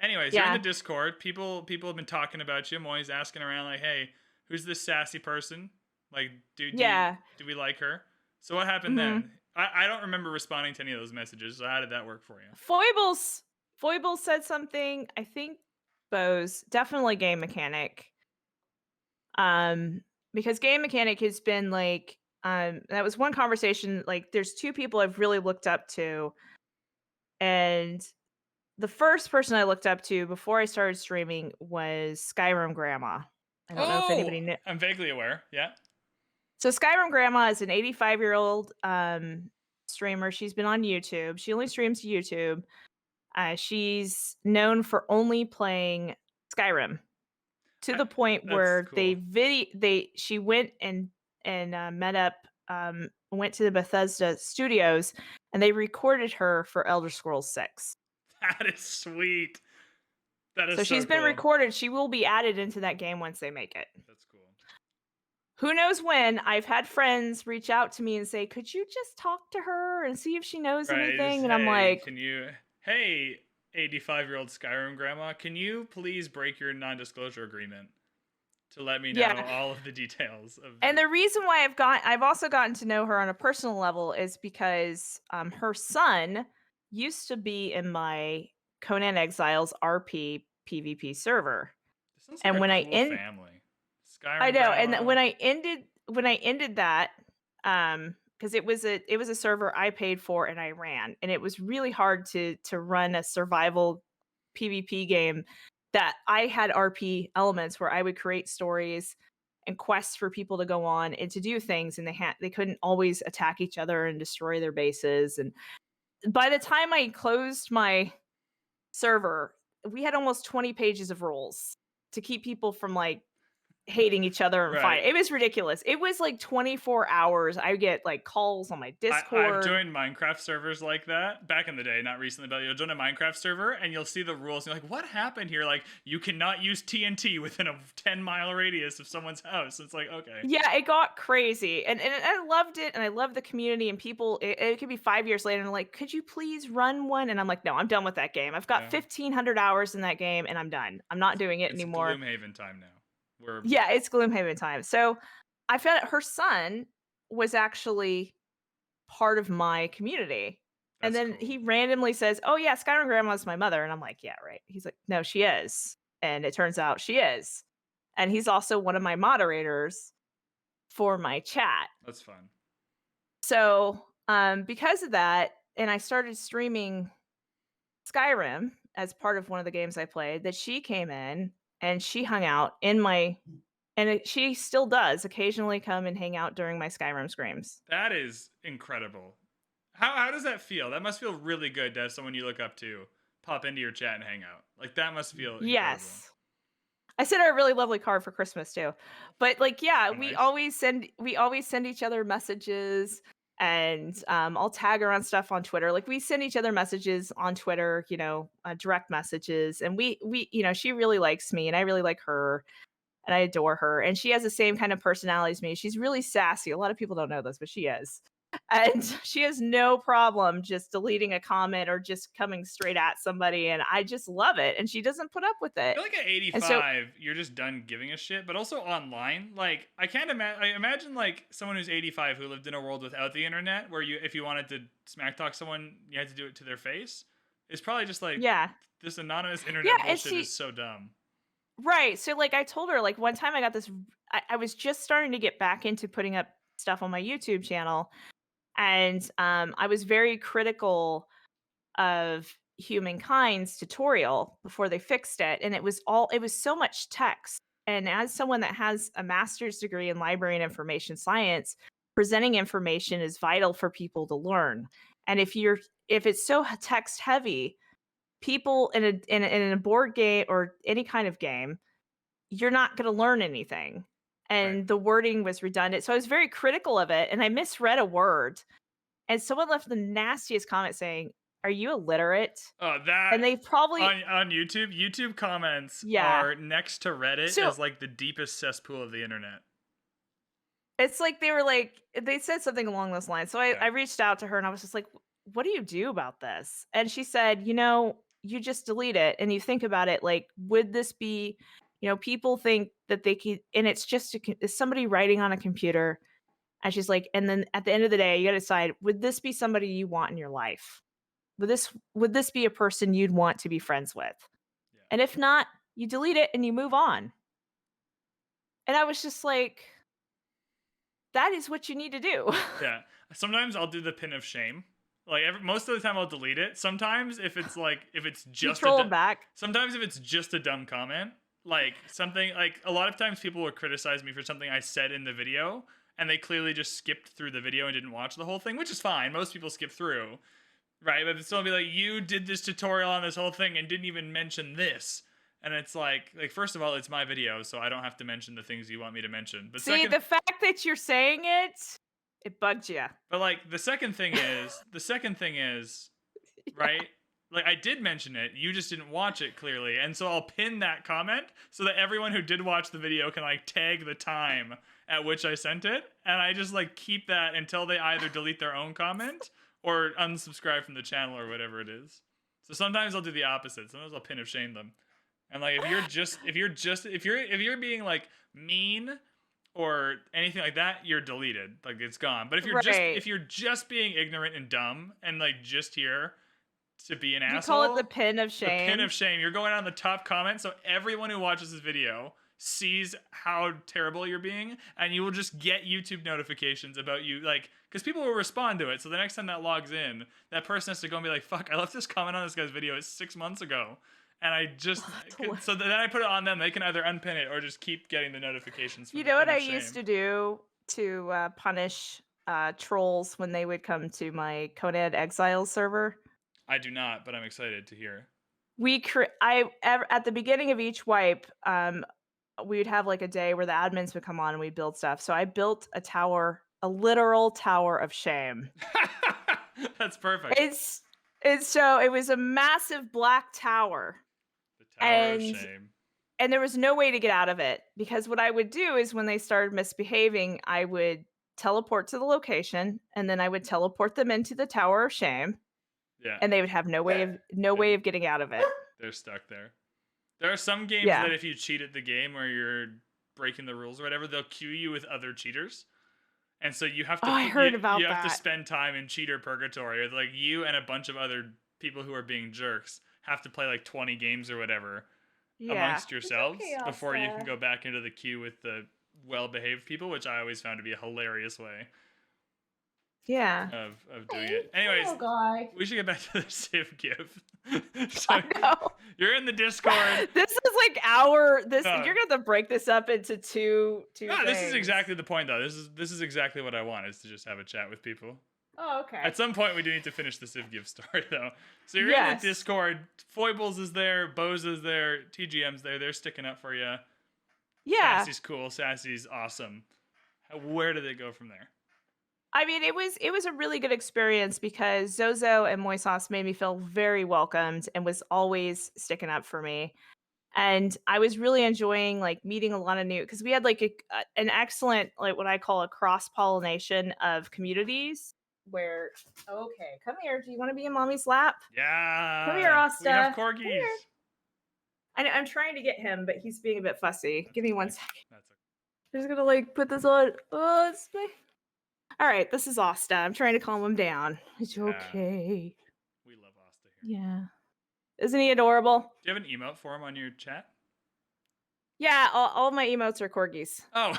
Anyways, you're in the Yeah. Discord. People have been talking about you. I'm always asking around like, hey, who's this sassy person? Like, Yeah. do we like her? So what happened Mhm. then? I don't remember responding to any of those messages. So how did that work for you? Foibles said something. I think Bose definitely game mechanic. Because game mechanic has been like that was one conversation. Like, there's two people I've really looked up to, and the first person I looked up to before I started streaming was Skyrim Grandma. I don't know if Oh, anybody knew. I'm vaguely aware. Yeah. So Skyrim Grandma is an 85-year-old streamer. She's been on YouTube. She only streams YouTube. She's known for only playing Skyrim to the point That's where cool. she went and met up, went to the Bethesda studios, and they recorded her for Elder Scrolls 6. That is sweet. That is So so she's been cool. recorded. She will be added into that game once they make it. That's cool. Who knows when? I've had friends reach out to me and say, "Could you just talk to her and see if she knows Right. anything?" Just, And I'm hey, like, can you? Hey, 85-year-old Skyrim grandma, can you please break your non-disclosure agreement to let me know yeah. all of the details of? And the reason why I've also gotten to know her on a personal level is because her son used to be in my Conan Exiles RP PvP server. This sounds like And a when cool family. I Skyrim know, and grandma. when I ended that, because it was a server I paid for and I ran, and it was really hard to run a survival PvP game that I had RP elements where I would create stories and quests for people to go on and to do things, and they couldn't always attack each other and destroy their bases. And by the time I closed my server, we had almost 20 pages of rules to keep people from like hating each other and Right. fighting. It was ridiculous. It was like 24 hours. I get like calls on my I've Discord. joined Minecraft servers like that back in the day, not recently, but you'll join a Minecraft server and you'll see the rules and you're like, what happened here? Like, you cannot use TNT within a 10-mile radius of someone's house. It's like, okay. Yeah, it got crazy. And I loved it, and I love the community and people. It could be 5 years later and they're like, "Could you please run one?" And I'm like, "No, I'm done with that game. I've got Yeah. 1,500 hours in that game and I'm done. I'm not doing it It's anymore." Gloomhaven time now. Yeah, it's Gloomhaven time. So I found out her son was actually part of my community. And That's then cool. he randomly says, "Oh yeah, Skyrim Grandma's my mother." And I'm like, "Yeah, right." He's like, "No, she is." And it turns out she is. And he's also one of my moderators for my chat. That's fun. So, because of that, and I started streaming Skyrim as part of one of the games I played, that she came in and she hung out in my she still does occasionally come and hang out during my Skyrim screams. That is incredible. How does that feel? That must feel really good to have someone you look up to pop into your chat and hang out. Like, that must feel incredible. Yes. I sent her a really lovely card for Christmas too. But like, yeah, Oh, we nice. always send each other messages, and I'll tag her on stuff on Twitter. Like, we send each other messages on Twitter, direct messages, and we she really likes me and I really like her. And I adore her. And she has the same kind of personality as me. She's really sassy. A lot of people don't know this, but she is. And she has no problem just deleting a comment or just coming straight at somebody. And I just love it. And she doesn't put up with I it. feel like at 85, you're just done giving a shit, but also online. Like, I can't imagine. I imagine like someone who's 85 who lived in a world without the internet, where if you wanted to smack talk someone, you had to do it to their face. It's probably just like, Yeah. this anonymous internet Yeah. And bullshit is so dumb. right. So like I told her, like one time I got this, I was just starting to get back into putting up stuff on my YouTube channel. And I was very critical of humankind's tutorial before they fixed it, and it was so much text. And as someone that has a master's degree in library and information science, presenting information is vital for people to learn. And if it's so text heavy, people in a board game or any kind of game, you're not going to learn anything. Right. And the wording was redundant. So I was very critical of it, and I misread a word. And someone left the nastiest comment saying, "Are you illiterate?" Oh, that And they probably on YouTube comments Yeah. are next to Reddit So as like the deepest cesspool of the internet. it's like they said something along those lines. So I Yeah. reached out to her and I was just like, "What do you do about this?" And she said, you just delete it and you think about it like, would this be, people think that they could, and it's just it's somebody writing on a computer. And she's like, and then at the end of the day, you got to decide, would this be somebody you want in your life? Would this be a person you'd want to be friends with? Yeah. And if not, you delete it and you move on. And I was just like, that is what you need to do. Yeah. Sometimes I'll do the pin of shame. Like most of the time I'll delete it. Sometimes if it's You troll them back. sometimes if it's just a dumb comment, like something like a lot of times people will criticize me for something I said in the video and they clearly just skipped through the video and didn't watch the whole thing, which is fine. Most people skip through. Right? But it's still be like, you did this tutorial on this whole thing and didn't even mention this. And it's like first of all, it's my video, so I don't have to mention the things you want me to mention. But See, the fact that you're saying it bugs you. But like the second thing is, right? Like I did mention it, you just didn't watch it clearly. And so I'll pin that comment so that everyone who did watch the video can like tag the time at which I sent it. And I just like keep that until they either delete their own comment or unsubscribe from the channel or whatever it is. So sometimes I'll do the opposite. Sometimes I'll pin of shame them. And like if you're being like mean or anything like that, you're deleted. Like it's gone. But if you're just being ignorant and dumb and like just here to be an asshole, you call it the pin of shame. The pin of shame. You're going on the top comment, so everyone who watches this video sees how terrible you're being, and you will just get YouTube notifications about you, like, because people will respond to it. So the next time that logs in, that person has to go and be like, "Fuck, I left this comment on this guy's video. It's 6 months ago." And I just so then I put it on them. They can either unpin it or just keep getting the notifications. You know what I used to do to punish trolls when they would come to my Conan Exiles server? I do not, but I'm excited to hear. At the beginning of each wipe, we would have like a day where the admins would come on and we'd build stuff. So I built a literal tower of shame. That's perfect. So it was a massive black tower. The tower of shame. And there was no way to get out of it, because what I would do is when they started misbehaving, I would teleport to the location and then I would teleport them into the tower of shame. Yeah. And they would have no way of getting out of it. They're stuck there. There are some games that if you cheat at the game or you're breaking the rules or whatever, they'll queue you with other cheaters. And so you have to I heard about you that. have to spend time in cheater purgatory. Or like you and a bunch of other people who are being jerks have to play like 20 games or whatever amongst yourselves before you can go back into the queue with the well-behaved people, which I always found to be a hilarious way. Yeah. Of doing it. Anyways, we should get back to the Civ Give. So I know. You're in the Discord. This is like you're gonna break this up into two things. This is exactly the point though. This is exactly what I want, is to just have a chat with people. Oh, okay. At some point we do need to finish the Civ Give story though. So you're in the Discord, Foibles is there, Bose is there, TGM's there, they're sticking up for you. Yeah. Sassy's cool, Sassy's awesome. Where did they go from there? I mean, it was a really good experience because Zozo and Moisos made me feel very welcomed and was always sticking up for me. And I was really enjoying like meeting a lot of new, because we had like an excellent, like what I call a cross-pollination of communities where, okay, come here. Do you want to be in mommy's lap? Yeah. Come here, Asta. We have corgis. I'm trying to get him, but he's being a bit fussy. Give me 1 second. That's okay. I'm just gonna like put this on. Oh, it's my... All right, this is Asta. I'm trying to calm him down. It's okay. We love Asta here. Yeah. Isn't he adorable? Do you have an emote for him on your chat? Yeah, all my emotes are corgis. Oh.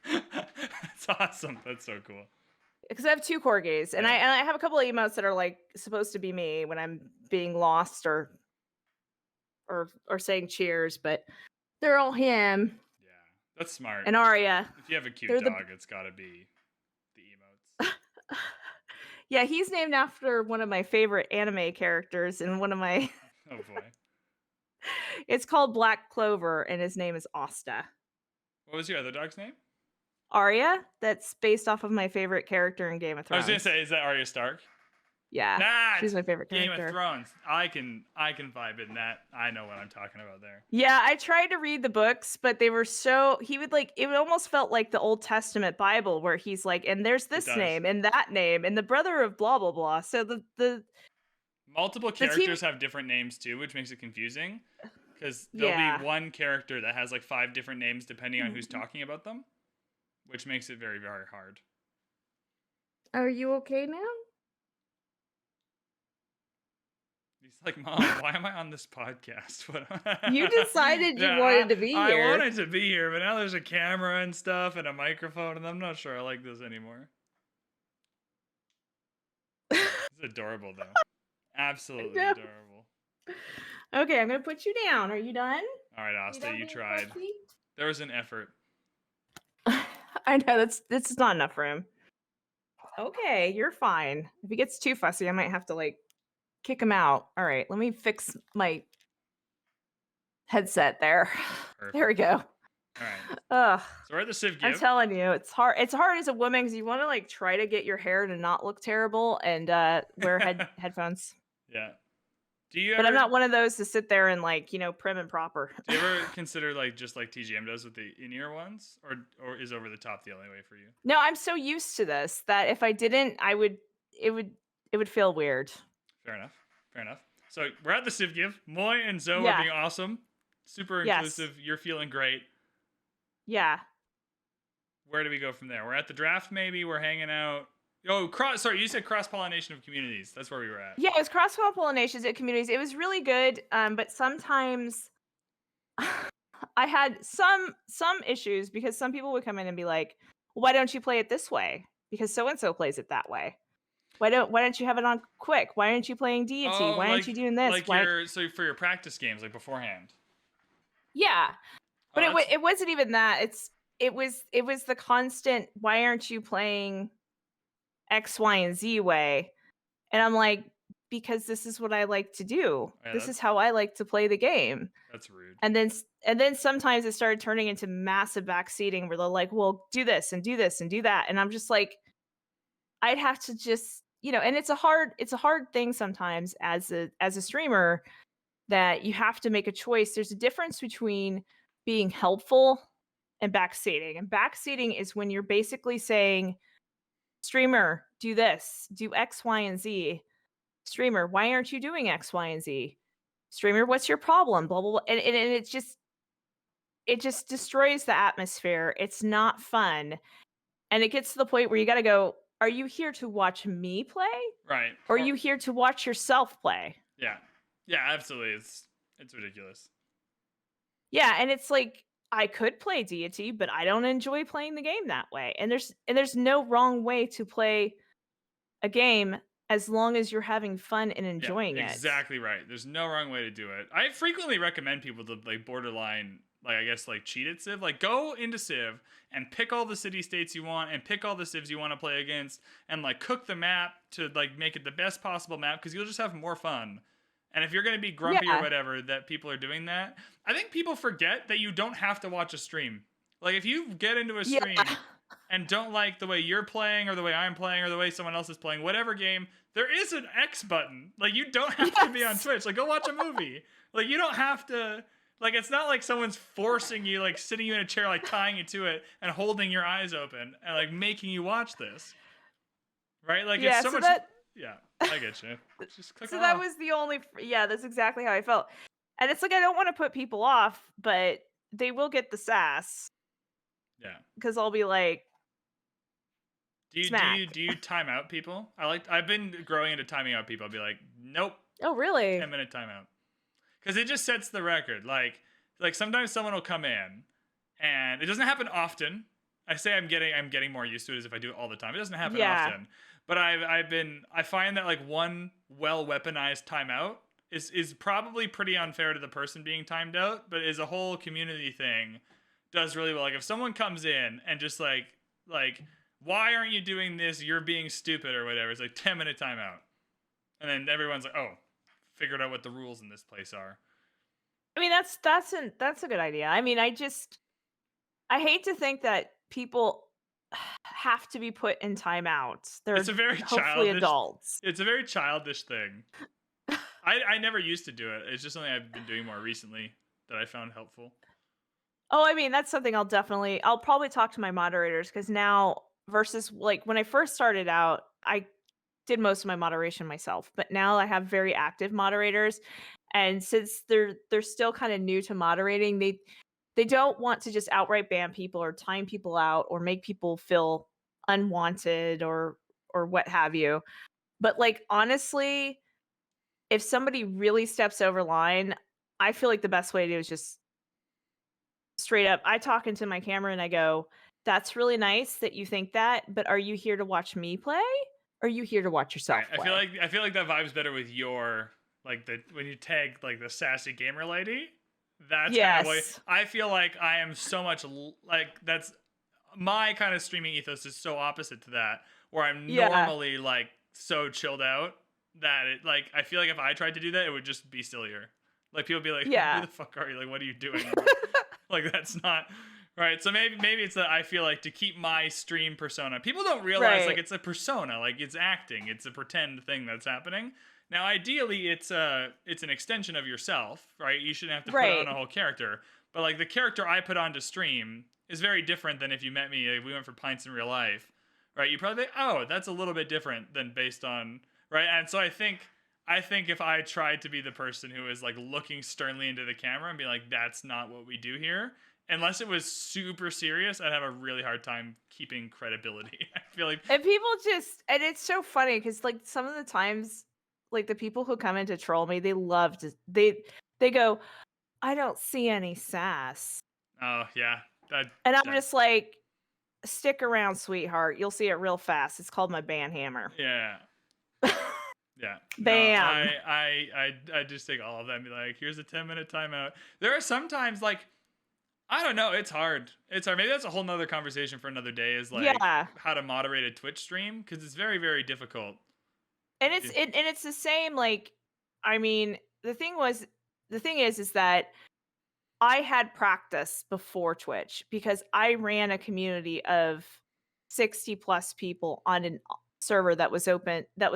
That's awesome. That's so cool. because I have 2 corgis, and Yeah. I have a couple of emotes that are, like, supposed to be me when I'm being lost or saying cheers, but they're all him Yeah, that's smart. and Arya. If you have a cute They're the dog, it's got to be the emotes. Yeah, he's named after one of my favorite anime characters and one of my Oh boy. it's called Black Clover, and his name is Asta. What was your other dog's name? Arya, that's based off of my favorite character in Game of I was Thrones. gonna say, is that Arya Stark? Yeah, Nah, she's it's my favorite Game character. of Thrones. I can vibe in that. I know what I'm talking about there. Yeah, I tried to read the books, but they were he would like it almost felt like the Old Testament Bible where he's like, and there's It this does. name and that name and the brother of blah blah blah. So Multiple the TV characters have different names too, which makes it confusing. Because there'll Yeah. be one character that has like 5 different names depending on who's talking about them, which makes it very, very hard. Are you okay now? He's like, Mom, why am I on this podcast? You decided you Yeah, wanted to be I here. wanted to be here, but now there's a camera and stuff and a microphone, and I'm not sure I like this anymore. It's adorable, though. Absolutely know. adorable. Okay, I'm gonna put you down. Are you done? All right, Asta, done you being tried. fussy? There was an effort. I know this is not enough room. Okay, you're fine. If he gets too fussy, I might have to like kick him out. All right, let me fix my headset there. There we go. All right. Ugh. So we're at the Civ I'm Give. telling you, it's hard. It's hard as a woman because you want to like try to get your hair to not look terrible and wear headphones. Yeah. Do you But I'm ever, not one of those to sit there and like, prim and proper. do you ever consider like just like TGM does with the in-ear ones, or is over the top the only way for you? No, I'm so used to this that if I didn't, it would feel weird. Fair enough. Fair enough. So we're at the Civ Give. Moy and Zoe Yeah. are being awesome. Super Yes. inclusive. You're feeling great. Yeah. Where do we go from there? We're at the draft, maybe. We're hanging out. Oh, sorry, you said cross-pollination of communities. That's where we were at. Yeah, it was cross-pollinations at communities. It was really good, but sometimes I had some issues because some people would come in and be like, "Why don't you play it this way? Because so and so plays it that way. Why don't you have it on quick? Why aren't you playing deity? Oh, Why aren't you doing this? Like Why?" so for your practice games, like beforehand. Yeah, but Oh, it wasn't even that. It was the constant. Why aren't you playing X, Y, and Z way? And I'm like, because this is what I like to do. Yeah, this is how I like to play the game. That's rude. And then sometimes it started turning into massive backseating where they're like, well, do this and do this and do that. And I'm just like, I'd have to just, and it's a hard thing sometimes as a streamer that you have to make a choice. There's a difference between being helpful and backseating. And backseating is when you're basically saying, streamer, do this, do X, Y, and Z. Streamer, why aren't you doing X, Y, and Z? Streamer, what's your problem? Blah, blah, blah. And it just destroys the atmosphere. It's not fun. And it gets to the point where you got to go, are you here to watch me play? Right. Or are you here to watch yourself play? Yeah. Yeah, absolutely. It's ridiculous. Yeah, and it's like, I could play deity, but I don't enjoy playing the game that way. And there's no wrong way to play a game as long as you're having fun and enjoying it. Exactly right. There's no wrong way to do it. I frequently recommend people to like borderline, like I guess like cheat at Civ. Like go into Civ and pick all the city states you want and pick all the Civs you want to play against and like cook the map to like make it the best possible map because you'll just have more fun. And if you're going to be grumpy or whatever that people are doing that, I think people forget that you don't have to watch a stream. Like if you get into a stream and don't like the way you're playing or the way I'm playing or the way someone else is playing, whatever game, there is an X button. Like you don't have to be on Twitch. Like go watch a movie. Like you don't have to, like it's not like someone's forcing you, like sitting you in a chair, like tying you to it and holding your eyes open and like making you watch this. Right? Like it's so much... Yeah, I get you. Just click so off. that was the only that's exactly how I felt. And it's like I don't want to put people off, but they will get the sass. Yeah. Because I'll be like, do you time out people? I've been growing into timing out people. I'll be like, nope. Oh really? 10-minute timeout. Because it just sets the record. Like sometimes someone will come in and it doesn't happen often. I say I'm getting more used to it as if I do it all the time. It doesn't happen Yeah. often, but I find that like one well weaponized timeout is probably pretty unfair to the person being timed out, but as a whole community thing does really well. Like if someone comes in and just like why aren't you doing this? You're being stupid or whatever. It's like 10-minute timeout. And then everyone's like, "Oh, figured out what the rules in this place are." I mean, that's a good idea. I mean, I hate to think that people have to be put in timeouts. They're It's a very hopefully childish adults. it's a very childish thing. I never used to do it. It's just something I've been doing more recently that I found helpful. Oh, I mean, that's something I'll probably talk to my moderators because now versus like when I first started out, I did most of my moderation myself, but now I have very active moderators. And since they're still kind of new to moderating, they don't want to just outright ban people or time people out or make people feel unwanted or what have you. But like honestly, if somebody really steps over line, I feel like the best way to do is just straight up, I talk into my camera and I go, "That's really nice that you think that, but are you here to watch me play? Or are you here to watch yourself Right. play?" I feel like that vibe's better with your like the when you tag like the sassy gamer lady. That's kind of what Yes. I feel like. I am so much like that's my kind of streaming ethos is so opposite to that, where I'm Yeah. normally like so chilled out that it like I feel like if I tried to do that, it would just be sillier. Like people would be like, "Who Yeah. the fuck are you? Like, what are you doing?" Like that's not right. So maybe it's that I feel like to keep my stream persona. People don't realize like Right. it's a persona, like it's acting, it's a pretend thing that's happening. Now, ideally, it's an extension of yourself, right? You shouldn't have to put on Right. a whole character, but like the character I put on to stream is very different than if you met me. If we went for pints in real life, right? You probably think, oh, that's a little bit different than based on right. And so I think if I tried to be the person who is like looking sternly into the camera and be like, that's not what we do here, unless it was super serious, I'd have a really hard time keeping credibility. I feel like, And people just and it's so funny because like some of the times, like the people who come in to troll me, they love to they go, "I don't see any sass." oh yeah, And I'm that just like, "Stick around, sweetheart. You'll see it real fast. It's called my ban hammer." yeah, yeah. No, Bam. I just take all of that and be like, here's a 10-minute timeout. There are sometimes like I don't know. It's hard. It's hard. Maybe that's a whole nother conversation for another day. Is like Yeah. how to moderate a Twitch stream because it's very, very difficult. And It- it's the same like I mean, the thing is that I had practice before Twitch because I ran a community of 60 plus people on a server that was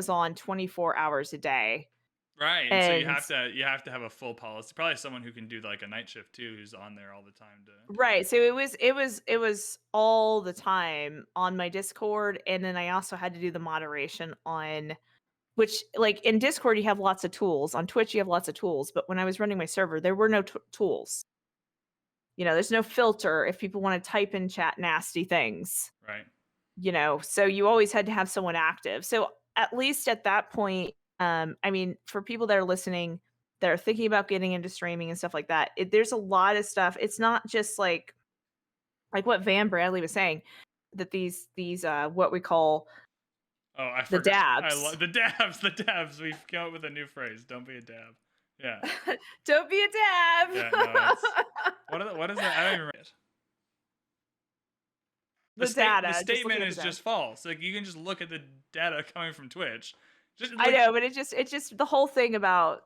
on 24 hours a day. right, and so And you have to have a full policy. Probably someone who can do like a night shift too, who's on there all the time to. right, so it was all the time on my Discord and then I also had to do the moderation on which like in Discord you have lots of tools, on Twitch you have lots of tools, but when I was running my server there were no tools. You know, there's no filter if people want to type in chat nasty things. Right. So you always had to have someone active. So at least at that point, I mean, for people that are listening that are thinking about getting into streaming and stuff like that, there's a lot of stuff. It's not just like what VanBradley was saying that these what we call Oh, I the forgot. I dabs. love the dabs. The dabs. We've come up with a new phrase. Don't be a dab. Yeah. Don't be a dab. Yeah. No. It's what is that? I don't even remember it. The data. The just looking statement at is the just false. Like you can just look at the data coming from Twitch. Just I like, know, but it's just the whole thing about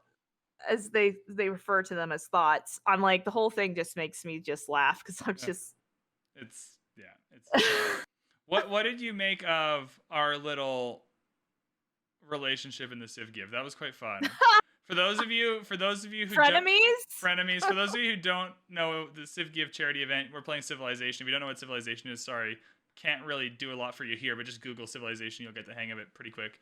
as they refer to them as thoughts. I'm like the whole thing just makes me just laugh because I'm yeah, just it's what did you make of our little relationship in the Civ Give? That was quite fun. For those of you who frenemies. frenemies, for those of you who don't know the Civ Give charity event, we're playing Civilization. If you don't know what Civilization is, sorry, can't really do a lot for you here, but just Google Civilization, you'll get the hang of it pretty quick.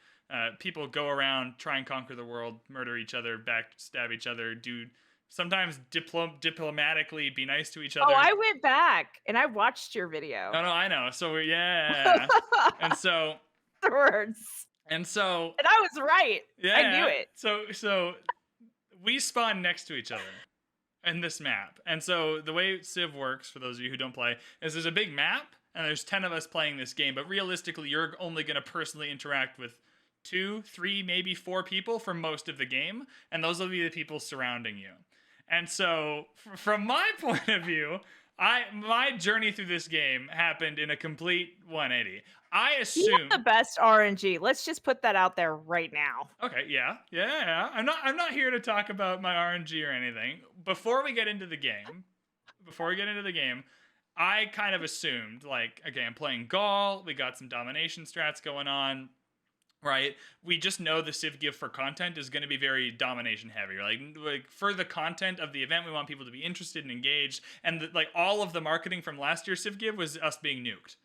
People go around, try and conquer the world, murder each other, backstab each other, do sometimes diplomatically be nice to each other. Oh, I went back and I watched your video. No, I know. So yeah, and so Afterwards. and so And I was right. yeah, I knew it. So we spawn next to each other in this map, and so the way Civ works, for those of you who don't play, is there's a big map, and there's 10 of us playing this game, but realistically, you're only going to personally interact with 2, 3, maybe 4 people for most of the game, and those will be the people surrounding you. And so, from my point of view, my journey through this game happened in a complete 180. I You assume have the best RNG. Let's just put that out there right now. Okay, yeah. I'm not here to talk about my RNG or anything. Before we get into the game, I kind of assumed, like, okay, I'm playing Gaul, we got some domination strats going on, right? We just know the Civ Give for content is going to be very domination heavy. Like for the content of the event, we want people to be interested and engaged. And like all of the marketing from last year's Civ Give was us being nuked.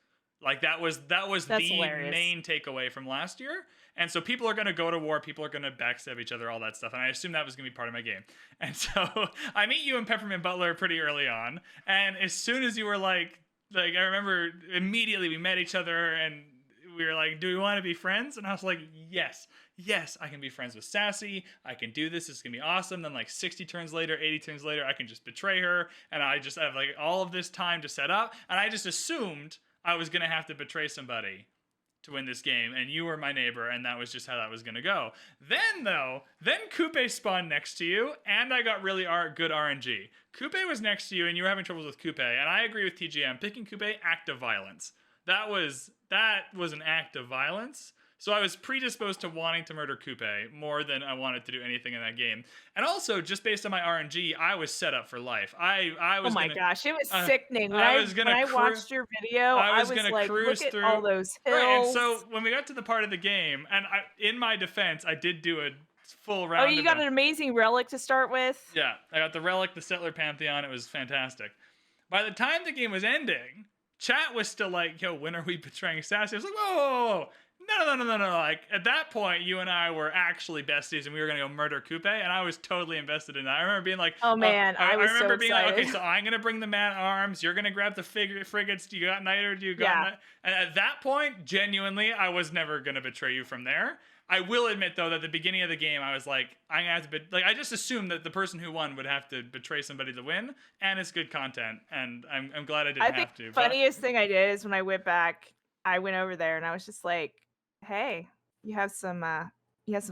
Like that was That's the hilarious. main takeaway from last year. And so people are going to go to war, people are going to backstab each other, all that stuff. And I assume that was going to be part of my game. And so I meet you and Peppermint Butler pretty early on. And as soon as you were like I remember immediately we met each other and we were like, do we want to be friends? And I was like, yes, I can be friends with Sassy. I can do this. It's going to be awesome. Then like 60 turns later, 80 turns later, I can just betray her. And I just have like all of this time to set up. And I just assumed I was going to have to betray somebody to win this game. And you were my neighbor. And that was just how that was going to go. Then Coupe spawned next to you. And I got really good RNG. Coupe was next to you and you were having troubles with Coupe. And I agree with TGM. Picking Coupe, act of violence. That was an act of violence. So I was predisposed to wanting to murder Coupe more than I wanted to do anything in that game. And also, just based on my RNG, I was set up for life. I was. Oh my gosh, it was sickening. When I watched your video, I was gonna like, cruise look at through all those hills. Right, and so when we got to the part of the game, and in my defense, I did do a full round. Oh, you got an amazing relic to start with? Yeah, I got the relic, the Settler Pantheon. It was fantastic. By the time the game was ending, chat was still like, yo, when are we betraying Sassy? I was like, whoa. No. Like, at that point, you and I were actually besties, and we were going to go murder Coupe, and I was totally invested in that. I remember being like, oh, man, I was remember so being excited. like, okay, so I'm going to bring the man-at-arms, you're going to grab the frigates, do you got Niter, do you got And at that point, genuinely, I was never going to betray you from there. I will admit, though, that at the beginning of the game, I was like, I'm going to have to, I just assumed that the person who won would have to betray somebody to win, and it's good content, and I'm glad I didn't have to. The funniest thing I did is when I went back, I went over there, and I was just like, hey, you have some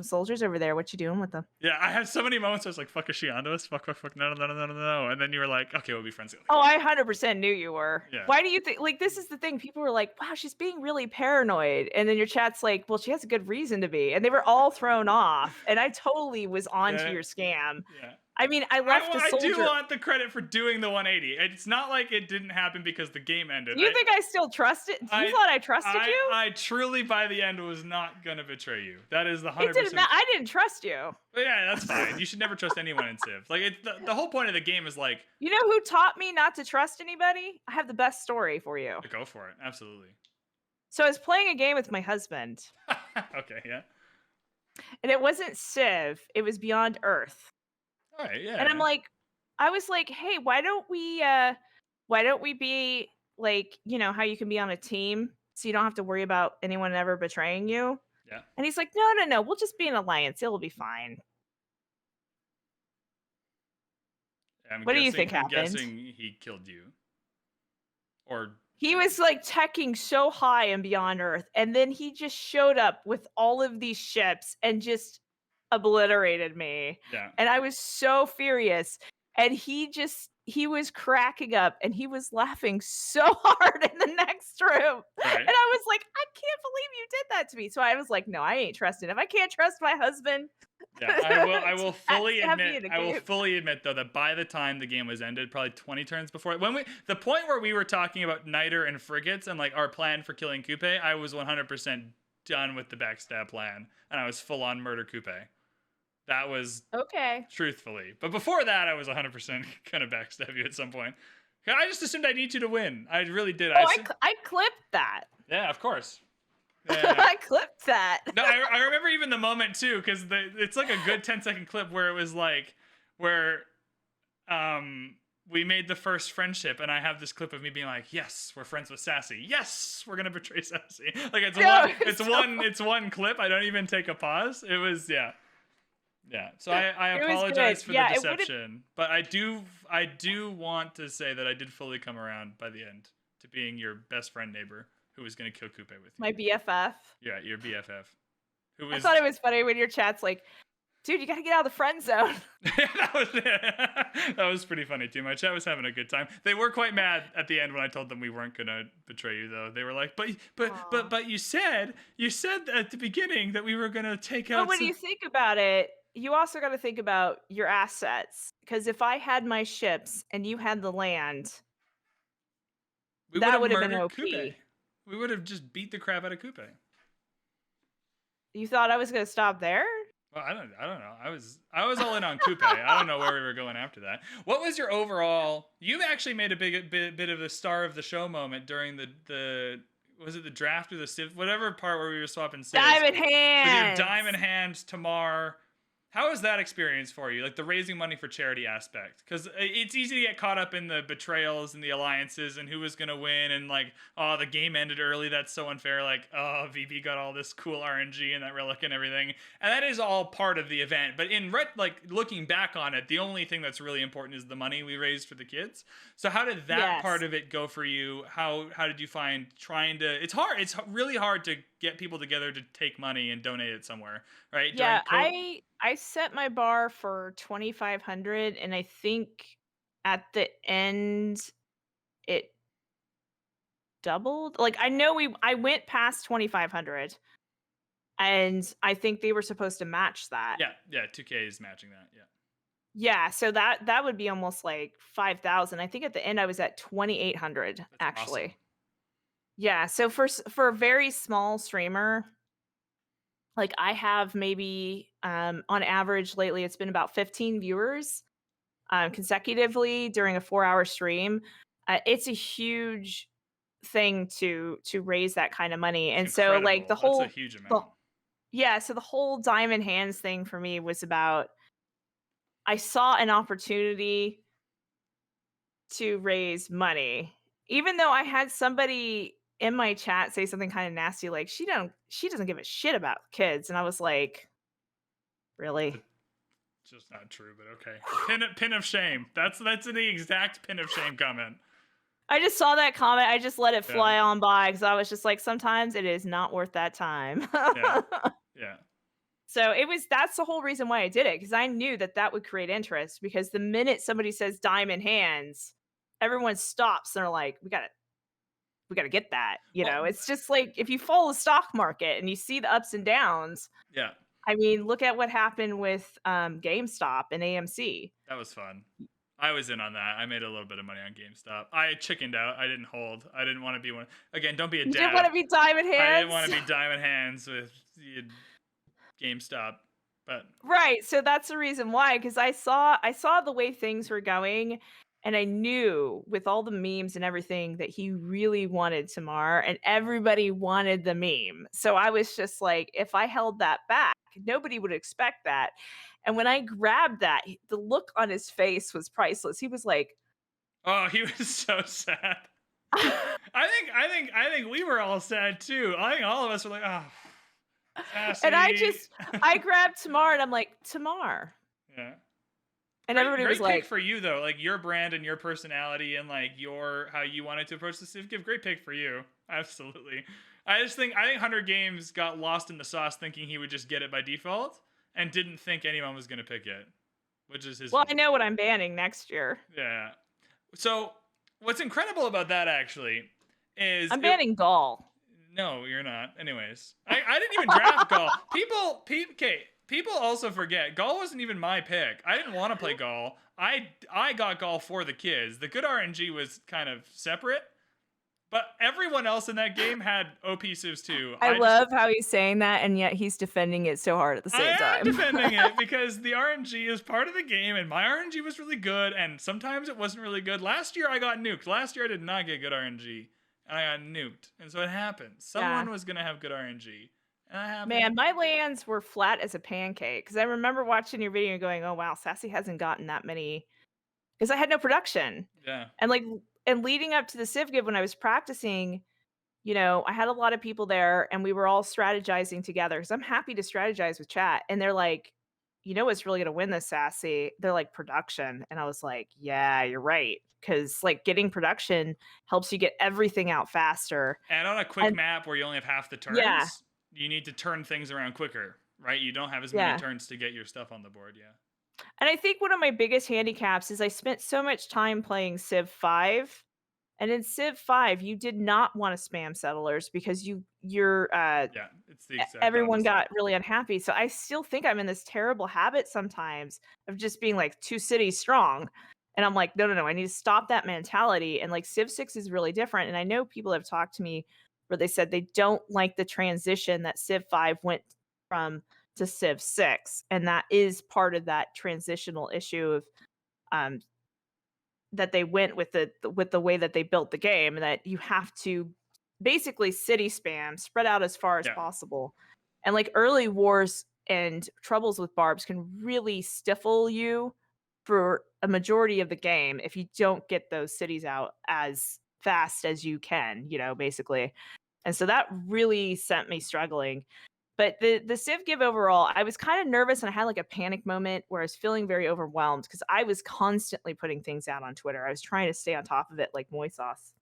soldiers over there. What you doing with them? Yeah, I had so many moments where I was like, fuck, is she onto us? Fuck, no. And then you were like, okay, we'll be friends. Oh, I 100% knew you were. Yeah. Why do you think, like, this is the thing. People were like, wow, she's being really paranoid. And then your chat's like, well, she has a good reason to be. And they were all thrown off. And I totally was onto your scam. Yeah. I mean, I left a soldier. I do want the credit for doing the 180. It's not like it didn't happen because the game ended. You think I still trusted? You thought I trusted you? I truly, by the end, was not going to betray you. That is the 100%. It didn't matter. I didn't trust you. But yeah, that's fine. You should never trust anyone in Civ. Like, the whole point of the game is like... You know who taught me not to trust anybody? I have the best story for you. Go for it. Absolutely. So I was playing a game with my husband. Okay, yeah. And it wasn't Civ. It was Beyond Earth. All right, yeah. And I was like, hey, why don't we be like, you know, how you can be on a team so you don't have to worry about anyone ever betraying you? Yeah. And he's like, no, we'll just be an alliance. It'll be fine. What do you think happened? I'm guessing he killed you. Or... He was like teching so high in Beyond Earth, and then he just showed up with all of these ships and just obliterated me. Yeah. And I was so furious. And he was cracking up and he was laughing so hard in the next room. Right. And I was like, I can't believe you did that to me. So I was like, no, I ain't trusting. If I can't trust my husband. Yeah, I will fully admit though that by the time the game was ended, probably 20 turns before the point where we were talking about Niter and frigates and like our plan for killing Coupe, I was 100% done with the backstab plan and I was full on murder Coupe. That was okay. Truthfully. But before that, I was 100% going to backstab you at some point. I just assumed I need you to win. I really did. Oh, I clipped that. Yeah, of course. Yeah. I clipped that. No, I remember even the moment, too, because it's like a good 10-second clip where it was like, where we made the first friendship, and I have this clip of me being like, yes, we're friends with Sassy. Yes, we're going to betray Sassy. Like, it's one clip. I don't even take a pause. It was, yeah. Yeah, so I apologize for the deception, but I do want to say that I did fully come around by the end. to being your best friend neighbor who was going to kill Coupe with you. My BFF. Yeah, your BFF. Who I was... thought it was funny when your chat's like, dude, you got to get out of the friend zone. that was pretty funny too. My chat was having a good time. They were quite mad at the end when I told them we weren't gonna betray you, though. They were like, but you said at the beginning that we were gonna take out. But when you think about it, you also got to think about your assets. Because if I had my ships and you had the land, we that would have been murdered OP. Coupe. We would have just beat the crap out of Coupe. You thought I was gonna stop there? Well, I don't know. I was all in on Coupe. I don't know where we were going after that. What was your overall? You actually made a bit of a star of the show moment during the was it the draft or the Civ, whatever part where we were swapping civs. Diamond hands. With your diamond hands, Tamar. How was that experience for you? Like the raising money for charity aspect? Because it's easy to get caught up in the betrayals and the alliances and who was going to win. And like, oh, the game ended early. That's so unfair. Like, oh, VB got all this cool RNG and that relic and everything. And that is all part of the event. But in looking back on it, the only thing that's really important is the money we raised for the kids. So how did that part of it go for you? How did you find trying to... It's hard. It's really hard to get people together to take money and donate it somewhere, right? Yeah, I set my bar for 2,500, and I think at the end it doubled. Like I know I went past 2,500, and I think they were supposed to match that. Yeah, 2K is matching that. Yeah. Yeah, so that would be almost like 5,000. I think at the end I was at 2,800 actually. Awesome. Yeah, so for a very small streamer, like I have maybe on average lately it's been about 15 viewers consecutively during a 4-hour stream. It's a huge thing to raise that kind of money. And so like that's a huge amount. So the whole diamond hands thing for me was about, I saw an opportunity to raise money. Even though I had somebody in my chat say something kind of nasty, like she doesn't give a shit about kids, and I was like, really? It's just not true, but okay. Pin of shame. That's the exact pin of shame comment. I just saw that comment. I just let it fly on by because I was just like, sometimes it is not worth that time. Yeah. So that's the whole reason why I did it, because I knew that would create interest. Because the minute somebody says diamond hands, everyone stops and they're like, we gotta get that. It's just like if you follow the stock market and you see the ups and downs. Yeah. I mean, look at what happened with GameStop and AMC. That was fun. I was in on that. I made a little bit of money on GameStop. I chickened out. I didn't hold. I didn't want to be one. Again, don't be a dad. You didn't want to be diamond hands? I didn't want to be diamond hands with GameStop. But right. So that's the reason why, because I saw the way things were going, and I knew with all the memes and everything that he really wanted Tamar, and everybody wanted the meme. So I was just like, if I held that back, nobody would expect that. And when I grabbed that, the look on his face was priceless. He was like, oh, he was so sad. I think we were all sad too. I think all of us were like, oh, Sassy. And I grabbed Tamar and I'm like, Tamar. Yeah. And everybody was like, great pick for you though, like your brand and your personality and like how you wanted to approach the Civ Give. Great pick for you. Absolutely. I think 100 Games got lost in the sauce thinking he would just get it by default and didn't think anyone was going to pick it, which is his fault. I know what I'm banning next year. Yeah. So what's incredible about that actually is I'm banning Gaul. No, you're not. Anyways, I didn't even draft Gaul. People also forget Gaul wasn't even my pick. I didn't want to play Gaul. I got Gaul for the kids. The good RNG was kind of separate, but everyone else in that game had OP civs too. I love how he's saying that, and yet he's defending it so hard at the same time. I'm defending it because the RNG is part of the game, and my RNG was really good, and sometimes it wasn't really good. Last year I got nuked. Last year I did not get good RNG. And I got nuked. And so it happened. Someone was going to have good RNG. And that happened. Man, my lands were flat as a pancake. Because I remember watching your video and going, oh, wow, Sassy hasn't gotten that many. Because I had no production. Yeah. And leading up to the Civ Give, when I was practicing, I had a lot of people there. And we were all strategizing together. Because I'm happy to strategize with chat. And they're like, you know what's really gonna win this, Sassy? They're like production. And I was like, yeah, you're right. Because like getting production helps you get everything out faster. And on a quick And map where you only have half the yeah, turns, you need to turn things around quicker, right? You don't have as many yeah. turns to get your stuff on the board. Yeah. And I think one of my biggest handicaps is I spent so much time playing Civ 5. And in Civ 5, you did not want to spam settlers because you're Yeah. It's the exact everyone opposite. got really unhappy. So I still think I'm in this terrible habit sometimes of just being like 2 cities strong. And I'm like, no, no, no, I need to stop that mentality. And like Civ 6 is really different. And I know people have talked to me where they said they don't like the transition that Civ 5 went from to Civ 6. And that is part of that transitional issue of um that they went with the way that they built the game, that you have to basically city spam, spread out as far as Yeah. possible. And like early wars and troubles with barbs can really stifle you for a majority of the game if you don't get those cities out as fast as you can, basically. And so that really sent me struggling. But the Civ Give overall, I was kind of nervous and I had like a panic moment where I was feeling very overwhelmed because I was constantly putting things out on Twitter. I was trying to stay on top of it like Moy sauce.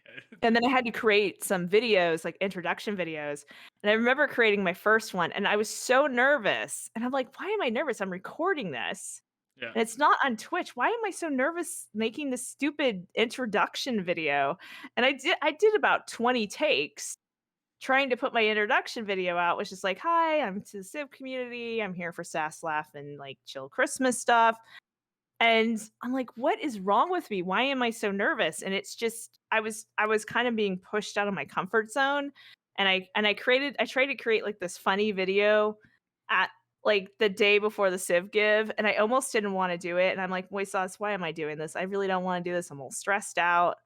Yeah. And then I had to create some videos, like introduction videos. And I remember creating my first one and I was so nervous. And I'm like, why am I nervous? I'm recording this. Yeah. And it's not on Twitch. Why am I so nervous making this stupid introduction video? And I did about 20 takes trying to put my introduction video out, which is like, hi, I'm to the Civ community. I'm here for Sass Laugh and like chill Christmas stuff. And I'm like, what is wrong with me? Why am I so nervous? And it's just I was kind of being pushed out of my comfort zone. And I tried to create like this funny video at like the day before the Civ Give, and I almost didn't want to do it. And I'm like, wait, Sauce, why am I doing this? I really don't want to do this. I'm all stressed out.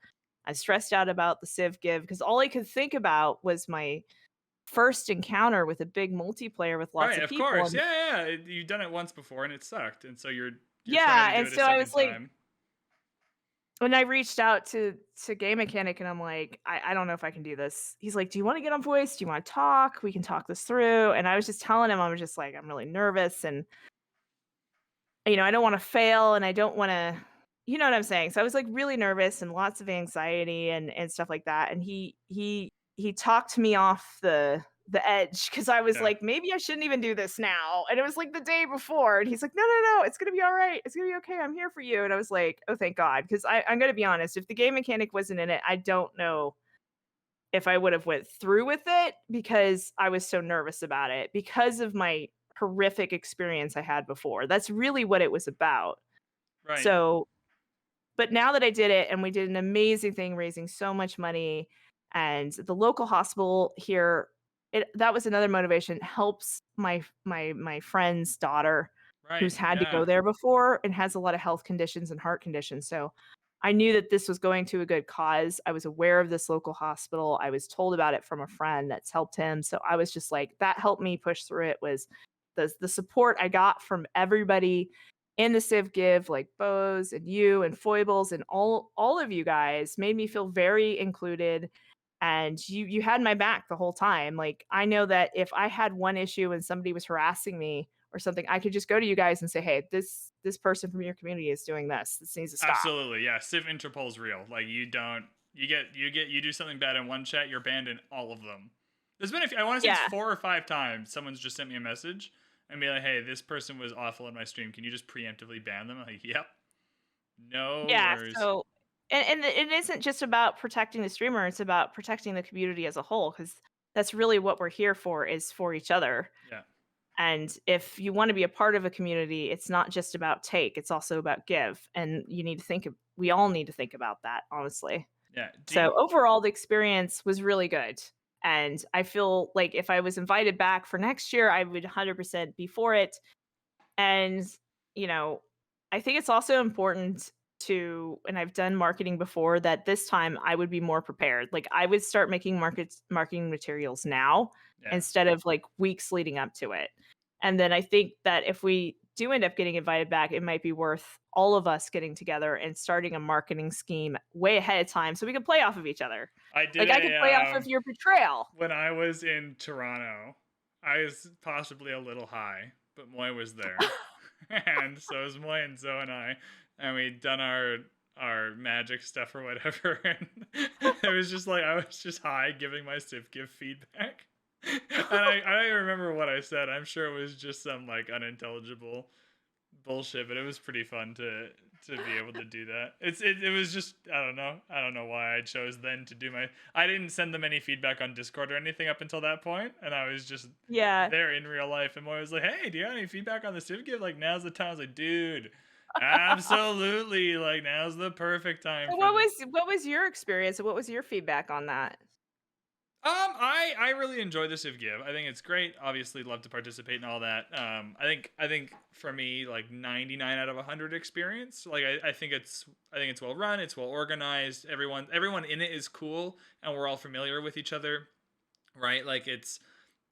I stressed out about the Civ Give because all I could think about was my first encounter with a big multiplayer with lots Right. of Of people. course. And Yeah. Yeah. You've done it once before and it sucked, and so you're trying yeah, to do and it a so I second was like, time. when I reached out to Game Mechanic and I'm like, I don't know if I can do this. He's like, do you want to get on voice? Do you want to talk? We can talk this through. And I was just telling him, I was just like, I'm really nervous and I don't want to fail and I don't want to, you know what I'm saying? So I was like really nervous and lots of anxiety and stuff like that. And he talked me off the edge because I was Yeah. like, maybe I shouldn't even do this now. And it was like the day before. And he's like, no, no, no, it's gonna be all right. It's gonna be okay. I'm here for you. And I was like, oh, thank God. Because I'm gonna be honest, if the game mechanic wasn't in it, I don't know if I would have went through with it because I was so nervous about it because of my horrific experience I had before. That's really what it was about. Right. So, but now that I did it and we did an amazing thing raising so much money and the local hospital here, that was another motivation, helps my friend's daughter Right. who's had to Yeah. go there before and has a lot of health conditions and heart conditions. So I knew that this was going to a good cause. I was aware of this local hospital. I was told about it from a friend that's helped him. So I was just like, that helped me push through it, was the support I got from everybody in the Civ Give, like Bose and you and Foibles and all of you guys made me feel very included. And you had my back the whole time. Like I know that if I had one issue and somebody was harassing me or something, I could just go to you guys and say, hey, this person from your community is doing this. This needs to stop. Absolutely. Yeah. Civ Interpol's real. Like you do something bad in one chat, you're banned in all of them. There's been I want to say Yeah. it's 4 or 5 times someone's just sent me a message and be like, hey, this person was awful in my stream. Can you just preemptively ban them? I'm like, yep. No Yeah. worries. So and it isn't just about protecting the streamer, it's about protecting the community as a whole, because that's really what we're here for, is for each other. Yeah. And if you want to be a part of a community, it's not just about take, it's also about give. And we all need to think about that, honestly. Yeah. So overall, the experience was really good. And I feel like if I was invited back for next year, I would 100% be for it. And, I think it's also important and I've done marketing before, that this time I would be more prepared. Like I would start making marketing materials now Yeah. instead of like weeks leading up to it. And then I think that if we do end up getting invited back, it might be worth all of us getting together and starting a marketing scheme way ahead of time so we can play off of each other. I did. Like I could play off of your betrayal. When I was in Toronto, I was possibly a little high, but Moy was there, and so it was Moy and Zoe and I, and we'd done our magic stuff or whatever, and it was just like I was just high giving my Civ Give feedback, and I don't even remember what I said. I'm sure it was just some like unintelligible bullshit, but it was pretty fun to be able to do that. It was just I don't know why I chose then to do my. I didn't send them any feedback on Discord or anything up until that point, and I was just Yeah. there in real life. And Moy was like, "Hey, do you have any feedback on the Civ Give? Like now's the time." I was like, "Dude, absolutely! Like now's the perfect time So for this." what was your experience? What was your feedback on that? I really enjoy the Civ Give. I think it's great. Obviously, love to participate in all that. I think for me, like 99 out of 100 experience. Like I think it's well run. It's well organized. Everyone in it is cool, and we're all familiar with each other, right? Like it's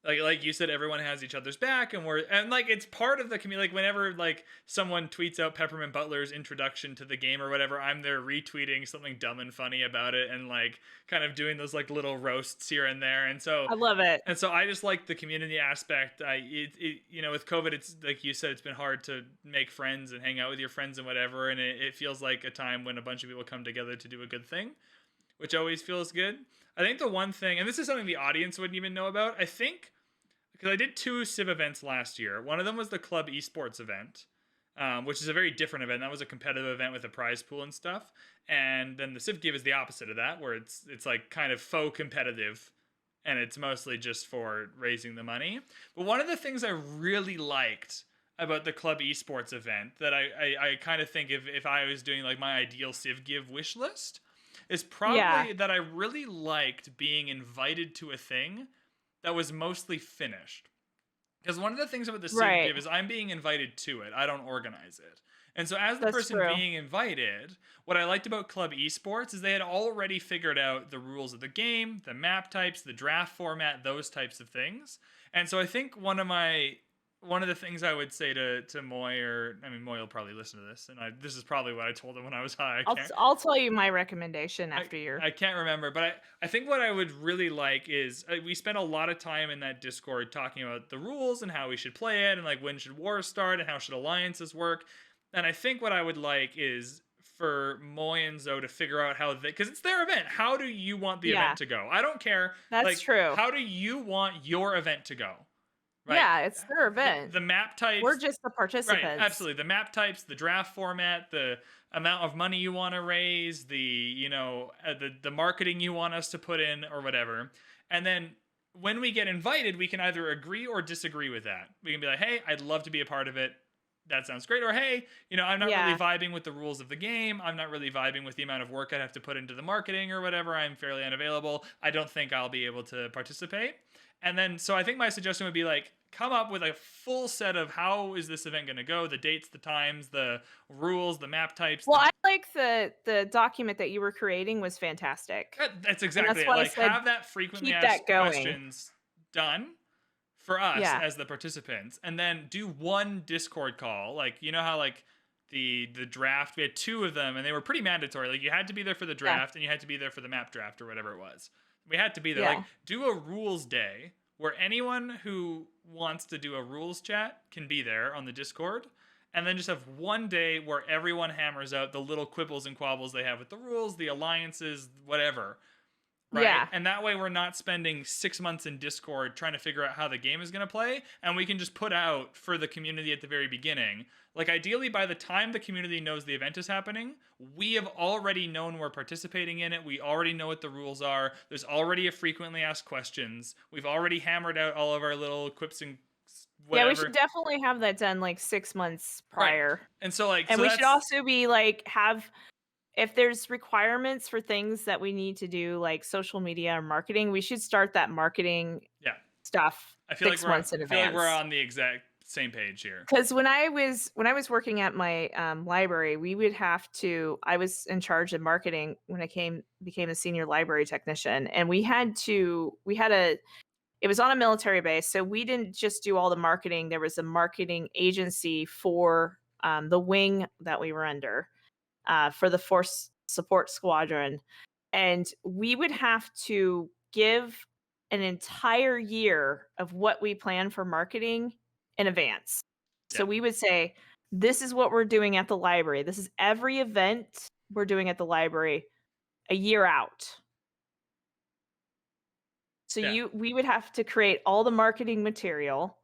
like you said, everyone has each other's back, and like it's part of the community. Like whenever like someone tweets out Peppermint Butler's introduction to the game or whatever, I'm there retweeting something dumb and funny about it, and like kind of doing those like little roasts here and there. I love it. And so I just like the community aspect. With COVID, it's like you said, it's been hard to make friends and hang out with your friends and whatever, and it feels like a time when a bunch of people come together to do a good thing, which always feels good. I think the one thing, and this is something the audience wouldn't even know about, I think, because I did 2 Civ events last year. One of them was the club esports event, which is a very different event. That was a competitive event with a prize pool and stuff. And then the Civ Give is the opposite of that, where it's like kind of faux competitive, and it's mostly just for raising the money. But one of the things I really liked about the club esports event that I kind of think if I was doing like my ideal Civ Give wish list is probably Yeah. that I really liked being invited to a thing that was mostly finished. Because one of the things about the Civ Right. Give is I'm being invited to it. I don't organize it. And so as the That's person true. being invited, what I liked about Club Esports is they had already figured out the rules of the game, the map types, the draft format, those types of things. And so I think one of the things I would say to Moy, or I mean Moy will probably listen to this, and this is probably what I told him when I was high. I'll tell you my recommendation after your I can't remember, but I think what I would really like is we spent a lot of time in that Discord talking about the rules and how we should play it, and like when should wars start and how should alliances work. And I think what I would like is for Moy and Zoe to figure out how they, because it's their event. How do you want the Yeah, event to go? I don't care. that's Like, true. how do you want your event to go? Right? Yeah, it's their event. The map We're types, just the right, participants. absolutely. The map types, the draft format, the amount of money you want to raise, the marketing you want us to put in or whatever. And then when we get invited, we can either agree or disagree with that. We can be like, "Hey, I'd love to be a part of it. That sounds great." Or, "Hey, I'm not really Yeah. vibing with the rules of the game. I'm not really vibing with the amount of work I'd have to put into the marketing or whatever. I'm fairly unavailable. I don't think I'll be able to participate." And then, so I think my suggestion would be like, come up with a full set of how is this event going to go, the dates, the times, the rules, the map types. Well, I like the document that you were creating was fantastic. That's And exactly that's it. why I Like said have that frequently keep asked that going. questions done for us Yeah. as the participants, and then do one Discord call. Like, you know how like the draft, we had 2 of them, and they were pretty mandatory. Like you had to be there for the Yeah. draft, and you had to be there for the map draft or whatever it was. We had to be there. Yeah. Like do a rules day where anyone who wants to do a rules chat can be there on the Discord, and then just have one day where everyone hammers out the little quibbles and quabbles they have with the rules, the alliances, whatever. Right? Yeah. And that way we're not spending 6 months in Discord trying to figure out how the game is going to play, and we can just put out for the community at the very beginning. Like ideally by the time the community knows the event is happening, we have already known we're participating in it. We already know what the rules are. There's already a frequently asked questions. We've already hammered out all of our little quips and whatever. Yeah, we should definitely have that done like 6 months prior. Right. And so like, And so we should that's, also be like if there's requirements for things that we need to do like social media or marketing, we should start that marketing yeah. stuff I feel 6 like months in I feel like we're advance. on the exact same page here. Because when I was working at my library, we would have to. I was in charge of marketing when I became a senior library technician, and we had a. It was on a military base, so we didn't just do all the marketing. There was a marketing agency for the wing that we were under, for the Force Support Squadron, and we would have to give an entire year of what we planned for marketing in advance. So we would say, this is what we're doing at the library. This is every event we're doing at the library a year out. So we would have to create all the marketing material,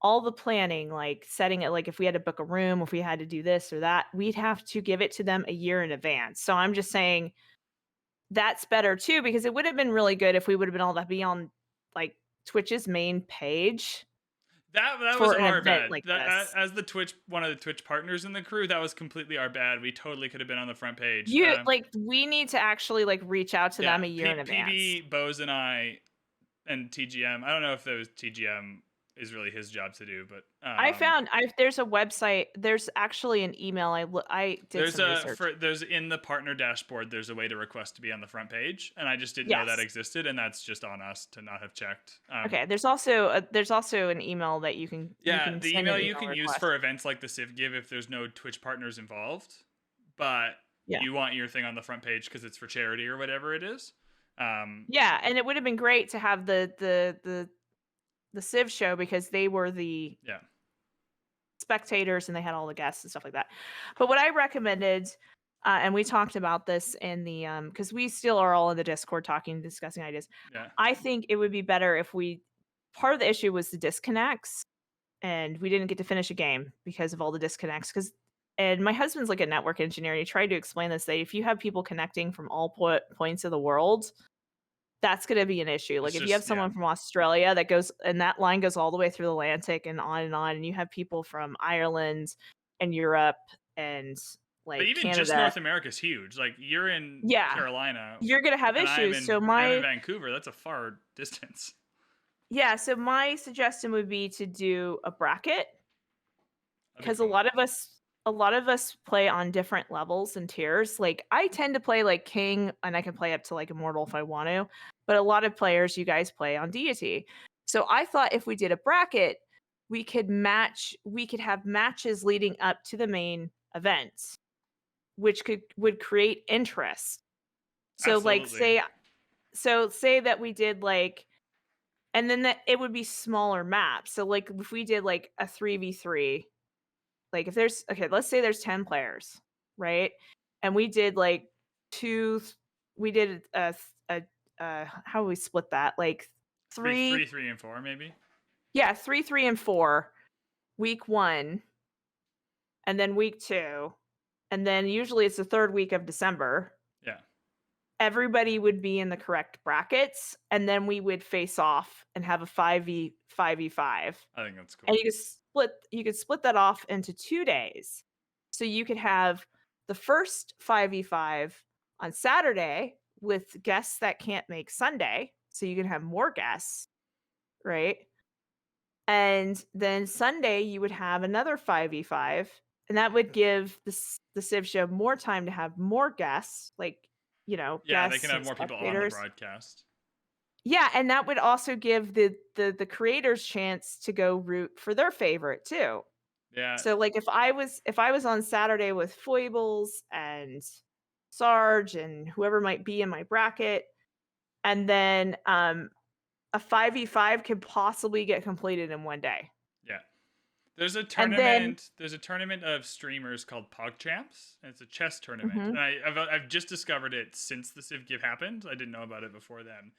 all the planning, like setting it, like if we had to book a room, if we had to do this or that, we'd have to give it to them a year in advance. So I'm just saying that's better too, because it would have been really good if we would have been able to be on like Twitch's main page. That was For an our event bad. like That, this. as the one of the Twitch partners in the crew, that was completely our bad. We totally could have been on the front page. We need to actually like reach out to them a year in advance. PB, Bose, and I, and TGM. I don't know if those TGM is really his job to do, but there's a website. There's actually an email. I did some research. There's in the partner dashboard. There's a way to request to be on the front page, and I just didn't know that existed, and that's just on us to not have checked. Okay, there's also an email that you can. The email you can use for events like the Civ Give if there's no Twitch partners involved, but you want your thing on the front page because it's for charity or whatever it is. And it would have been great to have the Civ show because they were the spectators and they had all the guests and stuff like that. But what I recommended, and we talked about this in the because we still are all in the Discord discussing ideas. I think it would be better if part of the issue was the disconnects, and we didn't get to finish a game because of all the disconnects. And my husband's like a network engineer. And he tried to explain this, that if you have people connecting from all points of the world, that's going to be an issue. Like if you have someone from Australia that goes, and that line goes all the way through the Atlantic and on, and you have people from Ireland and Europe and like but even Canada. Just North America is huge. Like you're in Carolina, you're going to have issues. I'm in Vancouver. That's a far distance. Yeah. So my suggestion would be to do a bracket, because a lot of us play on different levels and tiers. Like I tend to play like King, and I can play up to like Immortal if I want to, but a lot of players, you guys play on Deity. So I thought if we did a bracket, we could have matches leading up to the main event, which would create interest. So Absolutely. say that we did like, and then that it would be smaller maps. So like if we did like a 3v3, like if let's say there's 10 players, right? And we did like how do we split that? Like 3, and 4 maybe? Yeah, 3, 3, and 4, week 1, and then week 2, and then usually it's the third week of December. Yeah. Everybody would be in the correct brackets, and then we would face off and have a 5v5. I think that's cool. And you could split that off into 2 days. So you could have the first 5v5 on Saturday with guests that can't make Sunday, so you can have more guests, right? And then Sunday you would have another 5v5, and that would give the Civ show more time to have more guests, like guests, they can have more people on the broadcast. Yeah, and that would also give the creators chance to go root for their favorite too. Yeah. So like if I was on Saturday with Foibles and Sarge and whoever might be in my bracket, and then a 5v5 could possibly get completed in one day. Yeah. There's a tournament. There's a tournament of streamers called PogChamps, and it's a chess tournament. Mm-hmm. And I've just discovered it since the Civ Give happened. I didn't know about it before then.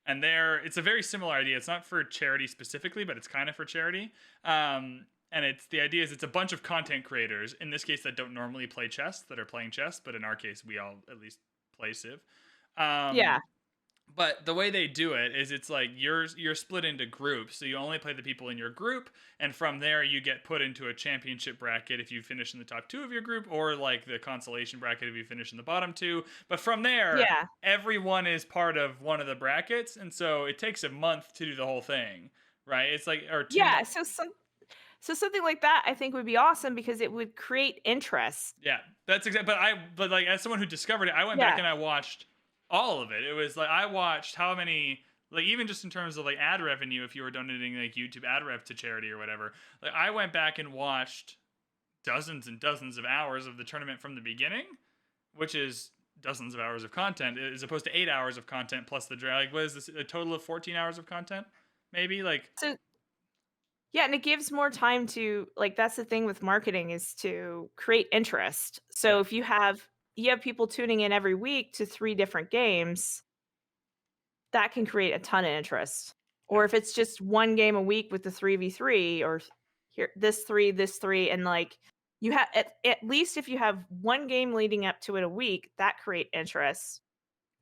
And it's a very similar idea. It's not for charity specifically, but it's kind of for charity. And the idea is it's a bunch of content creators, in this case that don't normally play chess, that are playing chess, but in our case, we all at least play Civ. But the way they do it is it's like you're split into groups, so you only play the people in your group, and from there you get put into a championship bracket if you finish in the top 2 of your group, or like the consolation bracket if you finish in the bottom 2. But from there, everyone is part of one of the brackets, and so it takes a month to do the whole thing, right? It's like So something like that I think would be awesome because it would create interest. Yeah, that's exactly. But like as someone who discovered it, I went back and I watched all of it. It was like I watched how many, like even just in terms of like ad revenue, if you were donating like YouTube ad rev to charity or whatever, like I went back and watched dozens and dozens of hours of the tournament from the beginning, which is dozens of hours of content as opposed to 8 hours of content plus the drag. What is this? A total of 14 hours of content, maybe? Like Yeah, and it gives more time to like that's the thing with marketing is to create interest. So Yeah. if you have people tuning in every week to 3 different games, that can create a ton of interest. Or Yeah. if it's just 1 game a week with the 3v3 or here this 3 and like you have at least if you have 1 game leading up to it a week, that create interest.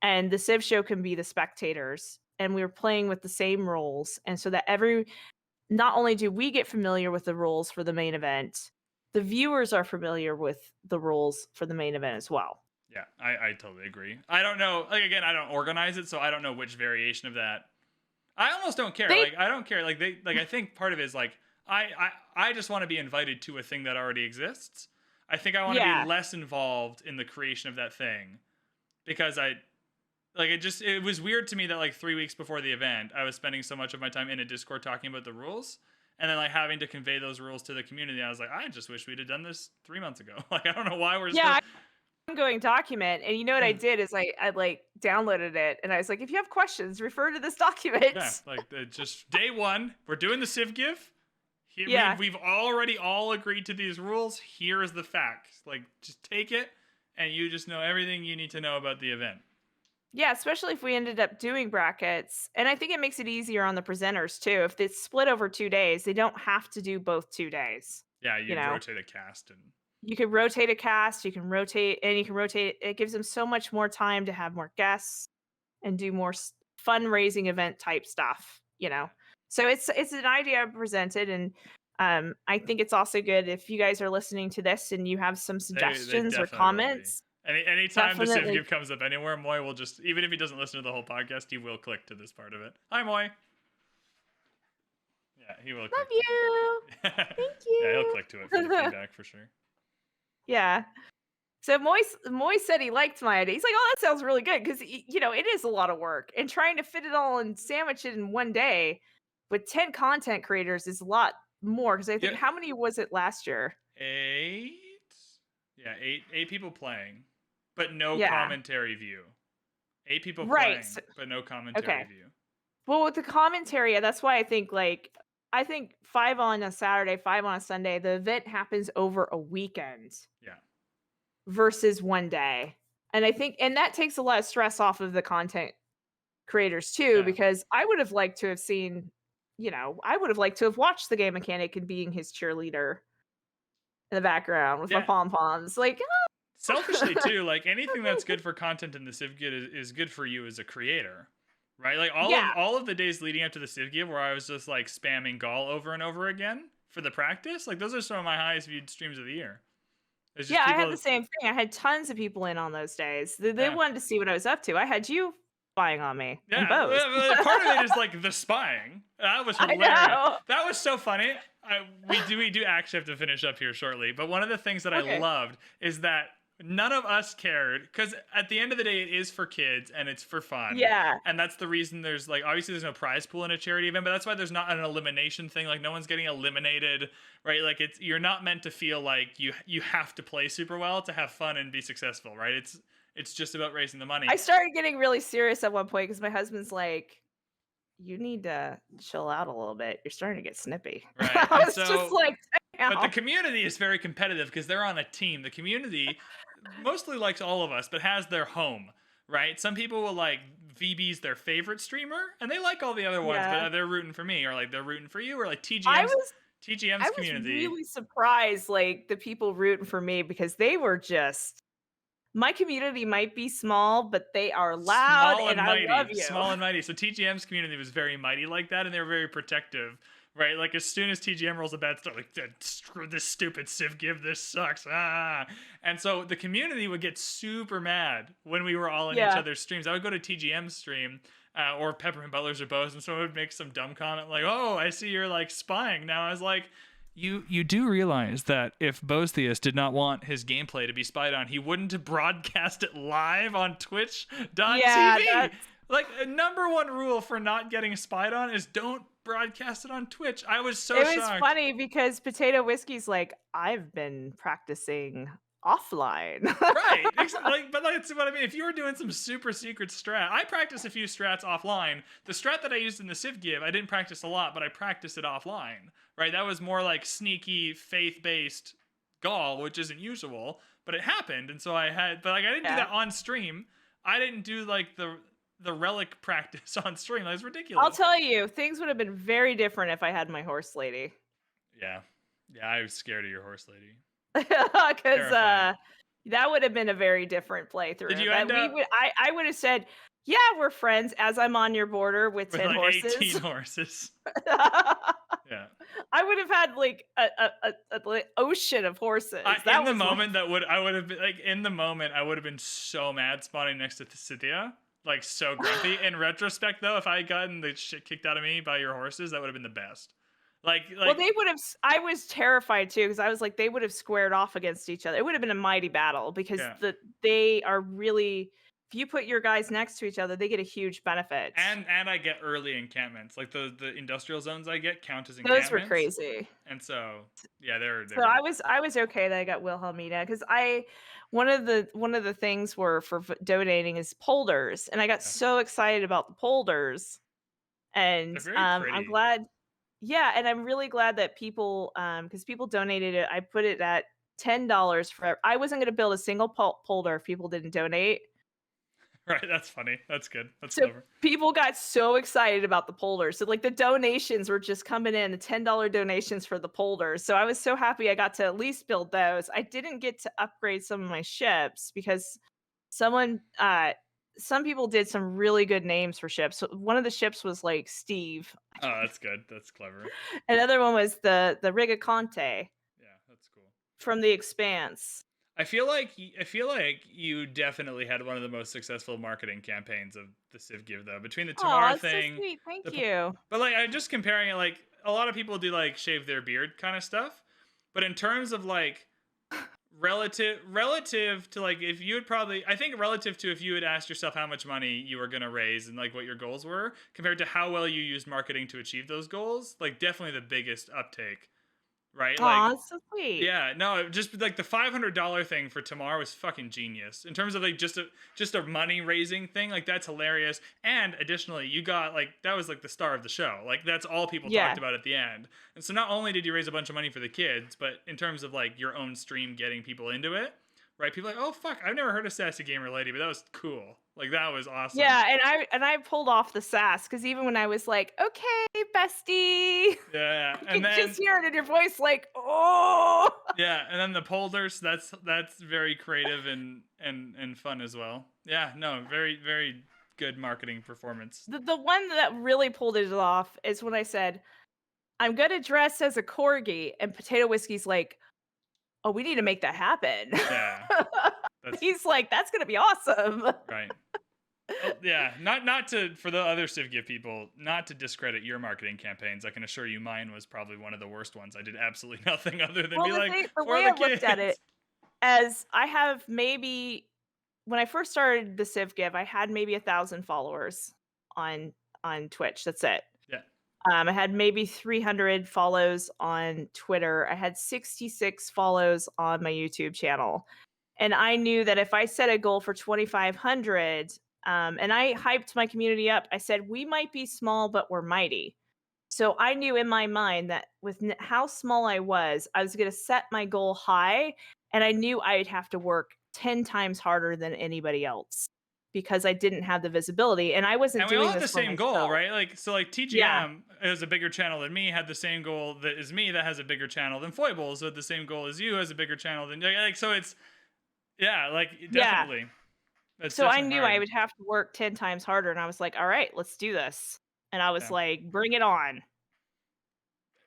And the Civ show can be the spectators and we're playing with the same rules and so that every not only do we get familiar with the rules for the main event, the viewers are familiar with the rules for the main event as well. Yeah, I totally agree. I don't know. Like again, I don't organize it, so I don't know which variation of that. I almost don't care. They Like I don't care. Like they like I think part of it is like I just want to be invited to a thing that already exists. I think I want to be Yeah. less involved in the creation of that thing because I like it was weird to me that like 3 weeks before the event I was spending so much of my time in a Discord talking about the rules and then like having to convey those rules to the community. I was like, I just wish we'd have done this 3 months ago. Like I don't know why we're Yeah, still. ongoing document, and you know what I did is I like downloaded it and I was like, if you have questions, refer to this Yeah, document. like just day one, we're doing the Civ Give. Here, Yeah. we've already all agreed to these rules. Here is the facts. Like, just take it, and you just know everything you need to know about the event. Yeah, especially if we ended up doing brackets. And I think it makes it easier on the presenters too. If it's split over 2 days, they don't have to do both 2 days. Yeah, You you'd know, rotate a cast and you can rotate a cast, you can rotate. It gives them so much more time to have more guests and do more fundraising event type stuff. So it's an idea I presented, and I think it's also good if you guys are listening to this and you have some they suggestions or definitely will be. comments. Anytime the Civ Definitely Give comes up anywhere, Moy will just, even if he doesn't listen to the whole podcast, he will click to this part of it. Hi, Moy. Yeah, he will love click. you. Thank Yeah, he'll you. click to it for the feedback for sure. Yeah. So Moy said he liked my idea. He's like, "Oh, that sounds really good," because it is a lot of work, and trying to fit it all and sandwich it in one day with 10 content creators is a lot more. Because I think Yeah, how many was it last year? 8. Yeah, eight people playing, but no Yeah. commentary view. 8 people Right. playing, but no commentary Okay. view. Well, with the commentary, that's why I think 5 on a Saturday, 5 on a Sunday. The event happens over a weekend Yeah. versus one day, and I think that takes a lot of stress off of the content creators too, Yeah. because I would have liked to have seen, I would have liked to have watched the game mechanic and being his cheerleader in the background with my Yeah. pom poms. Like, Selfishly too, like anything that's good for content in the Civ Give is good for you as a creator. Right? Like yeah, all of the days leading up to the Civ Give where I was just like spamming Gall over and over again for the practice, like those are some of my highest viewed streams of the year. It's just yeah, I people. had the same thing. I had tons of people in on those days. They Yeah. wanted to see what I was up to. I had you spying on me and Yeah, bows. part of it is like the spying. That was I hilarious. know. That was so funny. We do actually have to finish up here shortly. But one of the things that I Okay. loved is that none of us cared because at the end of the day, it is for kids and it's for fun. Yeah. And that's the reason there's like obviously there's no prize pool in a charity event, but that's why there's not an elimination thing. Like no one's getting eliminated, right? Like you're not meant to feel like you have to play super well to have fun and be successful, right? It's just about raising the money. I started getting really serious at one point because my husband's like, you need to chill out a little bit. You're starting to get snippy. Right. I And was so, just like, but the damn. community is very competitive because they're on a team. The community mostly likes all of us, but has their home, right? Some people will like VB's their favorite streamer, and they like all the other ones, Yeah. but they're rooting for me, or like they're rooting for you, or like I TGM's was community. really surprised, like the people rooting for me because they were just. My community might be small, but they are loud, Small and I mighty. love you. Small and mighty. So TGM's community was very mighty like that, and they were very protective, right? Like as soon as TGM rolls a bad start, like screw this stupid Civ Give, this sucks. And so the community would get super mad when we were all in each Yeah. other's streams. I would go to TGM's stream. Or Peppermint Butlers or Bows, and someone would make some dumb comment like, "Oh, I see you're like spying now." I was like, You do realize that if Botheus did not want his gameplay to be spied on, he wouldn't have broadcast it live on Twitch.tv. Yeah, Like number one rule for not getting spied on is don't broadcast it on Twitch. I was so it shocked. was funny because Potato Whiskey's like, I've been practicing offline. Right. But that's what I mean. If you were doing some super secret strat, I practiced a few strats offline. The strat that I used in the Civ Give, I didn't practice a lot, but I practiced it offline. Right. That was more like sneaky, faith-based gall, which isn't usual, but it happened, and so I had. But like, I didn't do Yeah. that on stream. I didn't do like the relic practice on stream. That was I'll ridiculous. tell you, things would have been very different if I had my horse lady. Yeah. Yeah. I was scared of your horse lady. Because Terrified. that would have been a very different Did playthrough. you That end we up would I would have said, "Yeah, we're friends," as I'm on your border with with 10 like 18 horses. horses? Yeah. I would have had like a like, ocean of horses. In That the was my moment, I would have been like, in the moment, I would have been so mad spawning next to Cynthia, like so grumpy. In retrospect, though, if I had gotten the shit kicked out of me by your horses, that would have been the best. Well, they would have. I was terrified too because I was like, they would have squared off against each other. It would have been a mighty battle because yeah. they are really. If you put your guys next to each other, they get a huge benefit. And I get early encampments, like the industrial zones I get count as Those were encampments, crazy. and so yeah, they're So I was okay that I got Wilhelmina because I one of the things were for donating is polders, and I got yeah, so excited about the polders, and they're very I'm pretty. glad. Yeah, and I'm really glad that people, because people donated it. I put it at $10 for. I wasn't going to build a single polder if people didn't donate. Right, that's funny. That's good. That's So clever. people got so excited about the polders. So like the donations were just coming in, the $10 donations for the polders. So I was so happy I got to at least build those. I didn't get to upgrade some of my ships because someone some people did some really good names for ships. So one of the ships was like Steve. Oh, that's good. That's clever. Another one was the Rigaconte Yeah, that's cool. from The Expanse. I feel like you definitely had one of the most successful marketing campaigns of the Civ Give, though, between the Oh, Tamar it's so thing, sweet. Thank the you. but like I just comparing it, like a lot of people do like shave their beard kind of stuff, but in terms of like relative to like if you would probably I think relative to if you had asked yourself how much money you were gonna raise and like what your goals were compared to how well you used marketing to achieve those goals, like definitely the biggest uptake, right? Like Oh, it's so sweet. yeah, no, just like the $500 thing for Tamar was fucking genius in terms of like just a money raising thing. Like that's hilarious. And additionally, you got like that was like the star of the show. Like that's all people Yeah. talked about at the end. And so not only did you raise a bunch of money for the kids, but in terms of like your own stream getting people into it, right? People are like, oh fuck, I've never heard of SassyGamerLady, but that was cool. Like that was awesome. Yeah, and I pulled off the sass because even when I was like, "Okay, bestie," Yeah, you and could then just hear it in your voice, like, "Oh." yeah, and then the polders, that's very creative and fun as well. Yeah, no, very good marketing performance. The one that really pulled it off is when I said, "I'm gonna dress as a corgi," and Potato Whiskey's like, "Oh, we need to make that happen." Yeah, that's He's like, "That's gonna be awesome." right. Well, yeah, not to for the other CivGive people, not to discredit your marketing campaigns. I can assure you, mine was probably one of the worst ones. I did absolutely nothing other than Well, be like the for way the I looked at it kids. as I have maybe when I first started the Civ Give, I had maybe 1,000 followers on Twitch. That's it. Yeah, I had maybe 300 follows on Twitter. I had 66 follows on my YouTube channel. And I knew that if I set a goal for 2,500, and I hyped my community up, I said, we might be small, but we're mighty. So I knew in my mind that with how small I was going to set my goal high. And I knew I'd have to work 10 times harder than anybody else because I didn't have the visibility. And I wasn't and we all doing had the this for same goal, myself. right? Like so, like Yeah. TGM is a bigger channel than me. Had the same goal that is me. That has a bigger channel than Foibles. Had the same goal as you. Has a bigger channel than like. So it's yeah, like Yeah. definitely. It's So I definitely knew hard. I would have to work 10 times harder. And I was like, all right, let's do this. And I was Yeah. like, bring it on.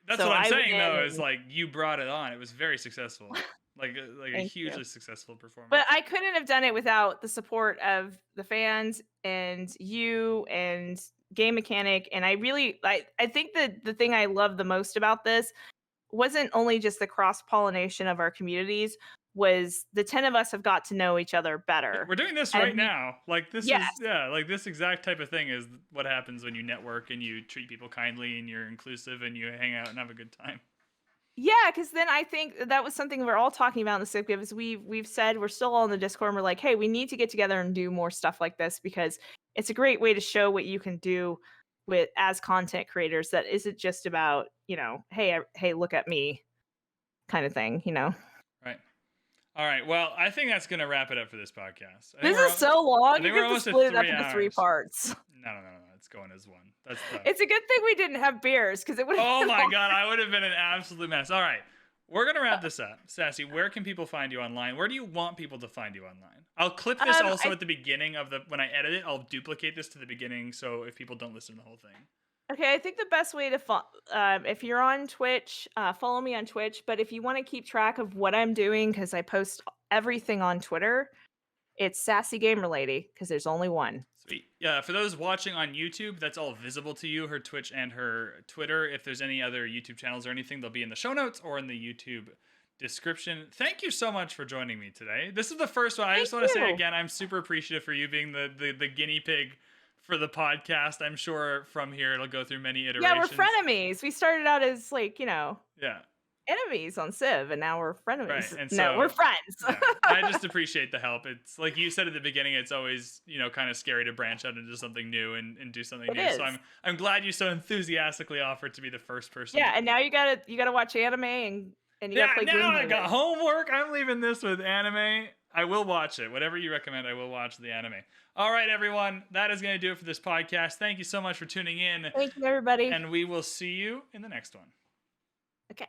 That's So what I'm I went saying in though. Is and like you brought it on. It was very successful. Like a thank you. hugely successful performance. But I couldn't have done it without the support of the fans and you and Game Mechanic. And I think that the thing I love the most about this wasn't only just the cross pollination of our communities, was the 10 of us have got to know each other better. We're doing this And right now. Like this Yes. is yeah, like this exact type of thing is what happens when you network and you treat people kindly and you're inclusive and you hang out and have a good time. Yeah, because then I think that was something we're all talking about in the Civ Give is we've said we're still all in the Discord and we're like, hey, we need to get together and do more stuff like this because it's a great way to show what you can do with as content creators that isn't just about, hey, look at me kind of thing. Right. All right. Well, I think that's going to wrap it up for this podcast. This is so long. I think You we're have to almost at split it up 3 into 3 hours. parts. No. It's going as one. That's the. It's a good thing we didn't have beers because it would have Oh been my long. God, I would have been an absolute mess. All right. We're going to wrap this up. Sassy, where can people find you online? Where do you want people to find you online? I'll clip this also at the beginning of when I edit it, I'll duplicate this to the beginning so if people don't listen to the whole thing. Okay, I think the best way to if you're on Twitch, follow me on Twitch. But if you want to keep track of what I'm doing, because I post everything on Twitter, it's SassyGamerLady because there's only one. Sweet. Yeah, for those watching on YouTube, that's all visible to you, her Twitch and her Twitter. If there's any other YouTube channels or anything, they'll be in the show notes or in the YouTube description. Thank you so much for joining me today. This is the first one. I just want to say again, I'm super appreciative for you being the guinea pig for the podcast. I'm sure from here it'll go through many iterations. Yeah, we're frenemies. We started out as yeah, enemies on Civ, and now we're frenemies. Right, and no, we're friends. Yeah, I just appreciate the help. It's like you said at the beginning, it's always, kind of scary to branch out into something new and do something new. Is. So I'm glad you so enthusiastically offered to be the first person. Yeah, and now you gotta watch anime and you gotta play games. Now I got homework. I'm leaving this with anime. I will watch it. Whatever you recommend, I will watch the anime. All right, everyone. That is going to do it for this podcast. Thank you so much for tuning in. Thank you, everybody. And we will see you in the next one. Okay.